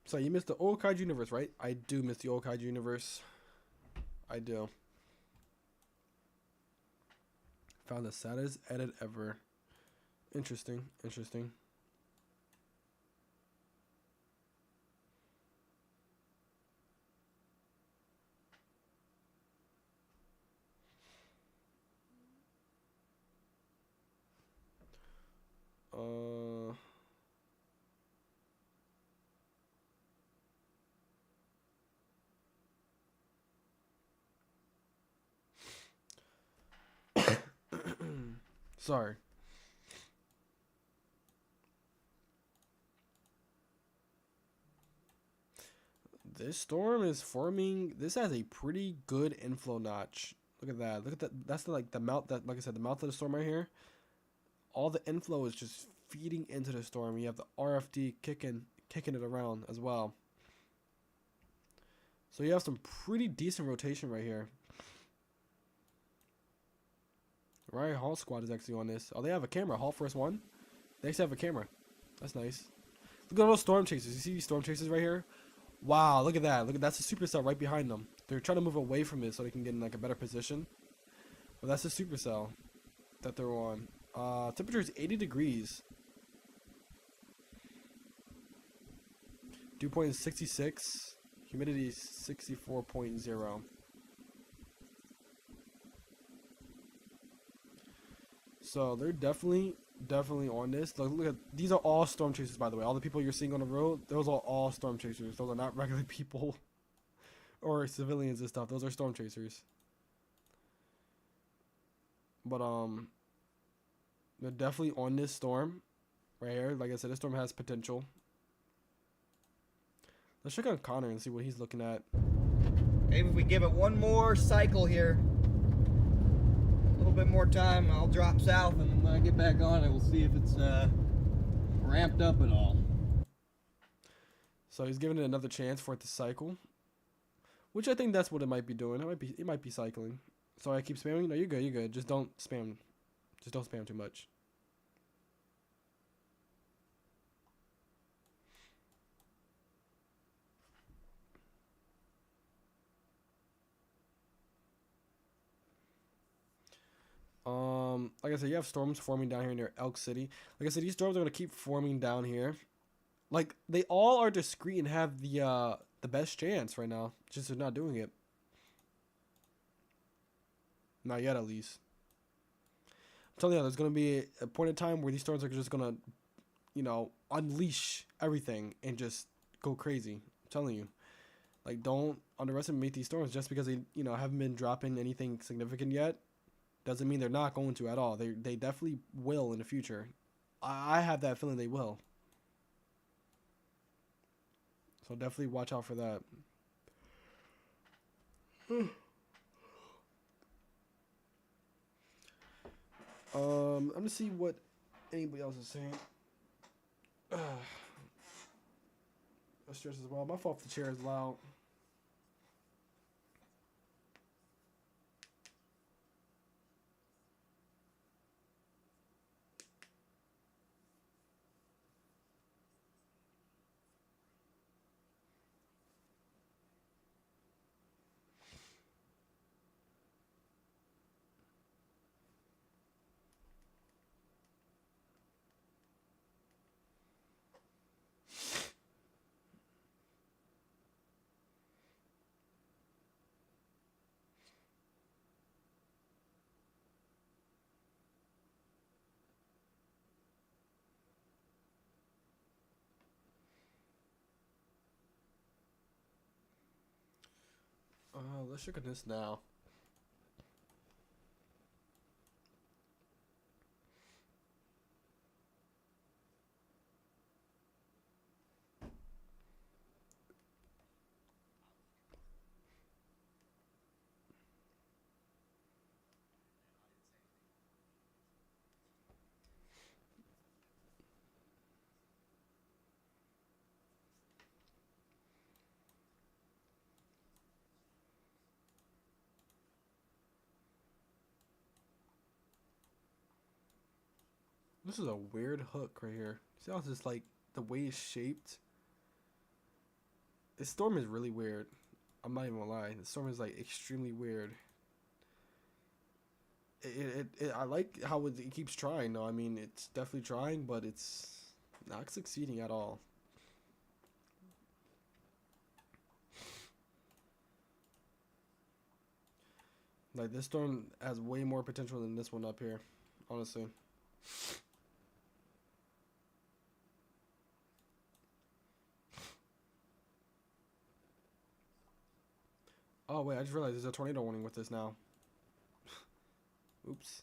So you missed the old Kaiju universe, right? I do miss the old Kaiju universe. I do. Found the saddest edit ever. Interesting. Interesting. Uh. Sorry. This storm is forming. This has a pretty good inflow notch. Look at that. Look at that. That's the mouth. That, like I said, the mouth of the storm right here. All the inflow is just feeding into the storm. You have the RFD kicking it around as well. So you have some pretty decent rotation right here. Right, Hall Squad is actually on this. Oh, they have a camera. Hall first one. They actually have a camera. That's nice. Look at those storm chasers. You see these storm chasers right here? Wow, look at that. Look at that's a supercell right behind them. They're trying to move away from it so they can get in like a better position. But that's a supercell that they're on. Temperature is 80 degrees. Dew point is 66. Humidity is 64.0. So they're definitely on this. Look at these are all storm chasers, by the way. All the people you're seeing on the road, those are all storm chasers. Those are not regular people or civilians and stuff. Those are storm chasers. But they're definitely on this storm right here. Like I said, this storm has potential. Let's check on Connor and see what he's looking at. Maybe if we give it one more cycle here, a little bit more time, I'll drop south, and when I get back on it, we'll see if it's ramped up at all. So he's giving it another chance for it to cycle, which I think that's what it might be doing. It might be cycling. So I keep spamming. No, you're good. You're good. Just don't spam. Just don't spam too much. Like I said, you have storms forming down here near Elk City. Like I said, these storms are gonna keep forming down here. Like they all are discreet and have the best chance right now. Just they're not doing it. Not yet, at least. I'm telling you, there's gonna be a point in time where these storms are just gonna, you know, unleash everything and just go crazy. I'm telling you. Like, don't underestimate these storms just because they, you know, haven't been dropping anything significant yet. Doesn't mean they're not going to at all. They definitely will in the future. I have that feeling they will. So definitely watch out for that. I'm gonna see what anybody else is saying. That stresses as well. My fault if the chair is loud. Let's look at this now. This is a weird hook right here. See how it's just like the way it's shaped? This storm is really weird. I'm not even gonna lie. The storm is like extremely weird. I like how it keeps trying though. I mean, it's definitely trying, but it's not succeeding at all. Like this storm has way more potential than this one up here, honestly. Oh wait, I just realized there's a tornado warning with this now. Oops.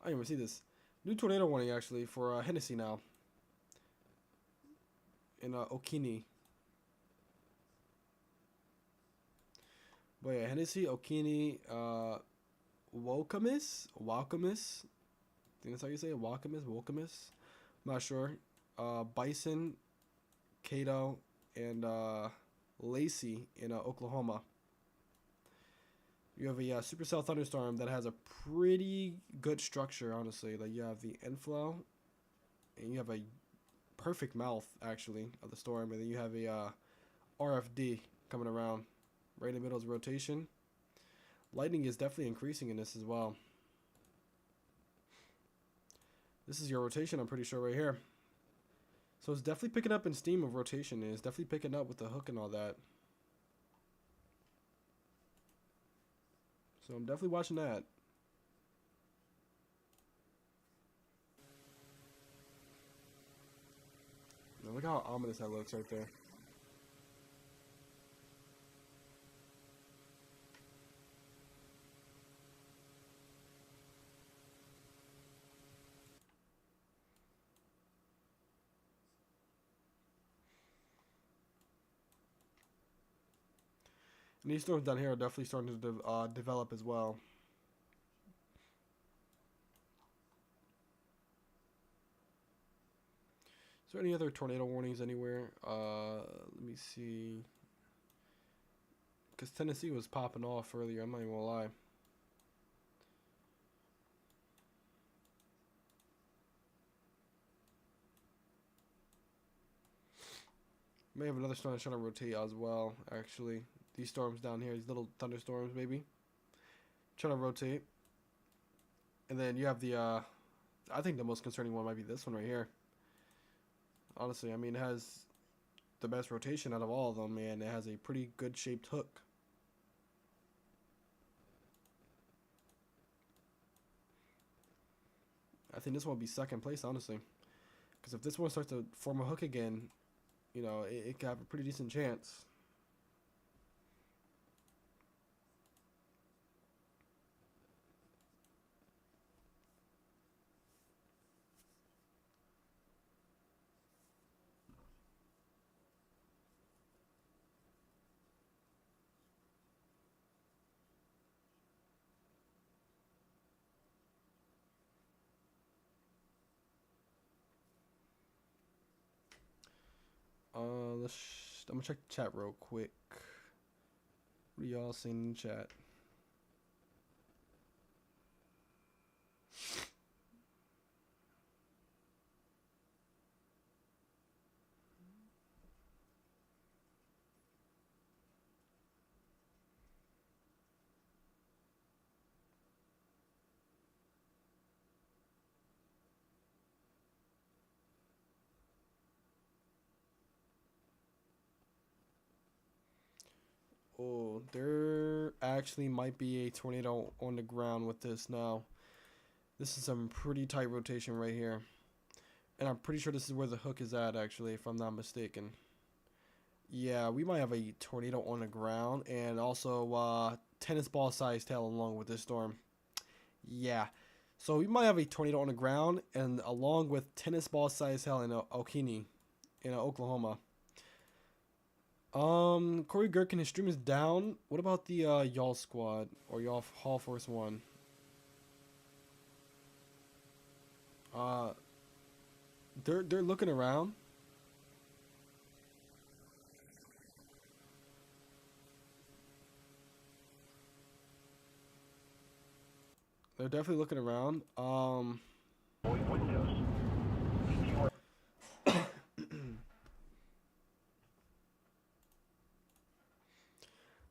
I didn't even see this. New tornado warning actually for Hennessy now. In Okini. But yeah, Hennessy, Okini, Wokamis? Wakamis? I think that's how you say it. Wakamis? Wokamis? I'm not sure. Bison, Cato, and Lacey in Oklahoma. You have a supercell thunderstorm that has a pretty good structure, honestly. Like you have the inflow, and you have a perfect mouth actually of the storm, and then you have a RFD coming around right in the middle of the rotation. Lightning is definitely increasing in this as well. This is your rotation, I'm pretty sure, right here. So it's definitely picking up in steam of rotation, and it's definitely picking up with the hook and all that. So I'm definitely watching that. Now look how ominous that looks right there. And these storms down here are definitely starting to develop as well. Is there any other tornado warnings anywhere? Let me see. Because Tennessee was popping off earlier, I'm not even gonna lie. May have another storm trying to rotate as well, actually. These storms down here, these little thunderstorms, maybe. Trying to rotate. And then you have the, I think the most concerning one might be this one right here. Honestly, I mean, it has the best rotation out of all of them, and it has a pretty good shaped hook. I think this one will be second place, honestly. Because if this one starts to form a hook again, you know, it could have a pretty decent chance. I'm gonna check the chat real quick. What are y'all seeing in the chat? Oh, there actually might be a tornado on the ground with this now. This is some pretty tight rotation right here. And I'm pretty sure this is where the hook is at, actually, if I'm not mistaken. Yeah, we might have a tornado on the ground, and also tennis ball sized tail along with this storm. Yeah. So we might have a tornado on the ground, and along with tennis ball sized hail in Okini, in Oklahoma. Corey Gherkin, his stream is down. What about the y'all squad or y'all Hall Force One? Uh, they're looking around. They're definitely looking around. Windows.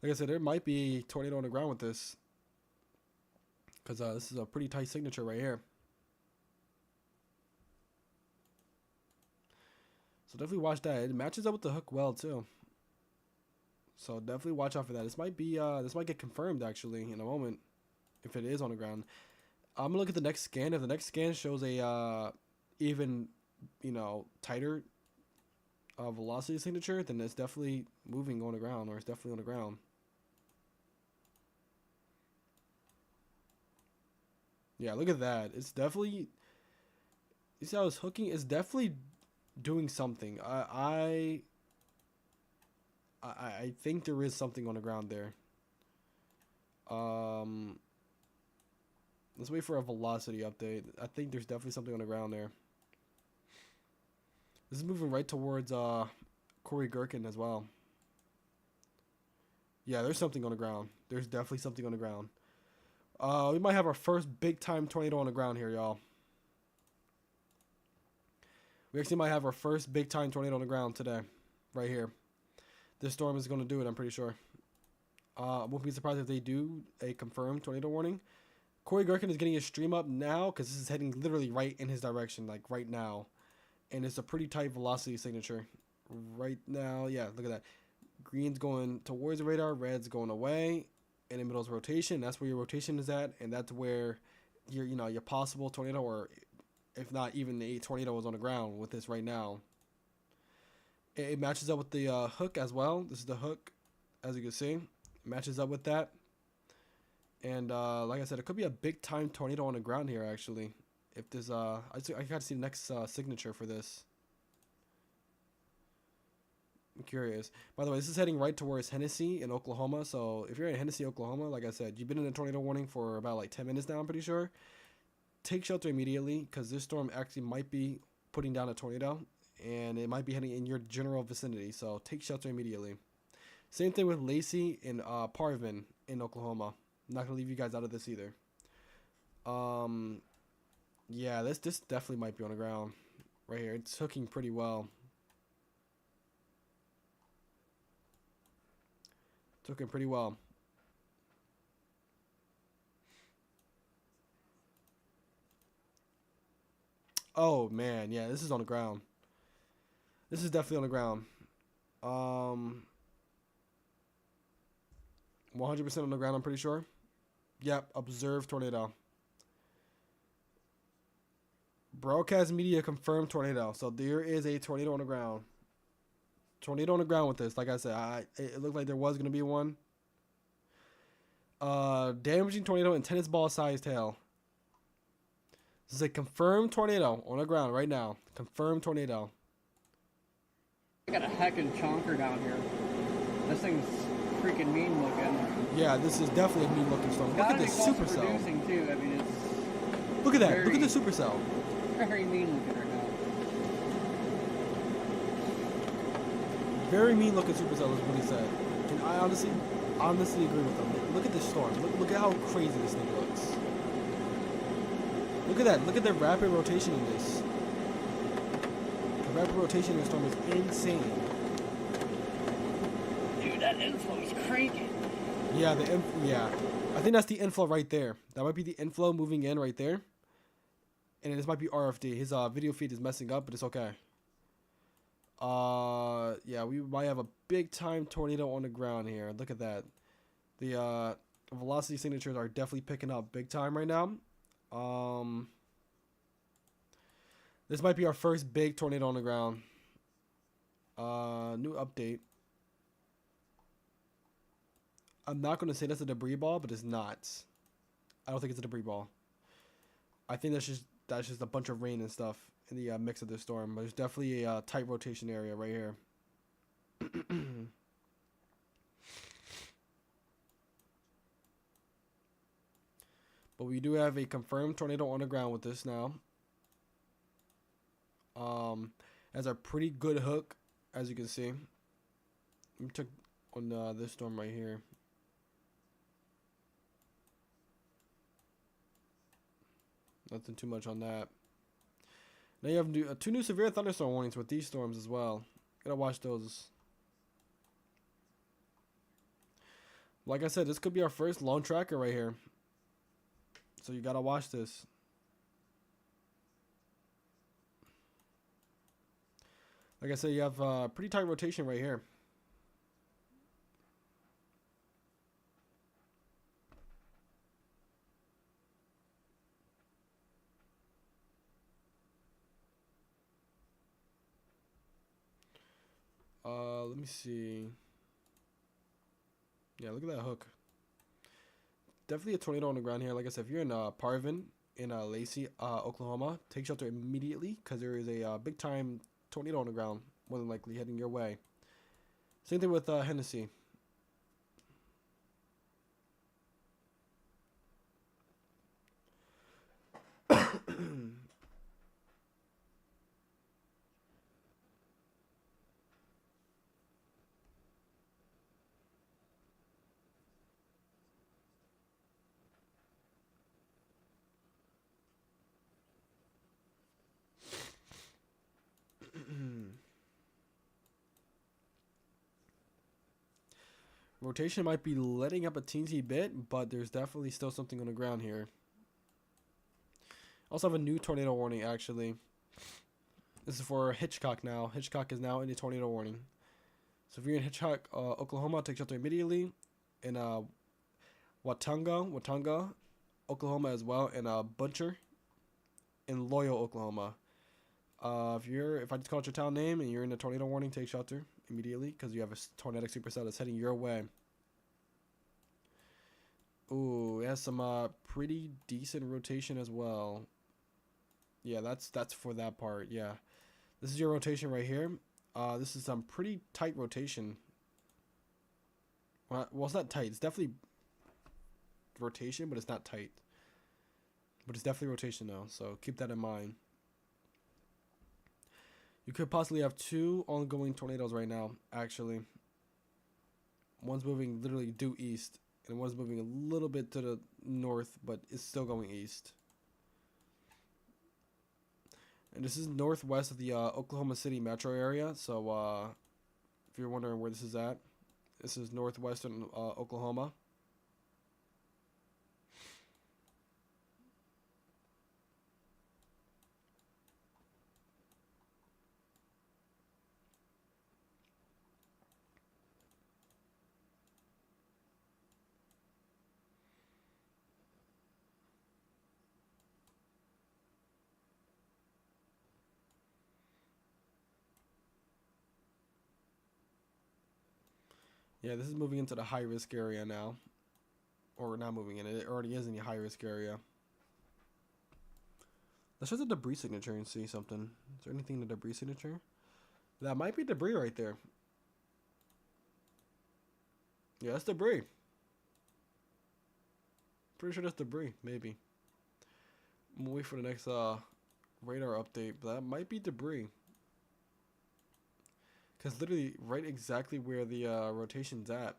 Like I said, there might be a tornado on the ground with this, because this is a pretty tight signature right here. So definitely watch that. It matches up with the hook well too. So definitely watch out for that. This might be this might get confirmed actually in a moment if it is on the ground. I'm gonna look at the next scan. If the next scan shows a even, you know, tighter velocity signature, then it's definitely moving on the ground, or it's definitely on the ground. Yeah, look at that. It's definitely, you see how it's hooking? It's definitely doing something. I think there is something on the ground there. Let's wait for a velocity update. I think there's definitely something on the ground there. This is moving right towards Corey Gherkin as well. Yeah, there's something on the ground. There's definitely something on the ground. We might have our first big time tornado on the ground here, y'all. We actually might have our first big time tornado on the ground today, right here. This storm is going to do it, I'm pretty sure. Won't be surprised if they do a confirmed tornado warning. Corey Gherkin is getting his stream up now because this is heading literally right in his direction, like right now. And it's a pretty tight velocity signature. Right now, yeah, look at that. Green's going towards the radar, red's going away. In the middle's rotation, that's where your rotation is at, and that's where your, you know, your possible tornado, or if not even a tornado, is on the ground with this right now. It matches up with the hook as well. This is the hook, as you can see. It matches up with that. And like I said, it could be a big time tornado on the ground here actually. If this I gotta see the next signature for this. I'm curious. By the way, this is heading right towards Hennessy in Oklahoma. So if you're in Hennessy, Oklahoma, like I said, you've been in a tornado warning for about like 10 minutes now, I'm pretty sure. Take shelter immediately, because this storm actually might be putting down a tornado, and it might be heading in your general vicinity. So take shelter immediately. Same thing with Lacey and Parvin in Oklahoma. I'm not gonna leave you guys out of this either. Yeah, this definitely might be on the ground right here. It's hooking pretty well. It's hooking pretty well. Oh man, yeah, this is on the ground. This is definitely on the ground. 100% on the ground, I'm pretty sure. Yep, observed tornado. Broadcast media confirmed tornado. So there is a tornado on the ground. Tornado on the ground with this. Like I said, it looked like there was going to be one. Damaging tornado and tennis ball sized hail. This is a confirmed tornado on the ground right now. Confirmed tornado. I got a heckin' chonker down here. This thing's freaking mean looking. Yeah, this is definitely a mean looking storm. Look at this supercell. Producing too. I mean, it's Look at that. Look at the supercell. very mean looking right now. Very mean looking supercell is what he said. And I honestly agree with him. Look at this storm. Look at how crazy this thing looks. Look at that. Look at the rapid rotation in this. The rapid rotation in this storm is insane. Dude, that inflow is cranking. Yeah, yeah. I think that's the inflow right there. That might be the inflow moving in right there. And this might be RFD. His video feed is messing up, but it's okay. Yeah, we might have a big time tornado on the ground here. Look at that. The velocity signatures are definitely picking up big time right now. This might be our first big tornado on the ground. New update. I'm not going to say that's a debris ball, but it's not. I don't think it's a debris ball. I think that's just a bunch of rain and stuff in the mix of this storm. But there's definitely a tight rotation area right here. But we do have a confirmed tornado on the ground with this now. Has a pretty good hook, as you can see. We took on this storm right here. Nothing too much on that. Now you have two new severe thunderstorm warnings with these storms as well. Gotta watch those. Like I said, this could be our first lone tracker right here. So you gotta watch this. Like I said, you have pretty tight rotation right here. Let me see. Yeah, look at that hook. Definitely a tornado on the ground here. Like I said, if you're in Parvin in Lacey, Oklahoma, take shelter immediately because there is a big time tornado on the ground, more than likely heading your way. Same thing with Hennessy. Rotation might be letting up a teensy bit, but there's definitely still something on the ground here. Also have a new tornado warning, actually. This is for Hitchcock now. Hitchcock is now in a tornado warning. So if you're in Hitchcock, Oklahoma, take shelter immediately. In Watauga, Oklahoma as well. And Butcher in Loyal, Oklahoma. If I just called your town name and you're in a tornado warning, take shelter immediately because you have a tornadic supercell that's heading your way. Ooh, it has some pretty decent rotation as well. Yeah, that's for that part. Yeah, this is your rotation right here. This is some pretty tight rotation. Well, it's not tight. It's definitely rotation, but it's not tight. But it's definitely rotation though, so keep that in mind. You could possibly have two ongoing tornadoes right now, actually. One's moving literally due east, and one's moving a little bit to the north, but it's still going east. And this is northwest of the Oklahoma City metro area, so if you're wondering where this is northwestern Oklahoma. Yeah, this is moving into the high risk area now. Or not moving in, it already is in the high risk area. Let's check the debris signature and see something. Is there anything in the debris signature? That might be debris right there. Yeah, that's debris. Pretty sure that's debris, maybe. I'm gonna wait for the next radar update, but that might be debris. Because literally right exactly where the rotation's at.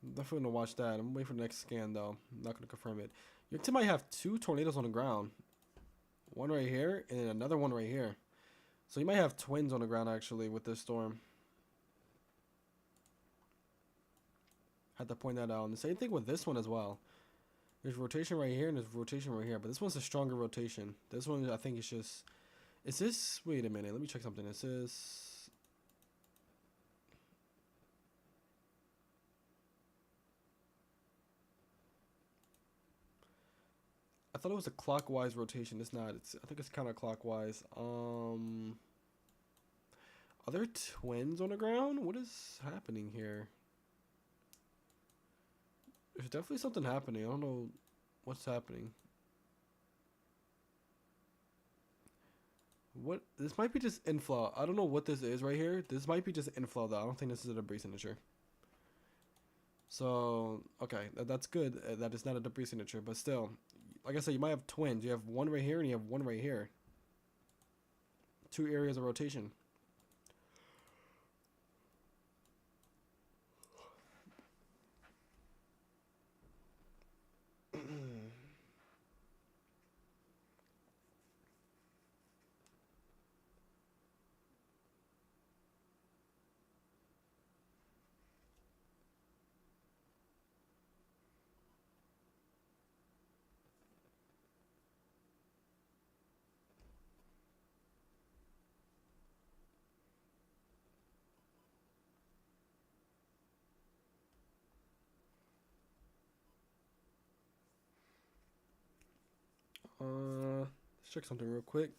I'm definitely gonna watch that. I'm waiting for the next scan though. I'm not gonna confirm it. Your team might have two tornadoes on the ground. One right here and another one right here. So you might have twins on the ground actually with this storm. Had to point that out. And the same thing with this one as well. There's rotation right here and there's rotation right here. But this one's a stronger rotation. This one I think is just... Is this... Wait a minute. Let me check something. This is... I thought it was a clockwise rotation. It's not. I think it's kind of clockwise. Are there twins on the ground? What is happening here? There's definitely something happening. I don't know what's happening. What? This might be just inflow. I don't know what this is right here. This might be just inflow though. I don't think this is a debris signature. So, okay, that's good. That is not a debris signature, but still, like I said, you might have twins. You have one right here and you have one right here. 2 areas of rotation. Let's check something real quick.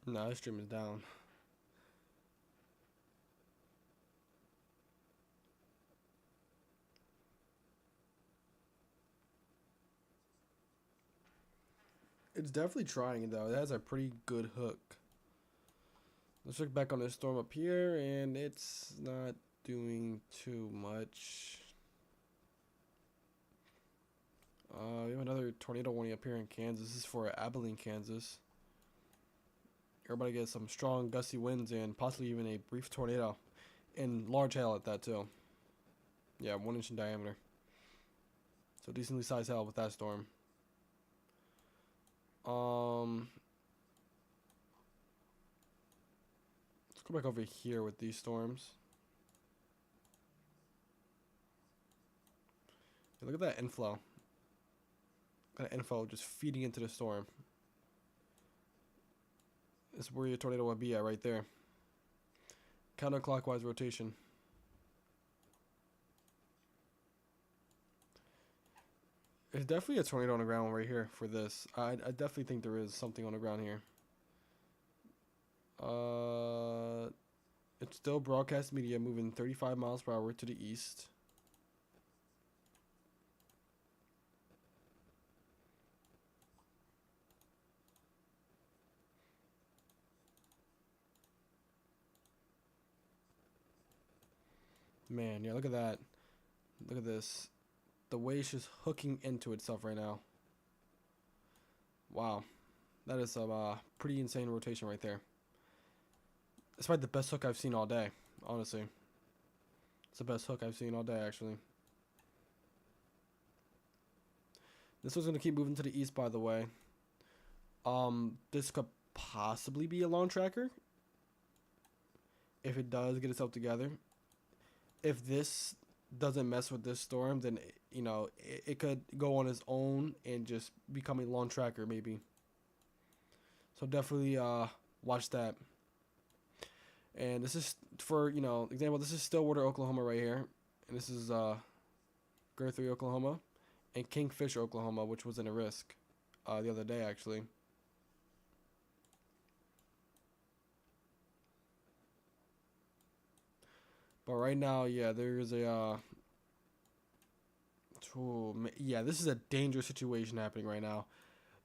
Nah, this stream is down. It's definitely trying though. It has a pretty good hook. Let's look back on this storm up here, and it's not doing too much. We have another tornado warning up here in Kansas. This is for Abilene, Kansas. Everybody gets some strong gusty winds and possibly even a brief tornado. And large hail at that too. Yeah, 1 inch in diameter. So decently sized hail with that storm. Let's go back over here with these storms. Yeah, look at that inflow. Kind of inflow just feeding into the storm. This is where your tornado would be at right there. Counterclockwise rotation. There's definitely a tornado on the ground right here for this. I definitely think there is something on the ground here. It's still broadcast media moving 35 miles per hour to the east. Man, yeah, look at that. Look at this. The way it's just hooking into itself right now. Wow. That is some pretty insane rotation right there. It's probably the best hook I've seen all day, honestly. It's the best hook I've seen all day, actually. This one's going to keep moving to the east, by the way. This could possibly be a lawn tracker. If it does get itself together. If this doesn't mess with this storm, then, you know, it could go on its own and just become a lawn tracker, maybe. So definitely watch that. And this is for, you know, example, this is Stillwater, Oklahoma right here. And this is Guthrie, Oklahoma. And Kingfisher, Oklahoma, which was in a risk the other day, actually. But right now, yeah, there's a... yeah, this is a dangerous situation happening right now.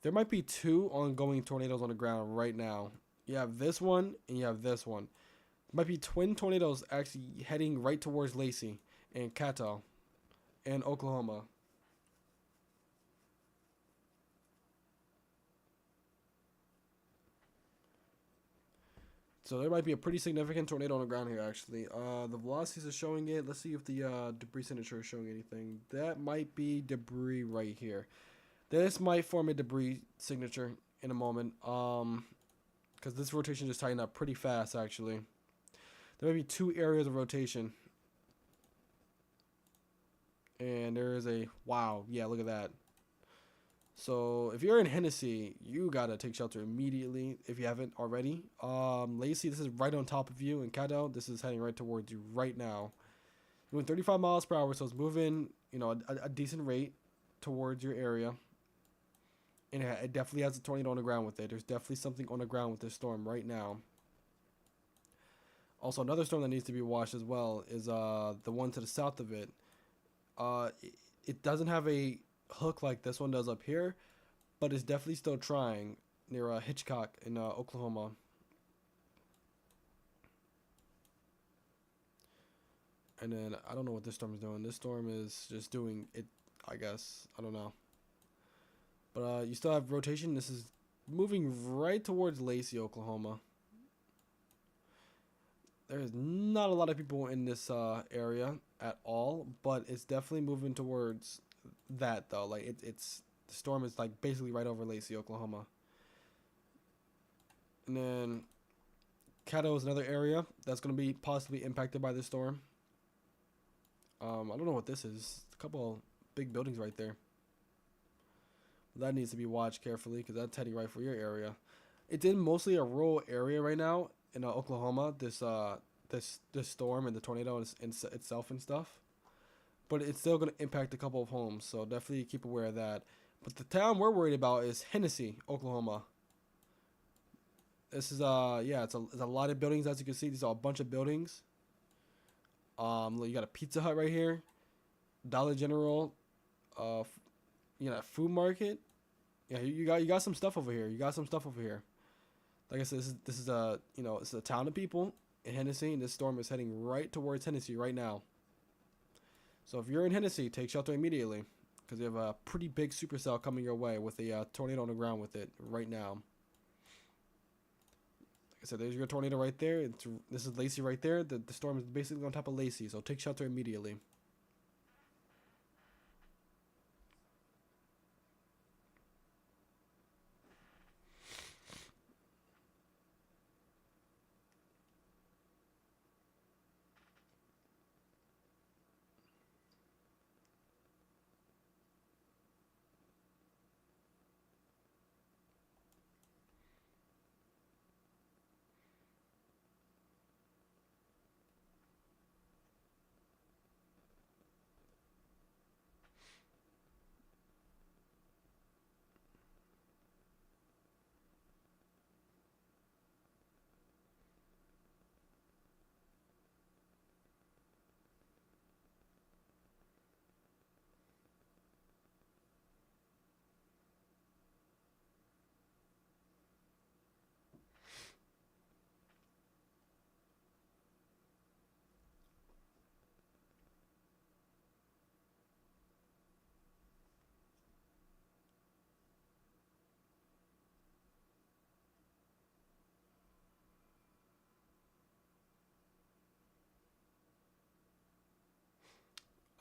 There might be 2 ongoing tornadoes on the ground right now. You have this one, and you have this one. Might be twin tornadoes actually heading right towards Lacey and Cato and Oklahoma. So there might be a pretty significant tornado on the ground here, actually. The velocities are showing it. Let's see if the debris signature is showing anything. That might be debris right here. This might form a debris signature in a moment. Because this rotation just tightened up pretty fast, actually. There may be 2 areas of rotation. And there is a... wow, yeah, look at that. So if you're in Hennessy, you gotta take shelter immediately if you haven't already. Lacey, this is right on top of you, and Caddo, this is heading right towards you right now. Moving 35 miles per hour, so it's moving, you know, a decent rate towards your area. And it definitely has a tornado on the ground with it. There's definitely something on the ground with this storm right now. Also, another storm that needs to be watched as well is the one to the south of it. It doesn't have a hook like this one does up here, but it's definitely still trying near Hitchcock in Oklahoma. And then I don't know what this storm is doing. This storm is just doing it, I guess. I don't know. But you still have rotation. This is moving right towards Lacey, Oklahoma. There's not a lot of people in this area at all, but it's definitely moving towards that though. Like it's the storm is like basically right over Lacey, Oklahoma. And then Caddo is another area that's going to be possibly impacted by this storm. I don't know what this is. A couple big buildings right there. That needs to be watched carefully because that's heading right for your area. It's in mostly a rural area right now in Oklahoma. This storm and the tornado itself and stuff. But it's still going to impact a couple of homes, so definitely keep aware of that. But the town we're worried about is Hennessy, Oklahoma. This is it's a lot of buildings, as you can see. These are a bunch of buildings. You got a Pizza Hut right here, Dollar General, food market. Yeah, you got some stuff over here. Like I said, this is it's a town of people in Hennessy, and this storm is heading right towards Hennessy right now. So if you're in Hennessy, take shelter immediately because you have a pretty big supercell coming your way with a tornado on the ground with it right now. Like I said, there's your tornado right there. This is Lacey right there. The storm is basically on top of Lacey, so take shelter immediately.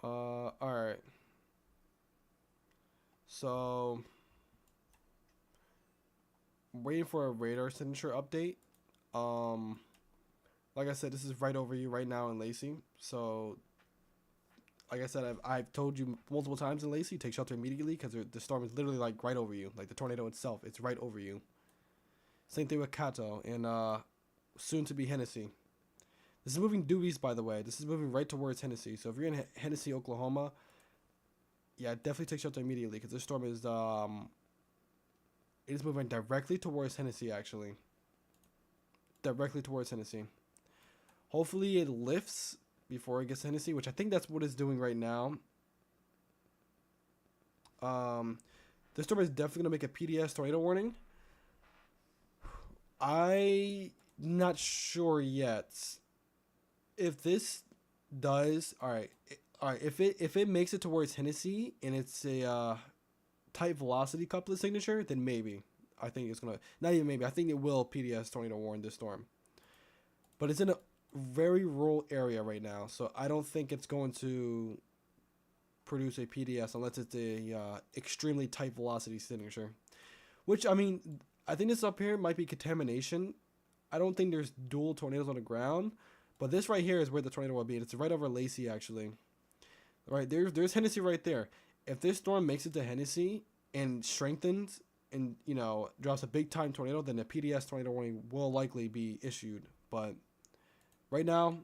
All right. So, I'm waiting for a radar signature update. Like I said, this is right over you right now in Lacey. So, like I said, I've told you multiple times in Lacey, take shelter immediately because the storm is literally like right over you. Like the tornado itself, it's right over you. Same thing with Cato and soon to be Hennessy. This is moving due east, by the way. This is moving right towards Hennessy. So if you're in Hennessy, Oklahoma, yeah, definitely take shelter immediately because this storm is it is moving directly towards Hennessy, actually. Directly towards Hennessy. Hopefully it lifts before it gets to Hennessy, which I think that's what it's doing right now. This storm is definitely going to make a PDS tornado warning. I'm not sure yet. If this does, all right. If it makes it towards Hennessy and it's a type velocity couplet signature, then maybe I think it's gonna not even maybe I think it will PDS tornado warn this storm. But it's in a very rural area right now, so I don't think it's going to produce a PDS unless it's a extremely tight velocity signature. Which I mean, I think this up here might be contamination. I don't think there's dual tornadoes on the ground. But this right here is where the tornado will be. It's right over Lacey, actually. Right, there's Hennessy right there. If this storm makes it to Hennessy and strengthens and, drops a big-time tornado, then a PDS tornado warning will likely be issued. But right now,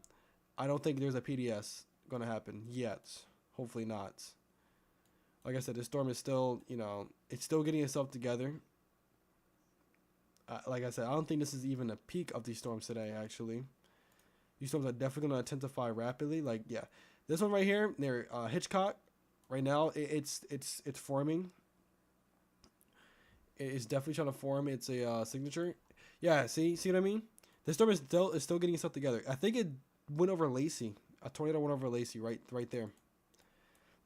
I don't think there's a PDS going to happen yet. Hopefully not. Like I said, this storm is still, it's still getting itself together. Like I said, I don't think this is even a peak of these storms today, actually. These storms are definitely going to intensify rapidly. Like, yeah. This one right here, near Hitchcock, Right now, it's forming. It's definitely trying to form its a signature. Yeah, see what I mean? The storm is still getting itself together. I think it went over Lacey. A tornado went over Lacey right there.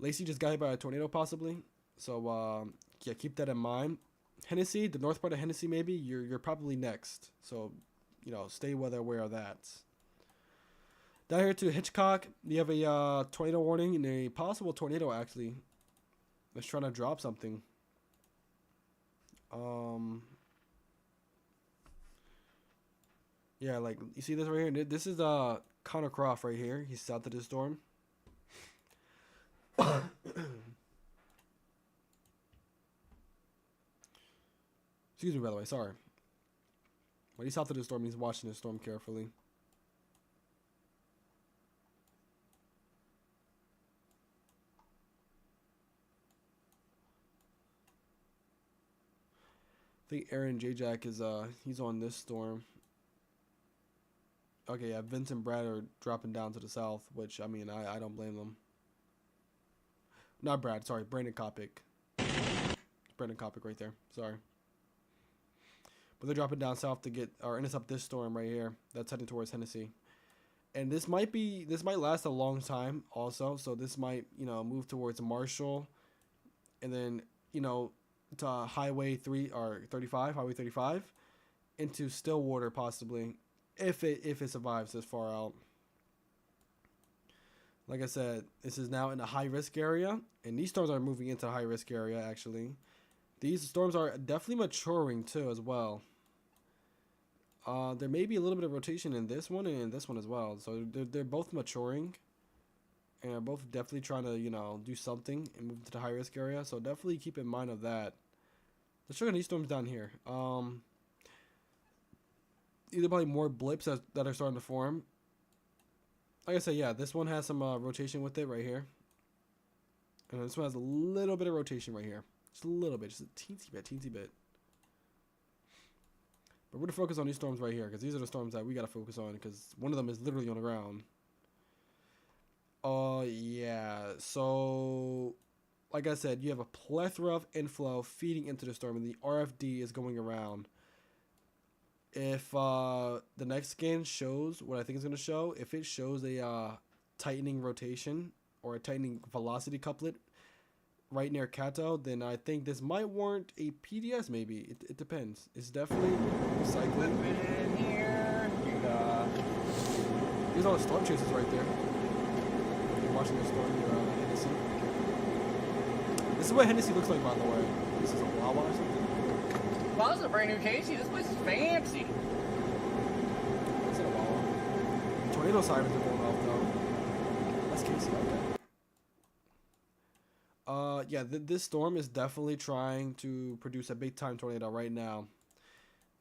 Lacey just got hit by a tornado possibly. So yeah, keep that in mind. Hennessy, the north part of Hennessy, maybe you're probably next. So stay well aware of that. Down here to Hitchcock, you have a tornado warning and a possible tornado actually. That's trying to drop something. Yeah, like you see this right here. This is Connor Croft right here. He's south of the storm. Excuse me, by the way. Sorry. But he's south of the storm. He's watching the storm carefully. I think Aaron J Jack is he's on this storm. Okay, yeah, Vince and Brad are dropping down to the south, which I mean I don't blame them. Not Brad, sorry, Brandon Kopic. Brandon Kopic right there. Sorry. But they're dropping down south to get or intercept this storm right here that's heading towards Hennessy. And this might last a long time also, so this might, move towards Marshall and then, to Highway 3 or 35, Highway 35 into Stillwater possibly if it survives this far out. Like I said, this is now in a high risk area, and these storms are moving into a high risk area actually. These storms are definitely maturing too as well. There may be a little bit of rotation in this one and in this one as well. So they're both maturing, and are both definitely trying to do something and move to the high risk area. So definitely keep in mind of that. Let's check on these storms down here. Either probably more blips that are starting to form. Like I said, yeah, this one has some rotation with it right here. And this one has a little bit of rotation right here. Just a little bit, just a teensy bit. But we're going to focus on these storms right here, because these are the storms that we got to focus on, because one of them is literally on the ground. Yeah, so like I said, you have a plethora of inflow feeding into the storm, and the RFD is going around. If the next scan shows what I think it's going to show, if it shows a tightening rotation or a tightening velocity couplet right near Kato, then I think this might warrant a PDS maybe. It depends. It's definitely cycling. In here. Here's all the storm chasers right there. You're watching the storm near Hennessy. This is what Hennessy looks like, by the way. This is a Wawa or something. Well, this is a brand new Casey. This place is fancy. It's in a Wawa. Tornado sirens are going off though. That's Casey, okay. Yeah, this storm is definitely trying to produce a big time tornado right now.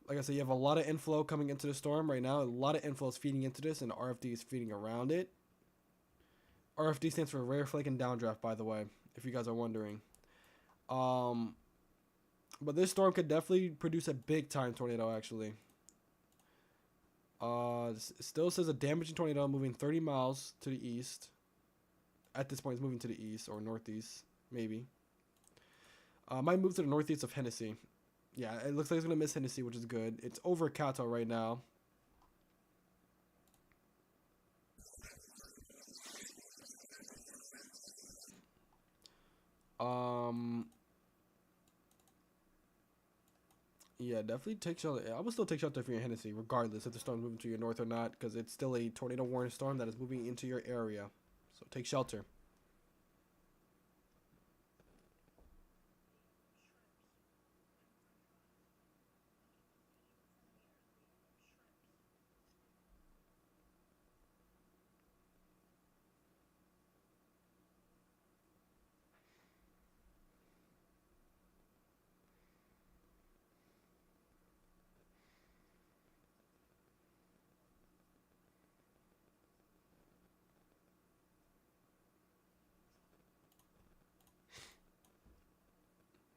Like I said, you have a lot of inflow coming into the storm right now. A lot of inflow is feeding into this, and RFD is feeding around it. RFD stands for Rare Flake and Downdraft, by the way, if you guys are wondering. But this storm could definitely produce a big time tornado, actually. It still says a damaging tornado moving 30 miles to the east. At this point, it's moving to the east or northeast, maybe. Might move to the northeast of Hennessy. Yeah, it looks like it's going to miss Hennessy, which is good. It's over Kato right now. Yeah, definitely take shelter. I would still take shelter if you're in Hennessy, regardless if the storm's moving to your north or not, because it's still a tornado warning storm that is moving into your area. So take shelter.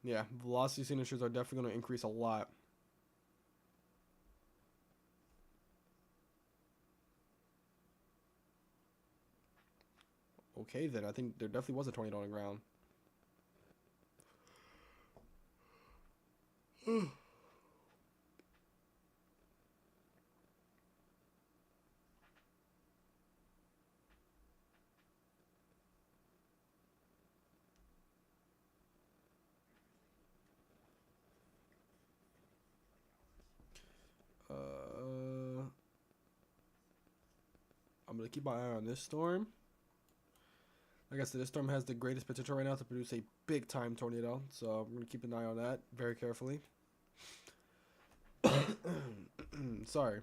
Yeah, velocity signatures are definitely going to increase a lot. Okay, then. I think there definitely was a tornado on the ground. I'm gonna keep my eye on this storm. Like I said, this storm has the greatest potential right now to produce a big time tornado, so I'm gonna keep an eye on that very carefully. Sorry.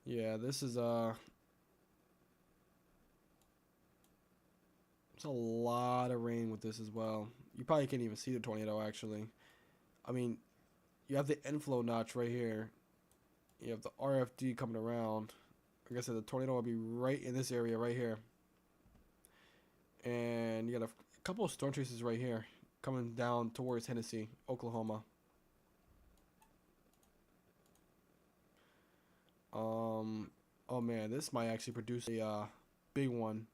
Yeah, this is it's a lot of rain with this as well. You probably can't even see the tornado actually. I mean, you have the inflow notch right here. You have the RFD coming around. Like I said, the tornado will be right in this area right here. And you got a couple of storm traces right here coming down towards Hennessy, Oklahoma. Oh man, this might actually produce a big one.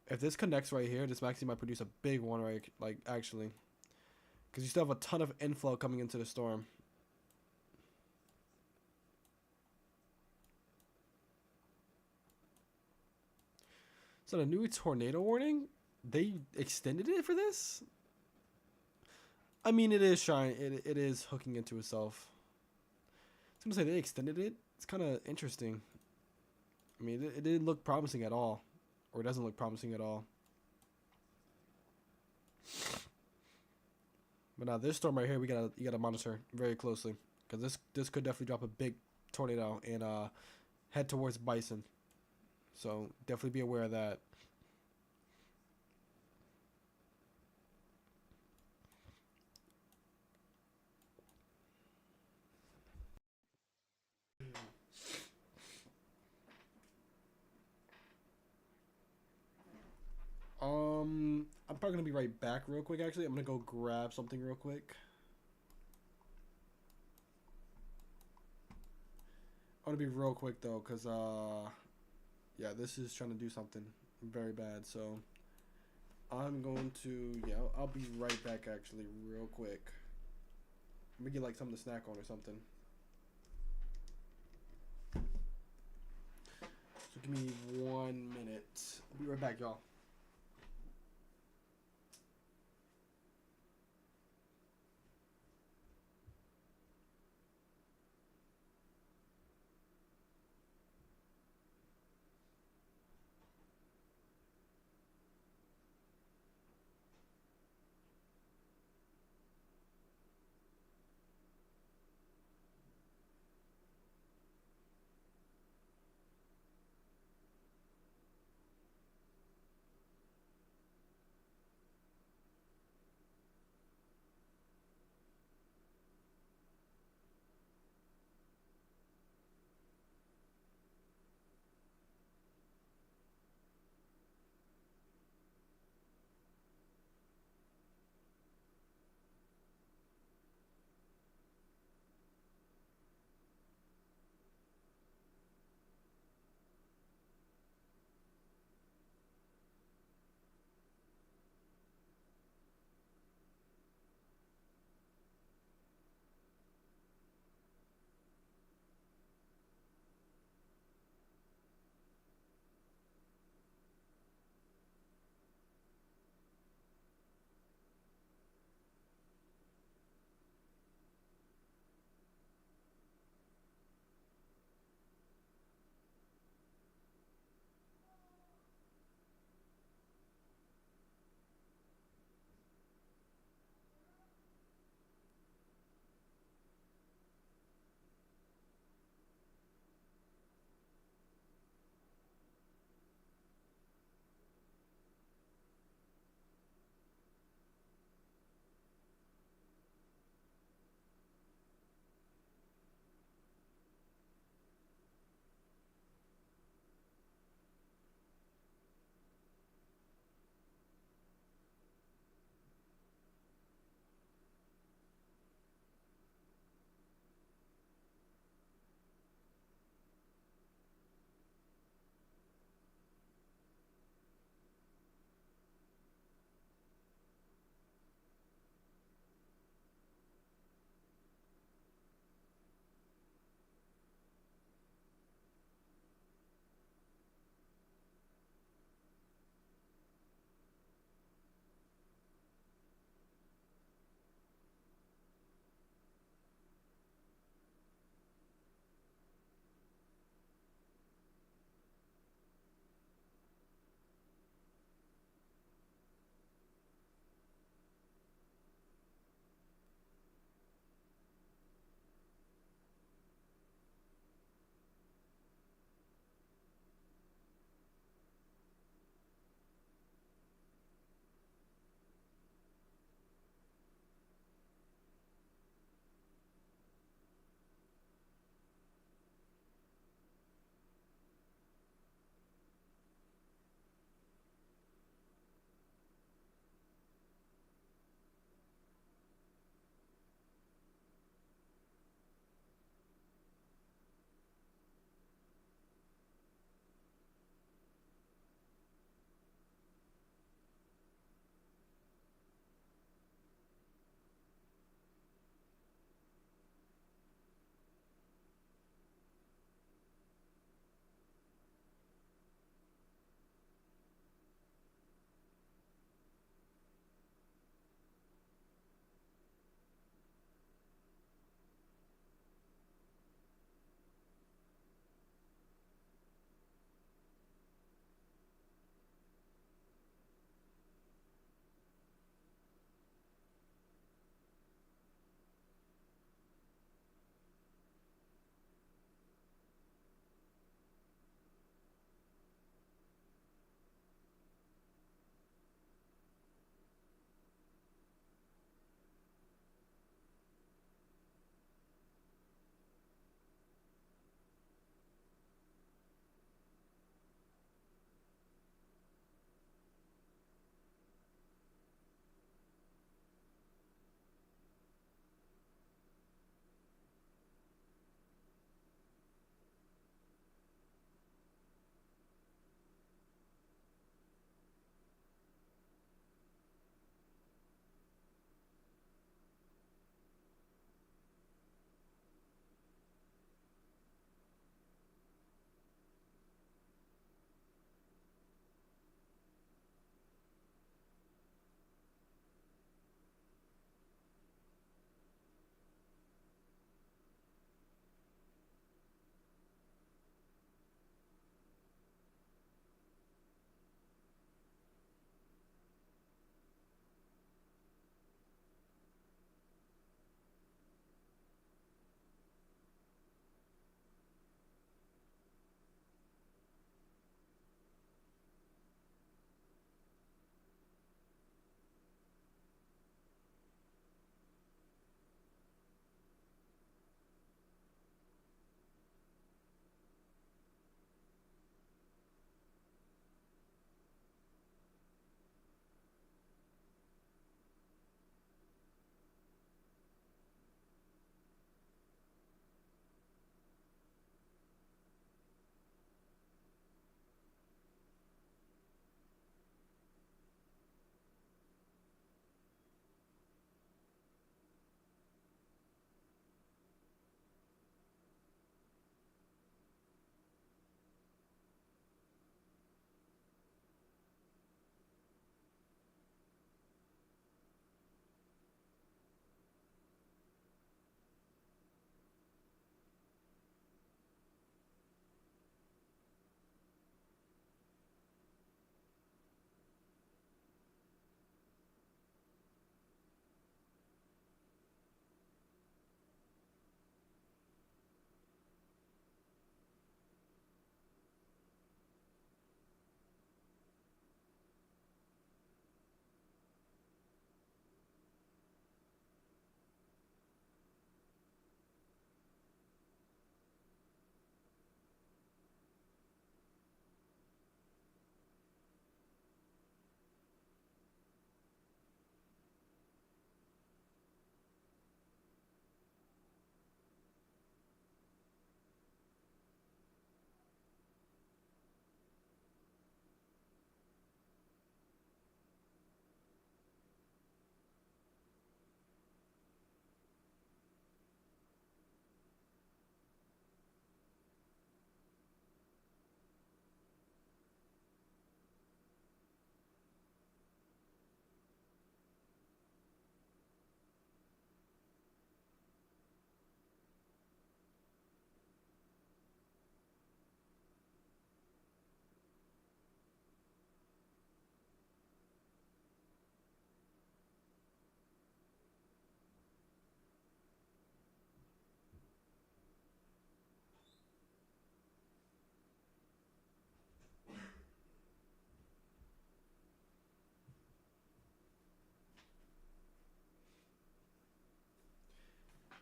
If this connects right here, this actually might produce a big one, right? Like actually, because you still have a ton of inflow coming into the storm. So the new tornado warning, they extended it for this. I mean, it is trying. It is hooking into itself. I was gonna say they extended it. It's kind of interesting. I mean, it didn't look promising at all, or it doesn't look promising at all. But now this storm right here, you gotta monitor very closely because this could definitely drop a big tornado and head towards Bison. So definitely be aware of that. I'm probably gonna be right back real quick. Actually, I'm gonna go grab something real quick. I want to be real quick though, cause yeah, this is trying to do something very bad. So I'm going to I'll be right back actually real quick. Let me get like something to snack on or something. So give me 1 minute. I'll be right back, y'all.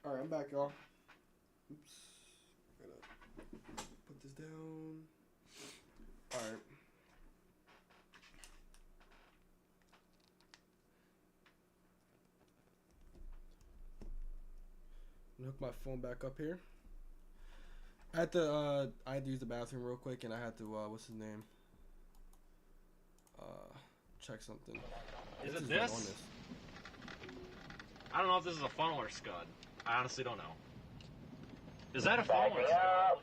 All right, I'm back, y'all. Oops. Gotta put this down. All right. Hook my phone back up here. I had to use the bathroom real quick, and I had to what's his name? Check something. Is What's it his name on this? I don't know if this is a funnel or scud. I honestly don't know. Is that a funnel or scud?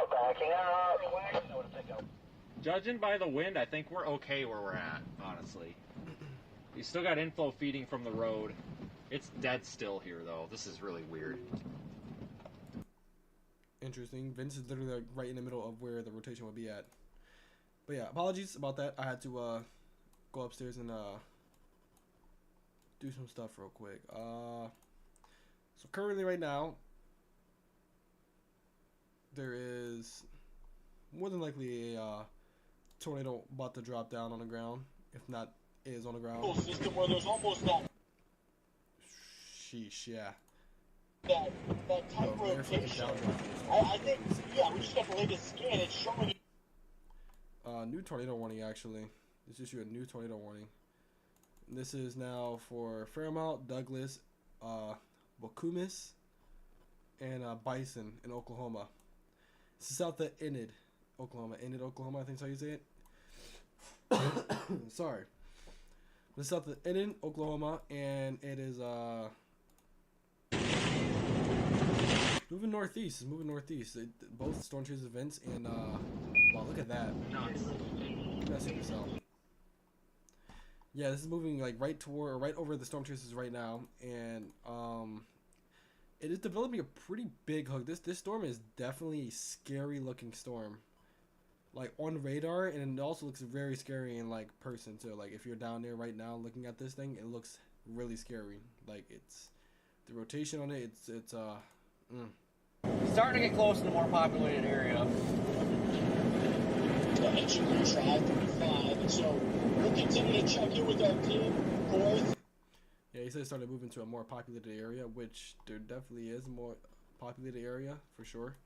Backing up. Judging by the wind, I think we're okay where we're at, honestly. We still got inflow feeding from the road. It's dead still here, though. This is really weird. Interesting. Vince is literally like right in the middle of where the rotation would be at. But yeah, apologies about that. I had to go upstairs and do some stuff real quick. So currently right now there is more than likely a tornado about to drop down on the ground. If not, is on the ground. System where there's almost that Sheesh, yeah. that type Oh, they're freaking rotation. down. I think, yeah, we just got the latest scan. It's showing. New tornado warning, actually. Let's issue a new tornado warning. This is now for Fairmount, Douglas, Bokumis, and Bison in Oklahoma. This is south of Enid, Oklahoma. Enid, Oklahoma, I think that's how you say it. Sorry. This is south of Enid, Oklahoma, and it is moving northeast. It's moving northeast. Both storm chasers events and wow, look at that. Nice. That's check this out. Yeah, this is moving like right over the storm chasers right now, and it is developing a pretty big hook. This storm is definitely a scary looking storm, like on radar, and it also looks very scary in like person too. Like if you're down there right now looking at this thing, it looks really scary. Like it's the rotation on it. It's Starting to get close to the more populated area. Engineers are I-35, and so we'll continue to check in with our team. Yeah, he said it started moving to a more populated area, which there definitely is a more populated area for sure.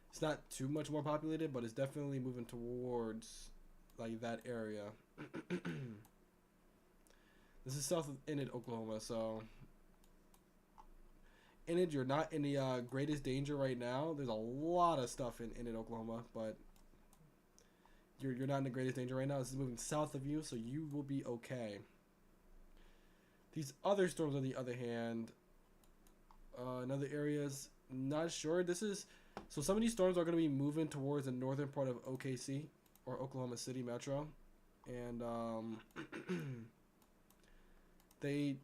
It's not too much more populated, but it's definitely moving towards like that area. This is south of Enid, Oklahoma, so Enid, you're not in the greatest danger right now. There's a lot of stuff in Enid, Oklahoma, but you're not in the greatest danger right now. This is moving south of you, so you will be okay. These other storms, on the other hand, in other areas, not sure. So some of these storms are going to be moving towards the northern part of OKC, or Oklahoma City Metro, and they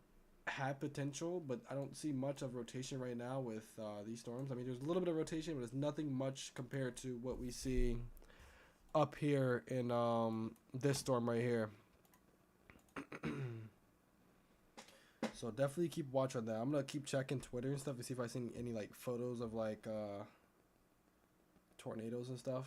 have potential, but I don't see much of rotation right now with these storms. I mean, there's a little bit of rotation, but it's nothing much compared to what we see up here in this storm right here. So definitely keep watch on that. I'm gonna keep checking Twitter and stuff to see if I see any like photos of like tornadoes and stuff.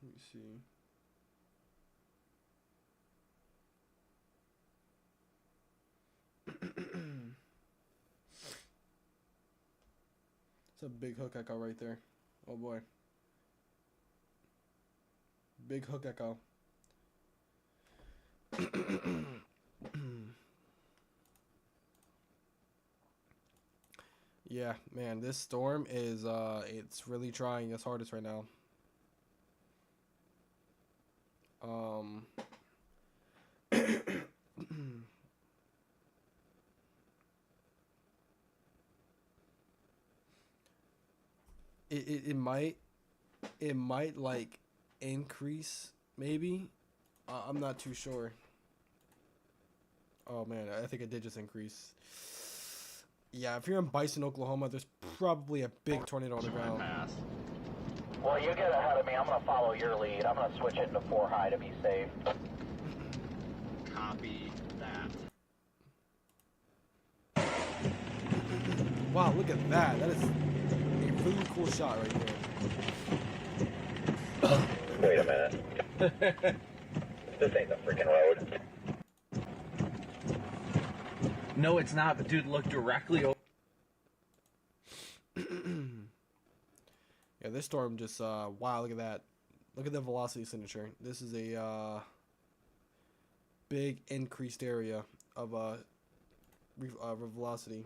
Let me see. It's a big hook echo right there. Oh boy. Big hook echo. Yeah, man, this storm is it's really trying its hardest right now. It might like increase maybe. I'm not too sure. Oh man, I think it did just increase. Yeah, if you're in Bison, Oklahoma, there's probably a big tornado on the ground. Fast. Well, you get ahead of me. I'm going to follow your lead. I'm going to switch it into 4 high to be safe. Copy that. Wow, look at that. That is a really cool shot right there. Wait a minute. This ain't the freaking road. No, it's not, but dude, look directly over. Yeah, this storm just, wow, look at that. Look at the velocity signature. This is a big increased area of velocity.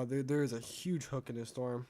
There is a huge hook in this storm.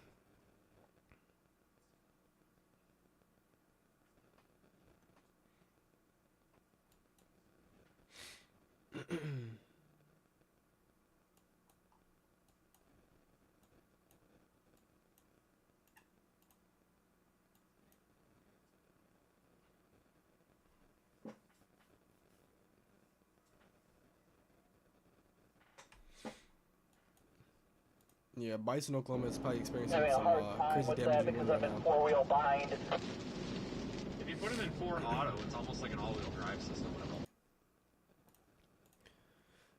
Yeah, Bison, Oklahoma is probably experiencing Having a some hard time crazy with that damage because right I'm in now. 4-wheel bind. If you put them in 4 auto, it's almost like an all-wheel drive system.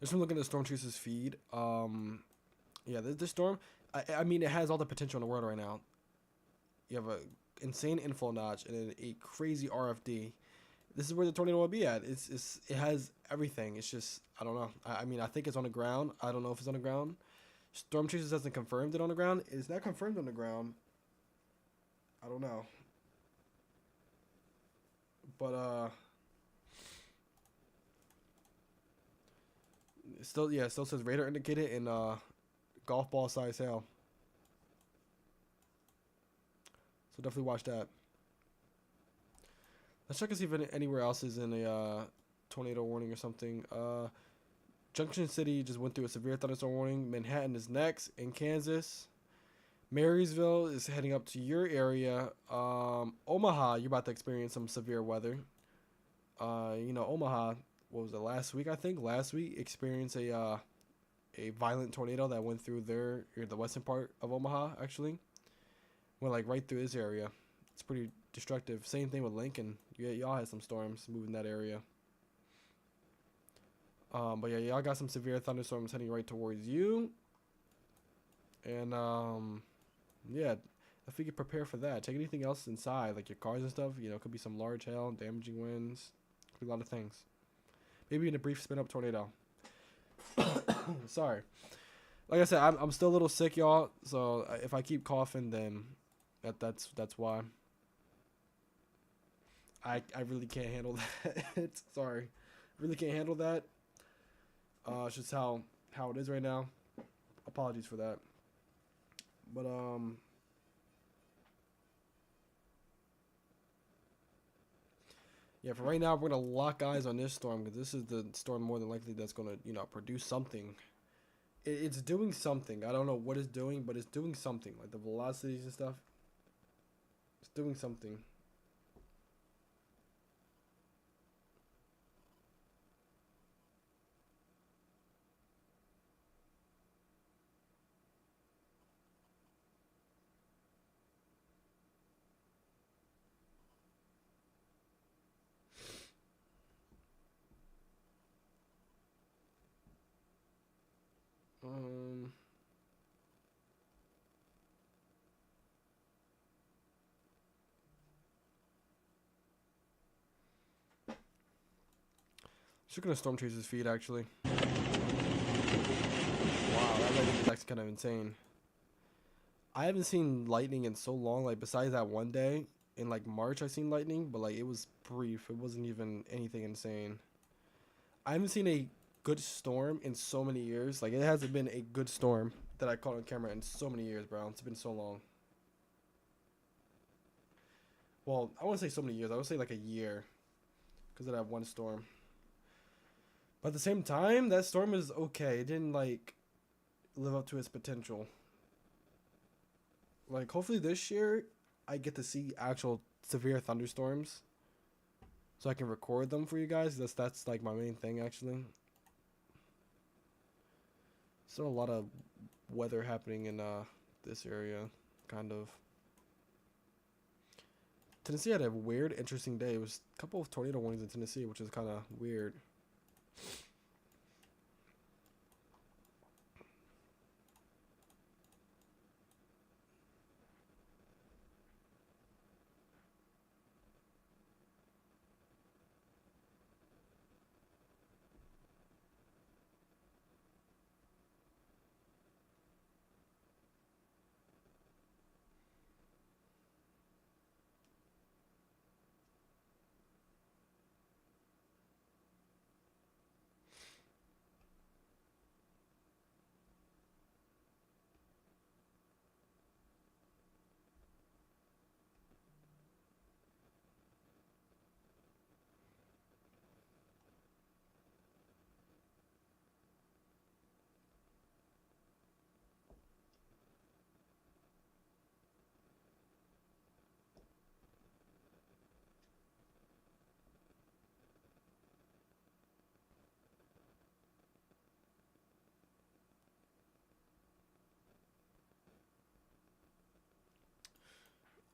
Just from looking at the Storm Chaser's feed, yeah, this storm, I mean, it has all the potential in the world right now. You have a insane inflow notch and then a crazy RFD. This is where the tornado will be at. It has everything. It's just, I don't know. I mean, I think it's on the ground. I don't know if it's on the ground. Storm Chasers hasn't confirmed it on the ground. It's not confirmed on the ground. I don't know. But, still, yeah, it still says radar indicated in golf ball size hail. So definitely watch that. Let's check and see if anywhere else is in a tornado warning or something. Junction City just went through a severe thunderstorm warning. Manhattan is next in Kansas. Marysville is heading up to your area. Omaha, you're about to experience some severe weather. You know, Omaha, what was it, last week, I think? Last week experienced a violent tornado that went through the western part of Omaha, actually. Went like right through this area. It's pretty destructive. Same thing with Lincoln. Y'all had some storms moving that area. But yeah, y'all got some severe thunderstorms heading right towards you. And yeah, if we could prepare for that, take anything else inside, like your cars and stuff. You know, it could be some large hail, damaging winds, could be a lot of things. Maybe in a brief spin up tornado. Sorry. Like I said, I'm still a little sick, y'all. So if I keep coughing, then that's why. I really can't handle that. Sorry, really can't handle that. It's just how it is right now. Apologies for that. But yeah, for right now we're gonna lock eyes on this storm because this is the storm more than likely that's gonna produce something. It's doing something. I don't know what it's doing, but it's doing something. Like the velocities and stuff. It's doing something. Just looking at Storm Chaser's feed, actually. Wow, that lightning is actually kind of insane. I haven't seen lightning in so long. Like, besides that one day in like March, I seen lightning, but like it was brief. It wasn't even anything insane. I haven't seen a good storm in so many years. Like, it hasn't been a good storm that I caught on camera in so many years, bro. It's been so long. Well, I wouldn't say so many years. I would say like a year because of that one storm. But at the same time, that storm is okay. It didn't like live up to its potential. Like, hopefully this year I get to see actual severe thunderstorms, so I can record them for you guys. That's like my main thing actually. Still a lot of weather happening in this area, kind of. Tennessee had a weird, interesting day. It was a couple of tornado warnings in Tennessee, which is kind of weird.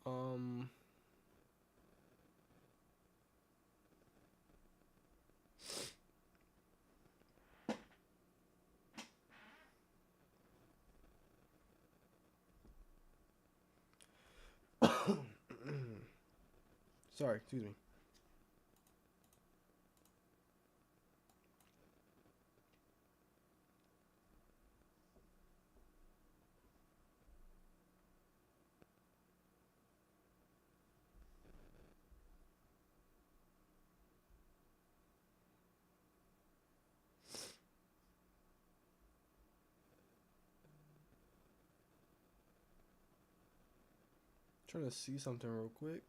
Um, sorry, excuse me. Trying to see something real quick.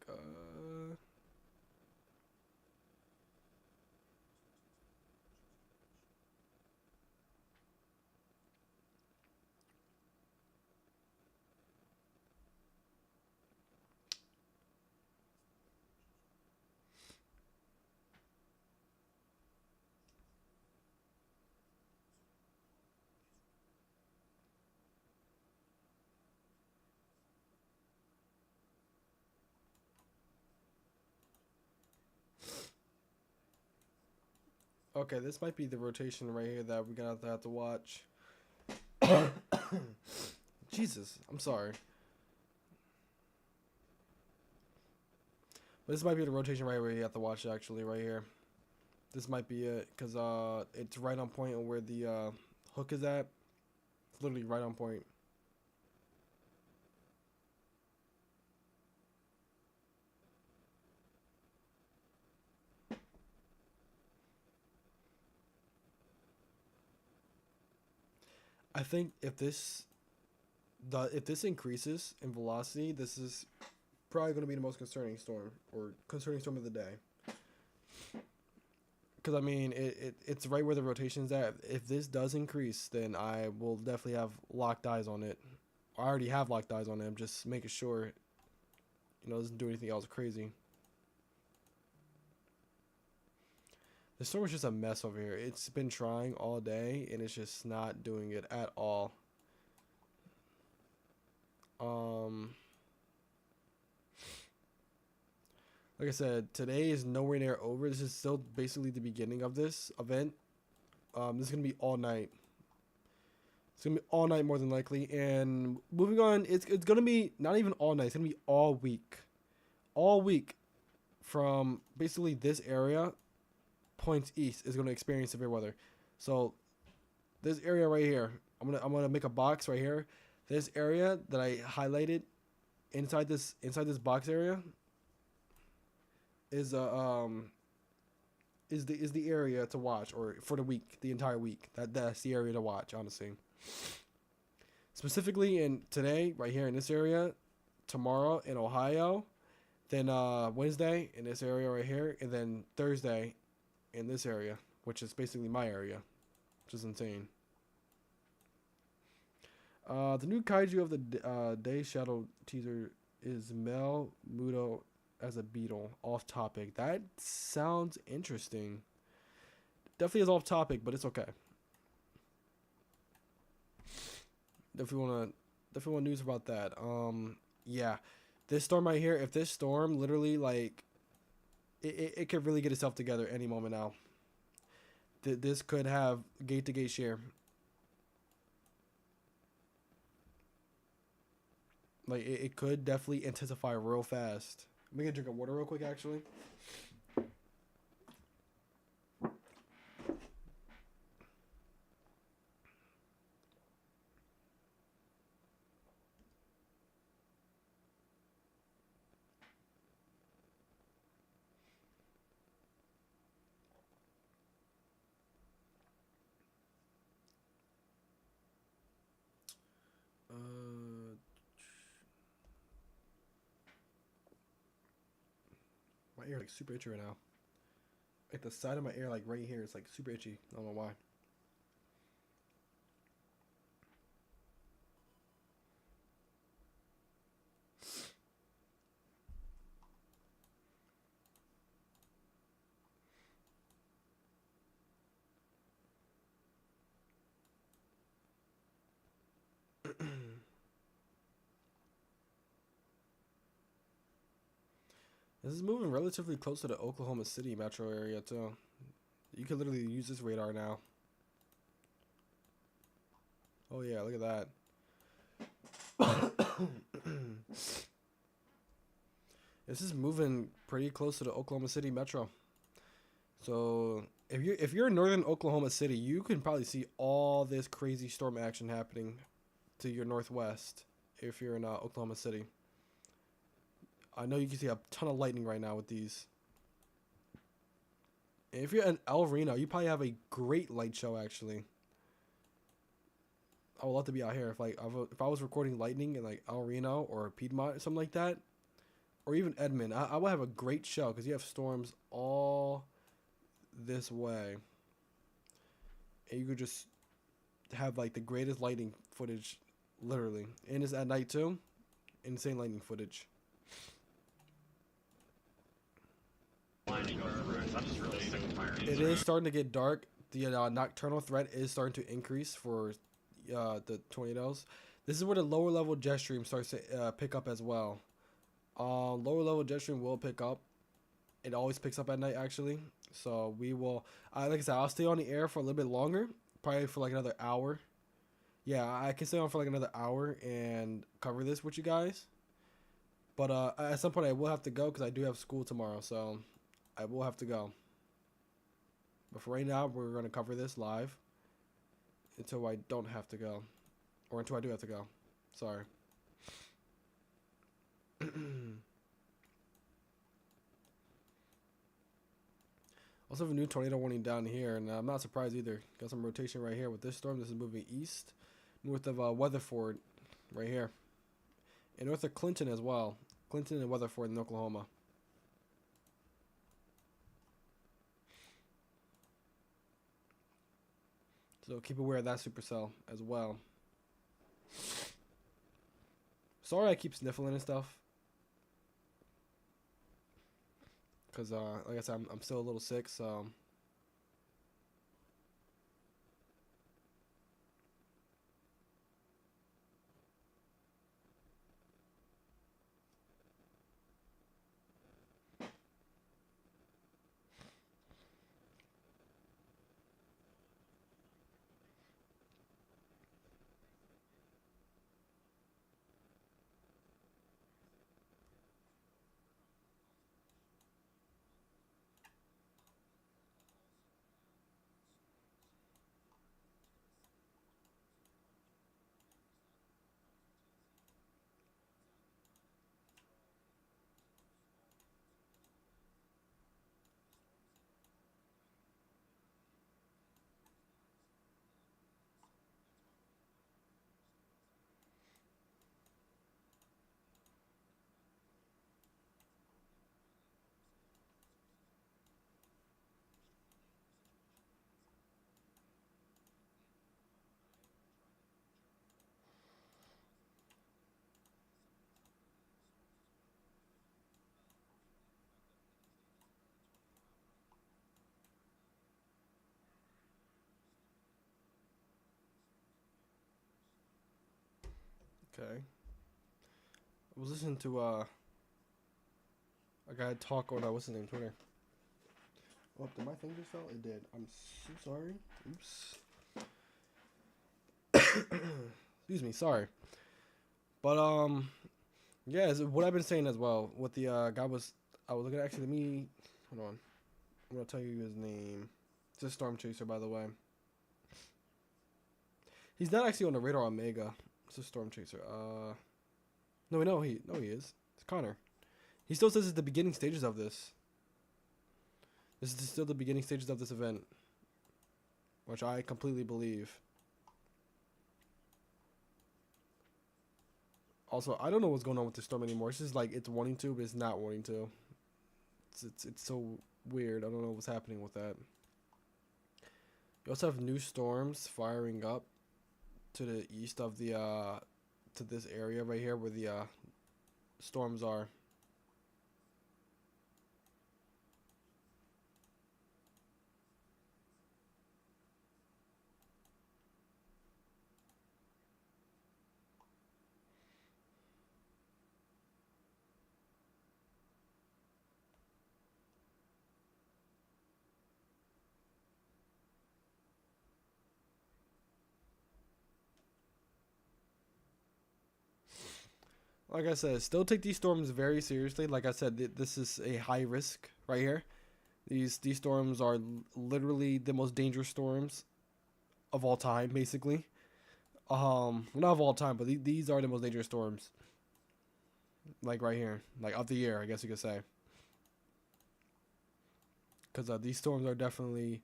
Okay, this might be the rotation right here that we're gonna have to watch. Jesus, I'm sorry. But this might be the rotation right where you have to watch actually right here. This might be it because it's right on point on where the hook is at. It's literally right on point. I think if this increases in velocity, this is probably going to be the most concerning storm or concerning storm of the day. Because I mean, it's right where the rotation's at. If this does increase, then I will definitely have locked eyes on it. I already have locked eyes on it. I'm just making sure, it doesn't do anything else crazy. The storm is just a mess over here. It's been trying all day, and it's just not doing it at all. Like I said, today is nowhere near over. This is still basically the beginning of this event. This is gonna be all night. It's gonna be all night more than likely. And moving on, it's gonna be not even all night. It's gonna be all week, from basically this area, points east is gonna experience severe weather. So this area right here, I'm gonna make a box right here. This area that I highlighted inside this box area is the area to watch, or for the week, the entire week. That's the area to watch, honestly. Specifically in today, right here in this area, tomorrow in Ohio, then Wednesday in this area right here, and then Thursday in this area, which is basically my area, which is insane. The new kaiju of the Day Shadow teaser is Mel Muto as a beetle. Off topic. That sounds interesting. Definitely is off topic, but it's okay. Definitely want news about that. Yeah, this storm right here. If this storm literally like, it could really get itself together any moment now. This could have gate to gate share. Like it could definitely intensify real fast. I'm gonna drink a water real quick actually. My ear like super itchy right now. Like the side of my ear, like right here, it's like super itchy. I don't know why. This is moving relatively close to the Oklahoma City metro area too. You can literally use this radar now. Oh yeah, look at that. This is moving pretty close to the Oklahoma City metro. So if you're in northern Oklahoma City, you can probably see all this crazy storm action happening to your northwest. If you're in Oklahoma City, I know you can see a ton of lightning right now with these. And if you're in El Reno, you probably have a great light show actually. I would love to be out here if I was recording lightning in like El Reno or Piedmont or something like that, or even Edmond. I would have a great show because you have storms all this way, and you could just have like the greatest lightning footage, literally, and it's at night too. Insane lightning footage. It is starting to get dark. The nocturnal threat is starting to increase for the tornadoes. This is where the lower level jet stream starts to pick up as well. Lower level jet stream will pick up. It always picks up at night actually. So we will, like I said, I'll stay on the air for a little bit longer, probably for like another hour. Yeah, I can stay on for like another hour and cover this with you guys. But at some point I will have to go because I do have school tomorrow, so I will have to go. But for right now, we're going to cover this live until I don't have to go. Or until I do have to go. Sorry. Also have a new tornado warning down here, and I'm not surprised either. Got some rotation right here with this storm. This is moving east, north of Weatherford, right here. And north of Clinton as well. Clinton and Weatherford in Oklahoma. So keep aware of that supercell as well. Sorry I keep sniffling and stuff. Because, like I said, I'm still a little sick, so... Okay. I was listening to a guy talk on what's his name, Twitter. Oh, did my thing just fell? It did. I'm so sorry. Oops. Excuse me. Sorry. But yeah, what I've been saying as well. What the guy was, I was looking at, actually. Let me hold on. I'm gonna tell you his name. It's a Storm Chaser, by the way. He's not actually on the radar Omega. It's a Storm Chaser. No, he is. It's Connor. He still says it's the beginning stages of this. This is still the beginning stages of this event, which I completely believe. Also, I don't know what's going on with the storm anymore. It's just like it's wanting to, but it's not wanting to. It's so weird. I don't know what's happening with that. You also have new storms firing up to the east of the to this area right here where the storms are. Like I said, still take these storms very seriously. Like I said, this is a high risk right here. These storms are literally the most dangerous storms of all time, basically. Not of all time, but these are the most dangerous storms. Like right here, like of the year, I guess you could say. Because these storms are definitely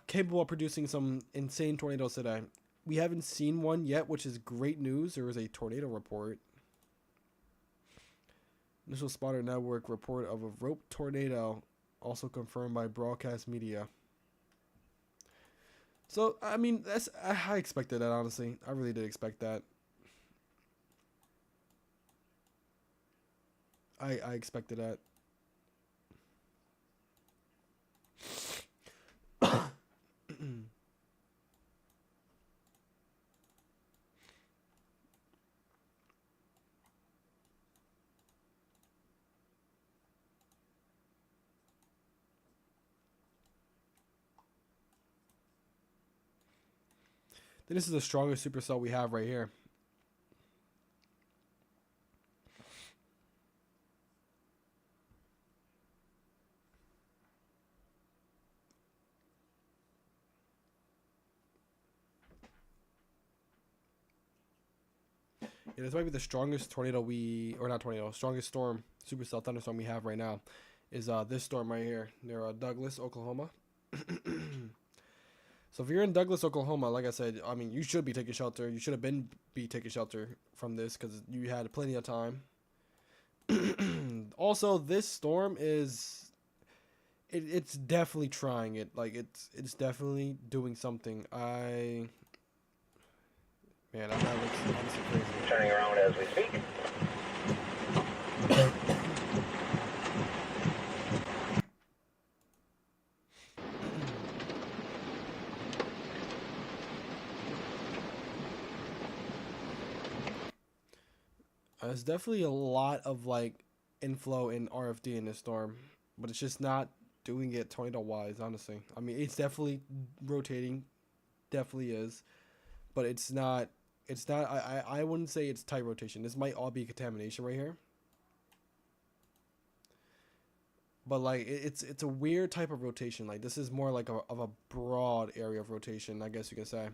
capable of producing some insane tornadoes today. We haven't seen one yet, which is great news. There is a tornado report. Initial spotter network report of a rope tornado, also confirmed by broadcast media. So, I mean, I expected that, honestly. I really did expect that. I expected that. This is the strongest supercell we have right here. Yeah, this might be the strongest tornado strongest storm, supercell thunderstorm we have right now. Is this storm right here near Douglas, Oklahoma. So if you're in Douglas, Oklahoma, like I said, I mean, you should be taking shelter. You should have been taking shelter from this because you had plenty of time. Also, this storm it's definitely trying it. Like it's definitely doing something. Man, that looks honestly crazy. Turning around as we speak. There's definitely a lot of like inflow in RFD in this storm, but it's just not doing it tornado wise. Honestly, I mean, it's definitely rotating, definitely is, but it's not. It's not. I wouldn't say it's tight rotation. This might all be contamination right here. But like it's a weird type of rotation. Like this is more like of a broad area of rotation, I guess you can say.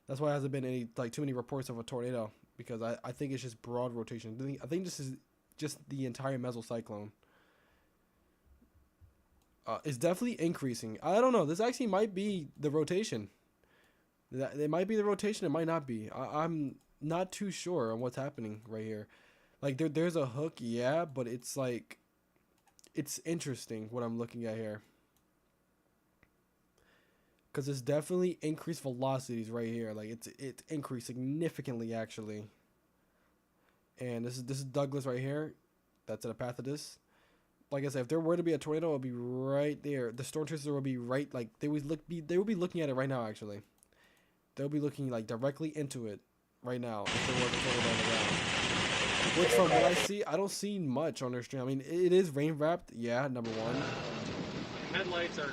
That's why there hasn't been any too many reports of a tornado, because I think it's just broad rotation. I think this is just the entire mesocyclone. It's definitely increasing. I don't know. This actually might be the rotation. It might be the rotation. It might not be. I'm not too sure on what's happening right here. Like there's a hook, yeah, but it's like it's interesting what I'm looking at here. Because it's definitely increased velocities right here. Like it's increased significantly actually. And this is Douglas right here. That's in the path of this. like I said, if there were to be a tornado, it would be right there. The storm chasers would be right, like they would be looking at it right now. Actually, they'll be looking like directly into it right now if there was a tornado on the ground. Which from what I see, I don't see much on their stream. I mean, it is rain wrapped, yeah, number one. Headlights are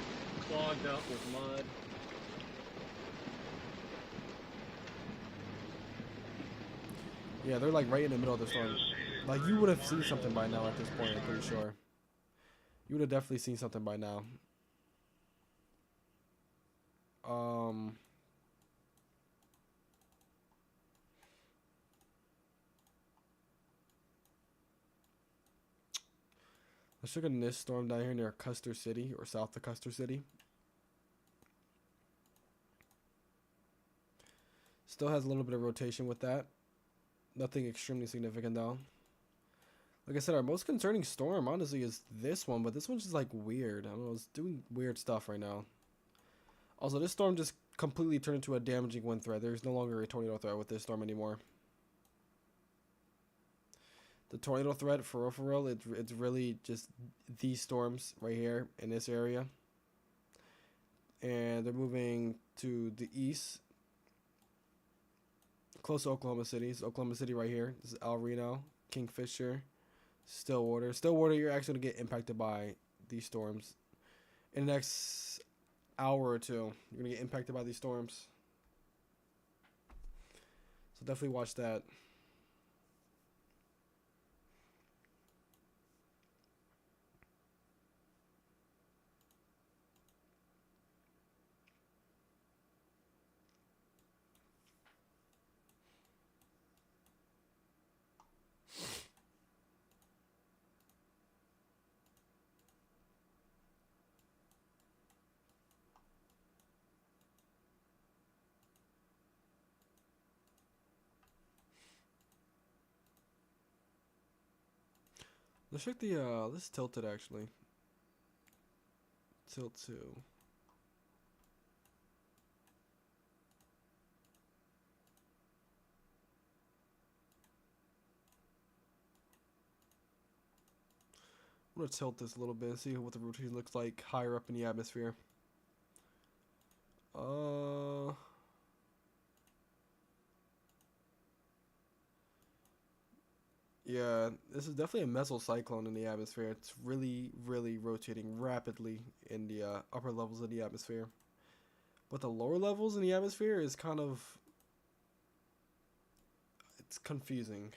clogged up with mud. Yeah, they're like right in the middle of the storm. Like you would have seen something by now at this point, I'm pretty sure. You would have definitely seen something by now. Let's look at this storm down here near Custer City or south of Custer City. Still has a little bit of rotation with that. Nothing extremely significant though. Like I said, our most concerning storm honestly is this one, but this one's just like weird. I don't know, it's doing weird stuff right now. Also, this storm just completely turned into a damaging wind threat. There's no longer a tornado threat with this storm anymore. The tornado threat, for real, it's really just these storms right here in this area. And they're moving to the east, close to Oklahoma City. It's Oklahoma City right here. This is El Reno, Kingfisher, Stillwater. Stillwater, you're actually going to get impacted by these storms. In the next hour or two, you're going to get impacted by these storms. So definitely watch that. Let's check the, let's tilt it actually. Tilt to. I'm gonna tilt this a little bit and see what the rotation looks like higher up in the atmosphere. Yeah, this is definitely a mesocyclone in the atmosphere. It's really, really rotating rapidly in the upper levels of the atmosphere. But the lower levels in the atmosphere is kind of... it's confusing.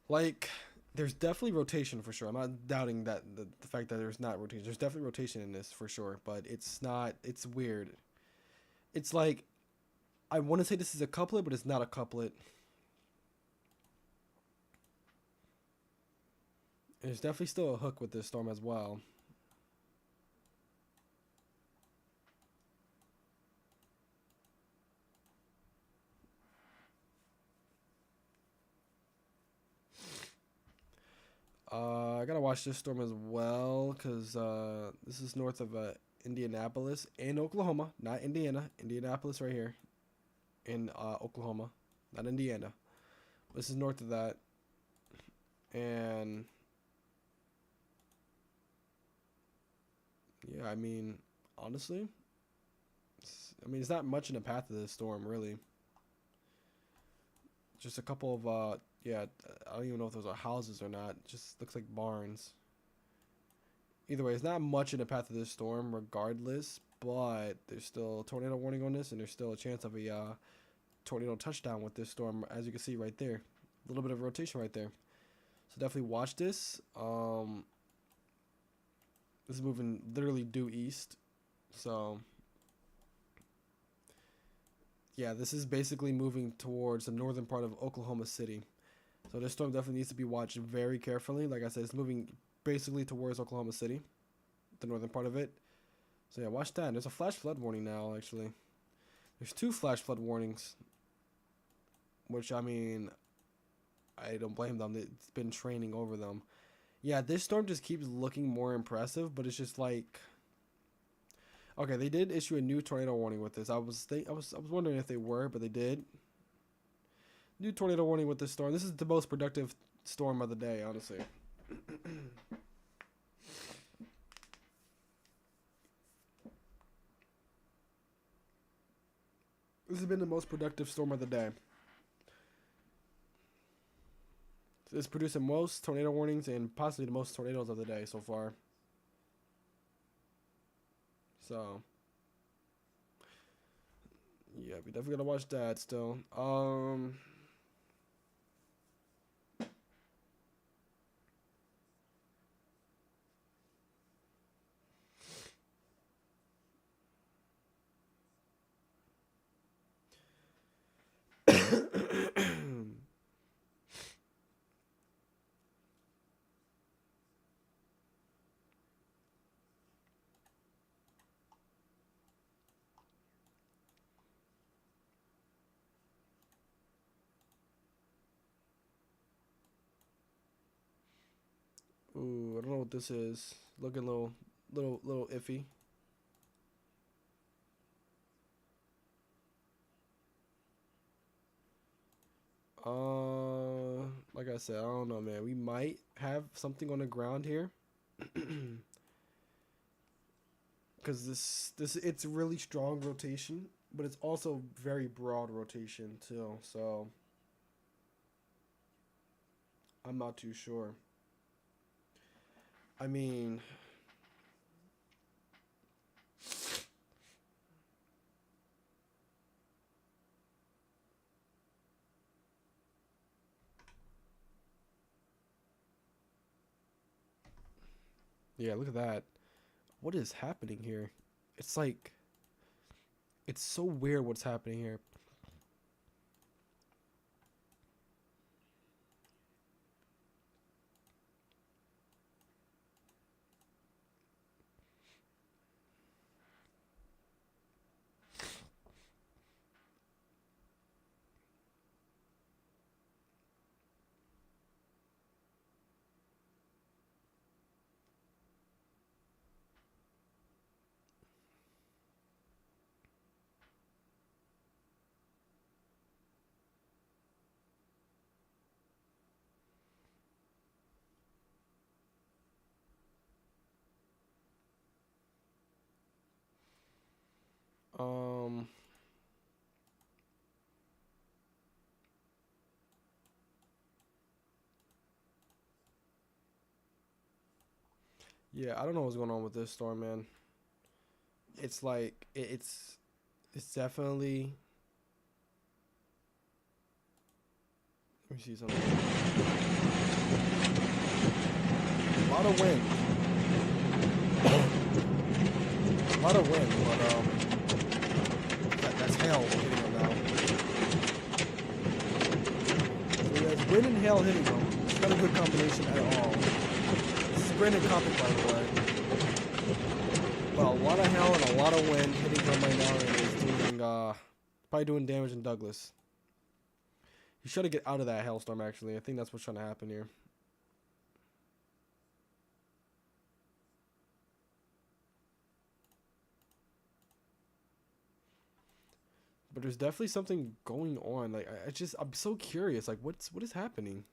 Like, there's definitely rotation for sure. I'm not doubting that the fact that there's not rotation. There's definitely rotation in this for sure, but it's not... it's weird. It's like... I want to say this is a couplet, but it's not a couplet. There's definitely still a hook with this storm as well. I gotta watch this storm as well because this is north of Indianapolis and Oklahoma, not Indiana. Indianapolis right here in Oklahoma, not Indiana. This is north of that. And yeah, I mean, honestly, it's not much in the path of this storm, really. Just a couple of, yeah, I don't even know if those are houses or not. It just looks like barns. Either way, it's not much in the path of this storm, regardless, but there's still a tornado warning on this, and there's still a chance of a tornado touchdown with this storm, as you can see right there. A little bit of rotation right there. So definitely watch this. This is moving literally due east. So, yeah, this is basically moving towards the northern part of Oklahoma City. So this storm definitely needs to be watched very carefully. Like I said, it's moving basically towards Oklahoma City, the northern part of it. So yeah, watch that. There's a flash flood warning now, actually. There's 2 flash flood warnings, which, I mean, I don't blame them. It's been training over them. Yeah, this storm just keeps looking more impressive, but it's just like... okay, they did issue a new tornado warning with this. I was wondering if they were, but they did. New tornado warning with this storm. This is the most productive storm of the day, honestly. This has been the most productive storm of the day. It's producing most tornado warnings and possibly the most tornadoes of the day so far. So, yeah, we definitely gotta watch that still. Ooh, I don't know what this is. Looking a little iffy. Like I said, I don't know, man. We might have something on the ground here. Because this it's really strong rotation, but it's also very broad rotation too. So I'm not too sure. I mean, yeah, look at that. What is happening here? It's like, it's so weird what's happening here. Um, yeah, I don't know what's going on with this storm, man. It's like it's definitely. Let me see something. A lot of wind. A lot of wind, but that's hail hitting them now. So there's wind and hail hitting them. It's not a good combination at all. Sprint and Coppet, by the way. But a lot of hail and a lot of wind hitting them right now, and it's doing probably doing damage in Douglas. He's trying to get out of that hailstorm, actually. I think that's what's trying to happen here. But there's definitely something going on. Like, I'm so curious. Like, what is happening?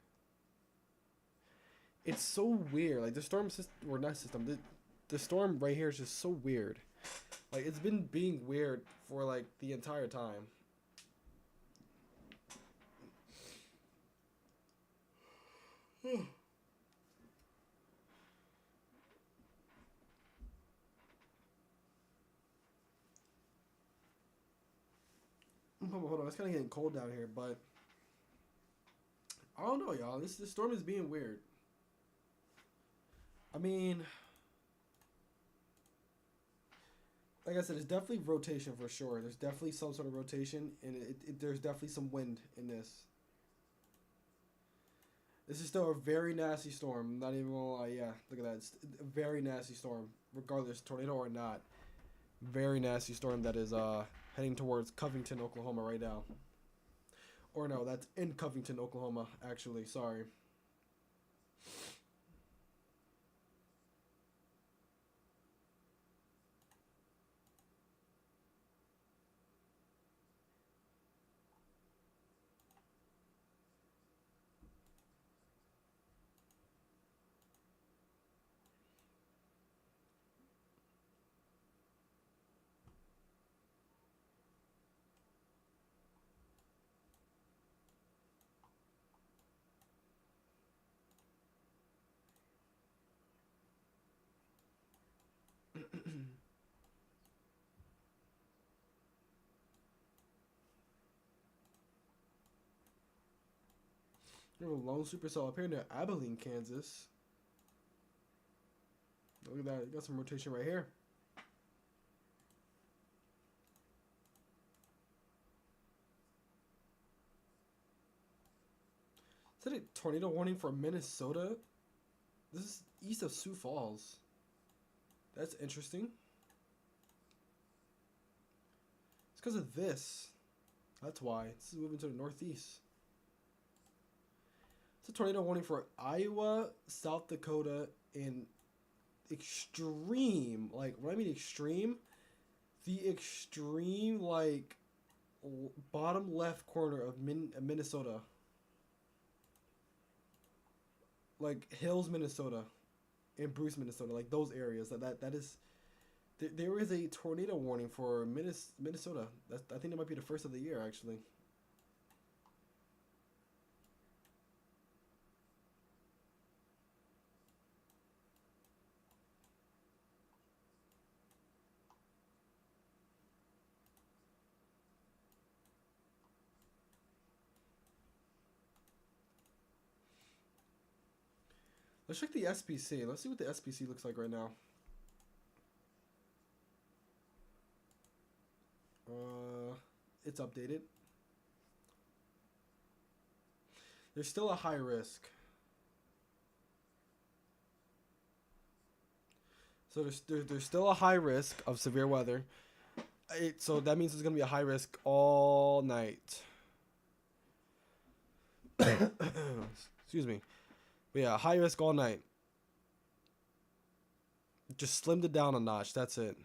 It's so weird. Like, the storm system, or not system, the storm right here is just so weird. Like, it's been being weird for, like, the entire time. Hold on, it's kind of getting cold down here, but I don't know, y'all. This storm is being weird. I mean, like I said, it's definitely rotation for sure. There's definitely some sort of rotation, and there's definitely some wind in this. This is still a very nasty storm. I'm not even gonna lie. Yeah, look at that. It's a very nasty storm, regardless tornado or not. Very nasty storm that is heading towards Covington, Oklahoma right now. Or no, that's in Covington, Oklahoma, actually. Sorry. We have a lone supercell up here near Abilene, Kansas. Look at that. You got some rotation right here. Is that a tornado warning for Minnesota? This is east of Sioux Falls. That's interesting. It's because of this. That's why. This is moving to the northeast. It's a tornado warning for Iowa, South Dakota, and extreme. Like, when I mean extreme, the extreme, like, bottom left corner of Minnesota. Like, Hills, Minnesota, and Bruce, Minnesota. Like, those areas. That is... There is a tornado warning for Minnesota. I think that might be the first of the year, actually. Let's check the SPC. Let's see what the SPC looks like right now. It's updated. There's still a high risk. So there's still a high risk of severe weather. So that means it's going to be a high risk all night. Excuse me. But yeah, high risk all night. Just slimmed it down a notch. That's it.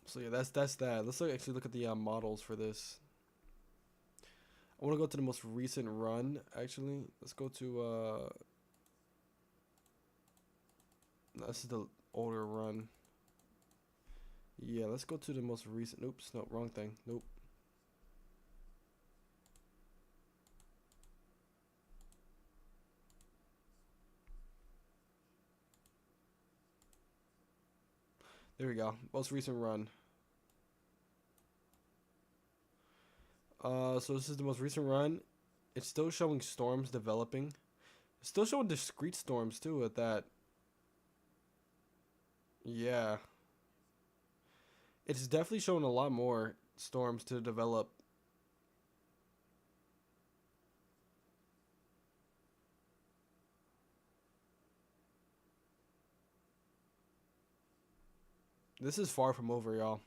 So yeah, that's that. Let's actually look at the models for this. I want to go to the most recent run. Actually, let's go to. This is the older run. Yeah, let's go to the most recent. Oops, no, wrong thing. Nope. There we go. Most recent run. So this is the most recent run. It's still showing storms developing. It's still showing discrete storms too at that. Yeah. It's definitely showing a lot more storms to develop. This is far from over, y'all.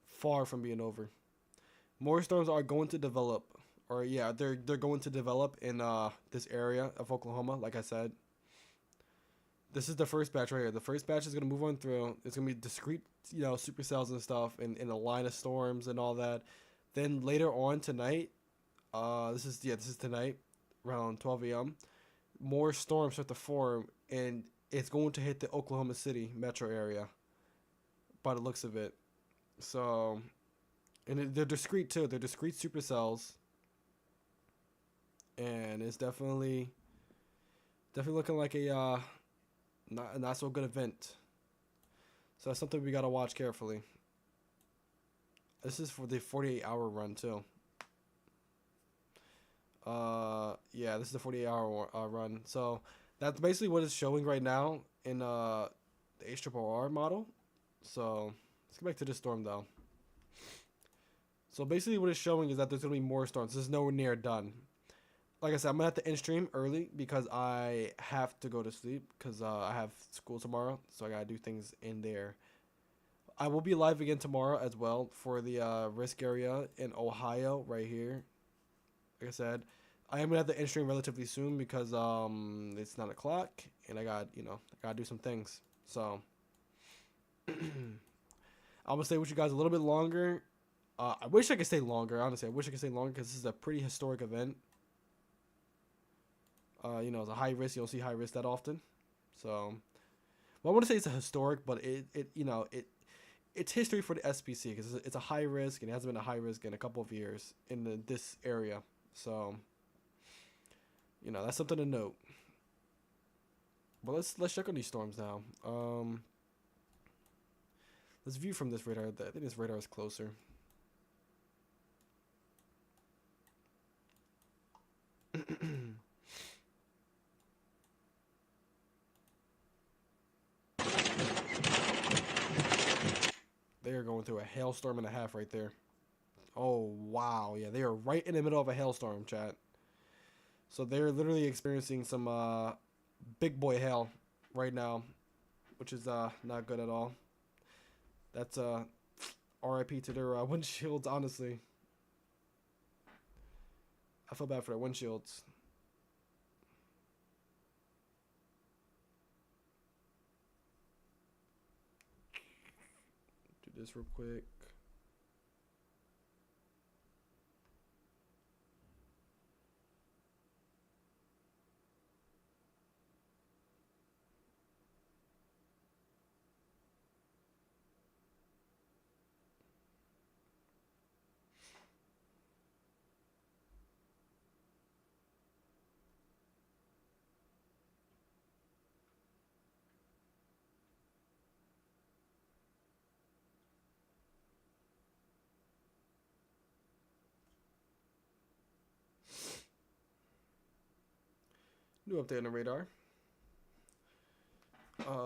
Far from being over. More storms are going to develop. Or yeah, they're going to develop in this area of Oklahoma, like I said. This is the first batch right here. The first batch is going to move on through. It's going to be discrete, supercells and stuff in a line of storms and all that. Then later on tonight, this is tonight, around 12 a.m. More storms start to form, and it's going to hit the Oklahoma City metro area by the looks of it. So, and they're discrete too. They're discrete supercells. And it's definitely looking like a not so good event. So that's something we gotta watch carefully. This is for the 48-hour run too. Yeah, this is the 48-hour run. So that's basically what it's showing right now in the HRRR model. So let's get back to this storm though. So basically what it's showing is that there's gonna be more storms. This is nowhere near done. Like I said, I'm gonna have to end stream early because I have to go to sleep because I have school tomorrow, so I gotta do things in there. I will be live again tomorrow as well for the risk area in Ohio right here. Like I said, I am gonna have to end stream relatively soon because it's 9 o'clock and I gotta do some things. So I'm gonna stay with you guys a little bit longer. I wish I could stay longer. Honestly, I wish I could stay longer because this is a pretty historic event. It's a high risk. You don't see high risk that often. So, well, I want to say it's a historic, but it's history for the SPC because it's a high risk and it hasn't been a high risk in a couple of years in this area. So, You know, that's something to note. But let's check on these storms now. Let's view from this radar. I think this radar is closer. They are going through a hailstorm and a half right there. Oh, wow. Yeah, they are right in the middle of a hailstorm, chat. So they're literally experiencing some big boy hail right now, which is not good at all. That's RIP to their windshields, honestly. I feel bad for their windshields. Do this real quick. New update on the radar.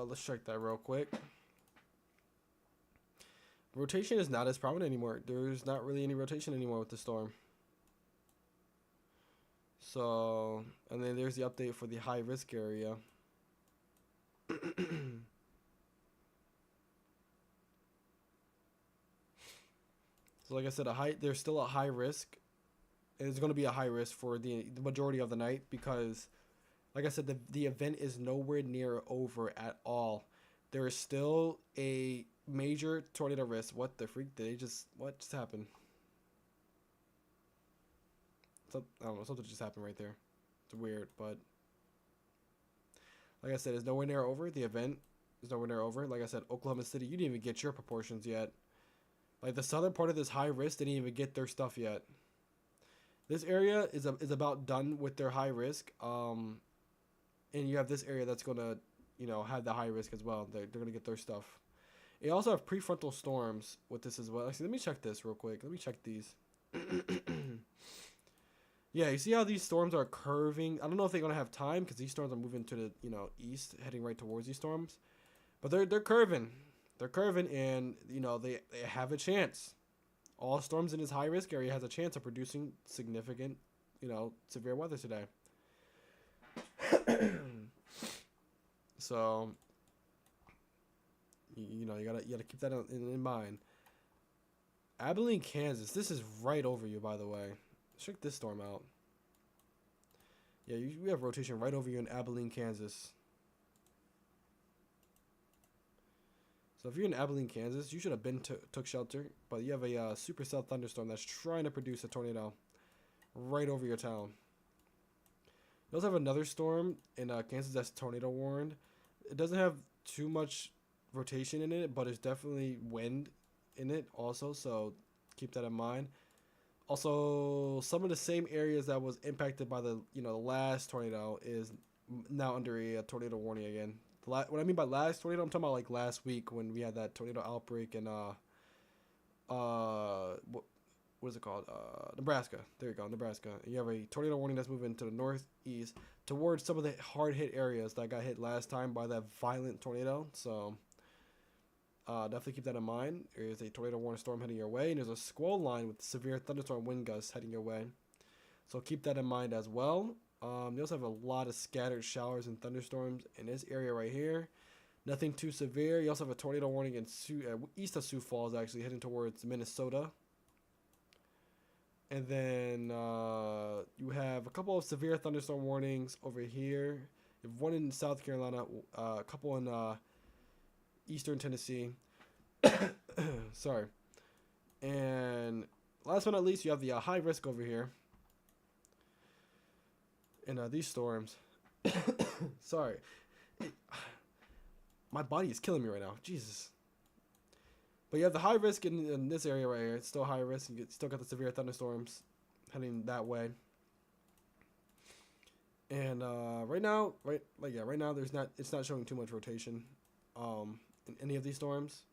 Let's check that real quick. Rotation is not as prominent anymore. There's not really any rotation anymore with the storm. So, and then there's the update for the high risk area. So like I said, there's still a high risk. It's going to be a high risk for the majority of the night because, like I said, the event is nowhere near over at all. There is still a major tornado risk. What the freak? What just happened? I don't know. Something just happened right there. It's weird, but like I said, it's nowhere near over. The event is nowhere near over. Like I said, Oklahoma City, you didn't even get your proportions yet. Like the southern part of this high risk didn't even get their stuff yet. This area is about done with their high risk. And you have this area that's gonna, have the high risk as well. They're gonna get their stuff. You also have prefrontal storms with this as well. Actually, let me check this real quick. Let me check these. Yeah, you see how these storms are curving? I don't know if they're gonna have time because these storms are moving to the east, heading right towards these storms. But they're curving. They're curving, and they have a chance. All storms in this high risk area has a chance of producing significant, severe weather today. So, you gotta keep that in mind. Abilene, Kansas. This is right over you, by the way. Check this storm out. Yeah, we have rotation right over you in Abilene, Kansas. So if you're in Abilene, Kansas, you should have been took shelter. But you have a supercell thunderstorm that's trying to produce a tornado right over your town. You also have another storm in Kansas that's tornado warned. It doesn't have too much rotation in it, but it's definitely wind in it also. So keep that in mind. Also, some of the same areas that was impacted by the last tornado is now under a tornado warning again. What I mean by last tornado, I'm talking about like last week when we had that tornado outbreak in what is it called? Nebraska. There you go, Nebraska. And you have a tornado warning that's moving to the northeast towards some of the hard hit areas that got hit last time by that violent tornado. So definitely keep that in mind. There's a tornado warning storm heading your way, and there's a squall line with severe thunderstorm wind gusts heading your way. So keep that in mind as well. You also have a lot of scattered showers and thunderstorms in this area right here. Nothing too severe. You also have a tornado warning in east of Sioux Falls, actually heading towards Minnesota. And then you have a couple of severe thunderstorm warnings over here. You have one in South Carolina, a couple in eastern Tennessee. Sorry. And last but not least, you have the high risk over here. And these storms. Sorry. My body is killing me right now. Jesus. But you have the high risk in this area right here. It's still high risk. You still got the severe thunderstorms heading that way. And right now, right now, it's not showing too much rotation, in any of these storms.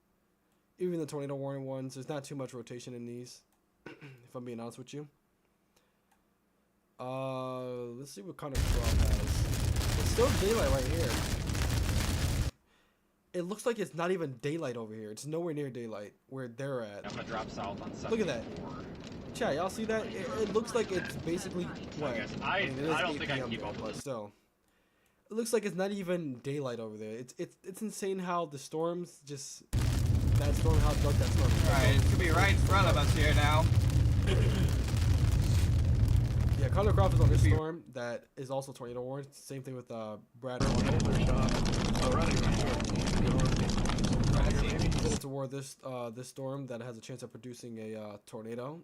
Even the tornado warning ones, there's not too much rotation in these. If I'm being honest with you. Let's see what kind of crop has. It's still daylight right here. It looks like it's not even daylight over here. It's nowhere near daylight where they're at. I'm gonna drop south on 74. Look at that. Chat, y'all see that? It looks like it's basically what? I mean, it is don't 8 think I can PM keep there, up but with it. still. It looks like it's not even daylight over there. It's insane how the storms just that storm, how dark that storm is. Alright, it's gonna be right in front of us here now. Yeah, Connor Croft is on this storm that is also tornado warned. Same thing with Brad. Headed toward this this storm that has a chance of producing a tornado.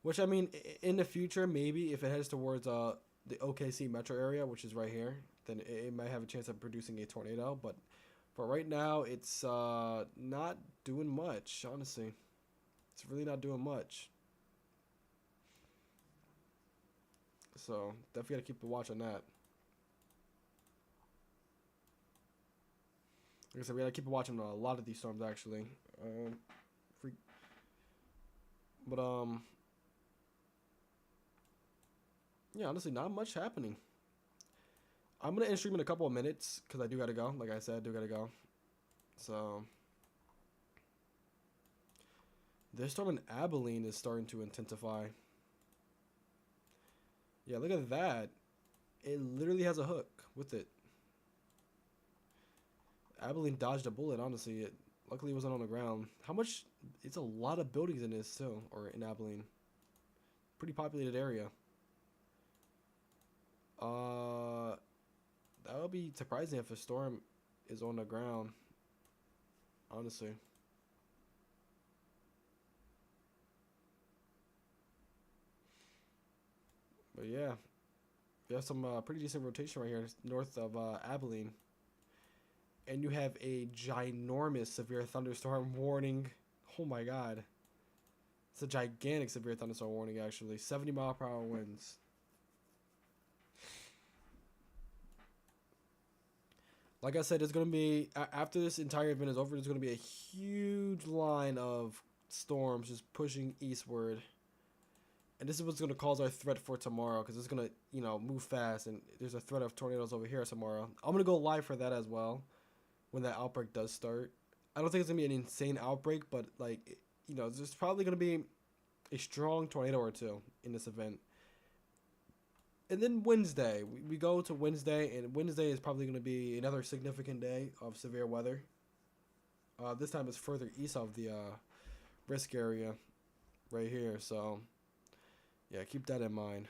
Which, I mean, in the future, maybe if it heads towards the OKC metro area, which is right here, then it might have a chance of producing a tornado. But for right now, it's not doing much, honestly. It's really not doing much. So, definitely got to keep a watch on that. Like I said, we got to keep a watch on a lot of these storms, actually. Yeah, honestly, not much happening. I'm going to end stream in a couple of minutes because I do got to go. Like I said, I do got to go. So, this storm in Abilene is starting to intensify. Yeah, look at that. It literally has a hook with it. Abilene dodged a bullet, honestly. Luckily, it wasn't on the ground. How much? It's a lot of buildings in this, too, or in Abilene. Pretty populated area. That would be surprising if a storm is on the ground. Honestly. But yeah. You have some pretty decent rotation right here north of Abilene. And you have a ginormous severe thunderstorm warning. Oh my god. It's a gigantic severe thunderstorm warning, actually. 70-mile-per-hour winds. Like I said, it's going to be, after this entire event is over, there's going to be a huge line of storms just pushing eastward. And this is what's going to cause our threat for tomorrow, because it's going to, you know, move fast, and there's a threat of tornadoes over here tomorrow. I'm going to go live for that as well, when that outbreak does start. I don't think it's going to be an insane outbreak, but, like, you know, there's probably going to be a strong tornado or two in this event. And then Wednesday, we go to Wednesday, and Wednesday is probably going to be another significant day of severe weather. This time it's further east of the risk area right here, so yeah, keep that in mind.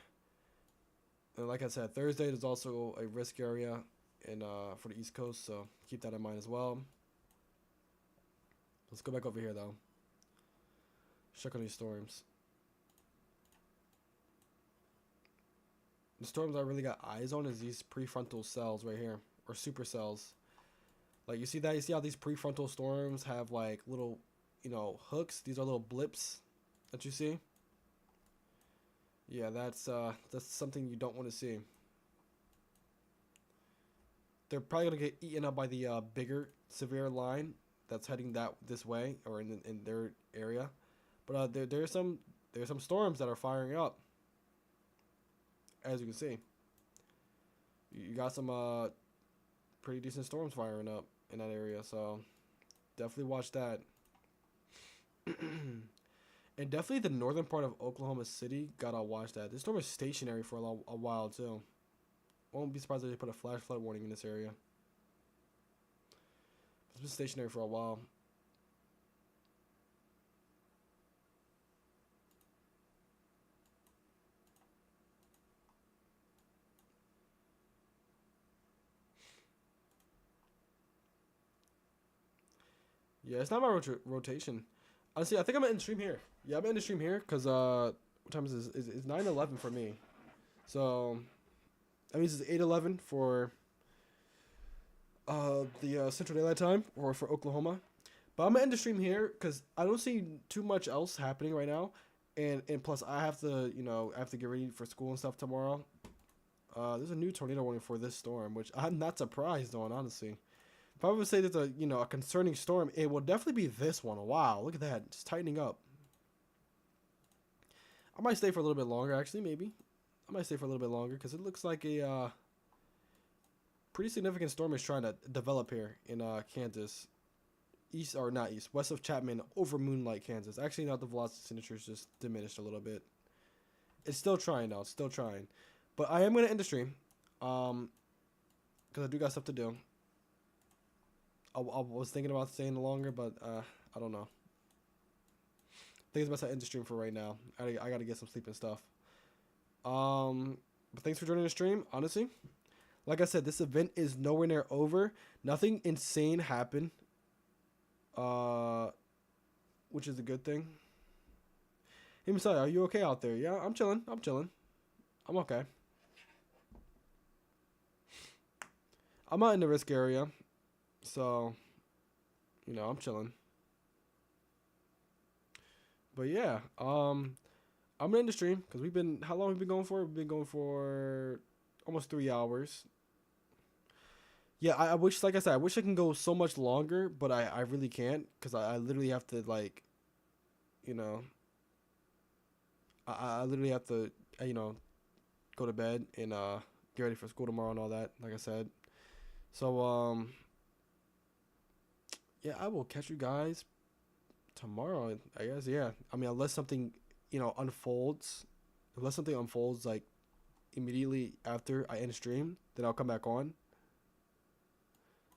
And like I said, Thursday there's also a risk area for the East Coast, so keep that in mind as well. Let's go back over here, though. Check on these storms. The storms I really got eyes on is these prefrontal cells right here, or supercells. Like, you see that? You see how these prefrontal storms have, like, little, you know, hooks? These are little blips that you see. Yeah, that's something you don't want to see. They're probably gonna get eaten up by the bigger severe line that's heading this way, or in their area. But there's some storms that are firing up. As you can see, you got some pretty decent storms firing up in that area, so definitely watch that. And definitely the northern part of Oklahoma City, gotta watch that. This storm is stationary for a while too. Won't be surprised if they put a flash flood warning in this area. It's been stationary for a while. Yeah, it's not my rotation. Honestly, I think I'm gonna end stream here. Yeah, I'm gonna end the stream here because what time is this? It's 9:11 for me. So that means it's 8:11 for the Central Daylight Time, or for Oklahoma. But I'm gonna end the stream here because I don't see too much else happening right now, and plus I have to, you know, I have to get ready for school and stuff tomorrow. There's a new tornado warning for this storm, which I'm not surprised on, honestly. If I would say there's a concerning storm, it will definitely be this one. Wow, look at that, just tightening up. I might stay for a little bit longer, actually, maybe. I might stay for a little bit longer because it looks like a pretty significant storm is trying to develop here in Kansas. East, or not east, west of Chapman over Moonlight, Kansas. Actually, not the velocity signature's just diminished a little bit. It's still trying, though. It's still trying. But I am going to end the stream. Because I do got stuff to do. I was thinking about staying longer, but I don't know. I think it's best I end the stream for right now. I got to get some sleep and stuff. But thanks for joining the stream, honestly. Like I said, this event is nowhere near over. Nothing insane happened. Which is a good thing. Hey, Messiah, are you okay out there? Yeah, I'm chilling. I'm okay. I'm not in the risk area, so, I'm chilling. But yeah, I'm gonna end the stream because how long have we been going for? We've been going for almost 3 hours. Yeah, I wish, like I said, I wish I can go so much longer, but I really can't because I literally have to, like, I literally have to, go to bed and get ready for school tomorrow and all that, like I said. So, yeah, I will catch you guys tomorrow, I guess, yeah. I mean, unless something, unfolds, like, immediately after I end stream, then I'll come back on.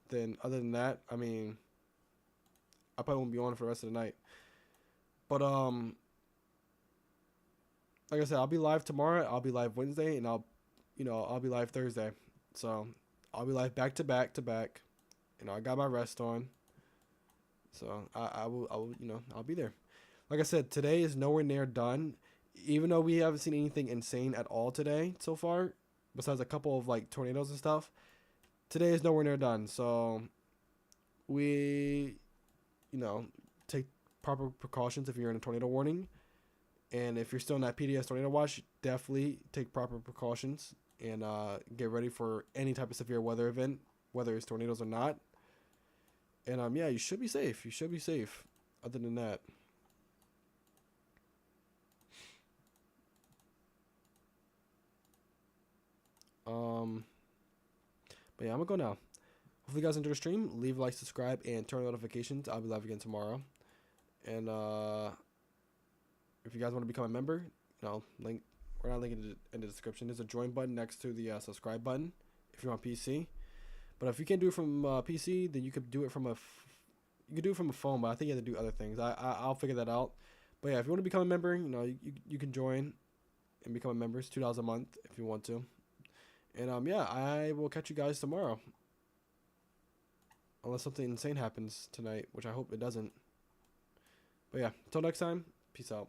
Then other than that, I mean, I probably won't be on for the rest of the night. But like I said, I'll be live tomorrow. I'll be live Wednesday, and I'll be live Thursday. So I'll be live back to back to back. I got my rest on. So I will I'll be there. Like I said, today is nowhere near done. Even though we haven't seen anything insane at all today so far, besides a couple of like tornadoes and stuff. Today is nowhere near done, so we, take proper precautions if you're in a tornado warning. And if you're still in that PDS tornado watch, definitely take proper precautions and get ready for any type of severe weather event, whether it's tornadoes or not. And yeah, you should be safe. You should be safe. Other than that. But yeah, I'm gonna go now. Hopefully you guys enjoyed the stream. Leave a like, subscribe, and turn on notifications. I'll be live again tomorrow. And if you guys want to become a member, link, we're not linking it in the description. There's a join button next to the subscribe button if you're on PC. But if you can't do it from PC, then you could do it from a phone. But I think you have to do other things. I'll figure that out. But yeah, if you want to become a member, you can join and become a member. It's $2 a month if you want to. And yeah, I will catch you guys tomorrow. Unless something insane happens tonight, which I hope it doesn't. But yeah, until next time, peace out.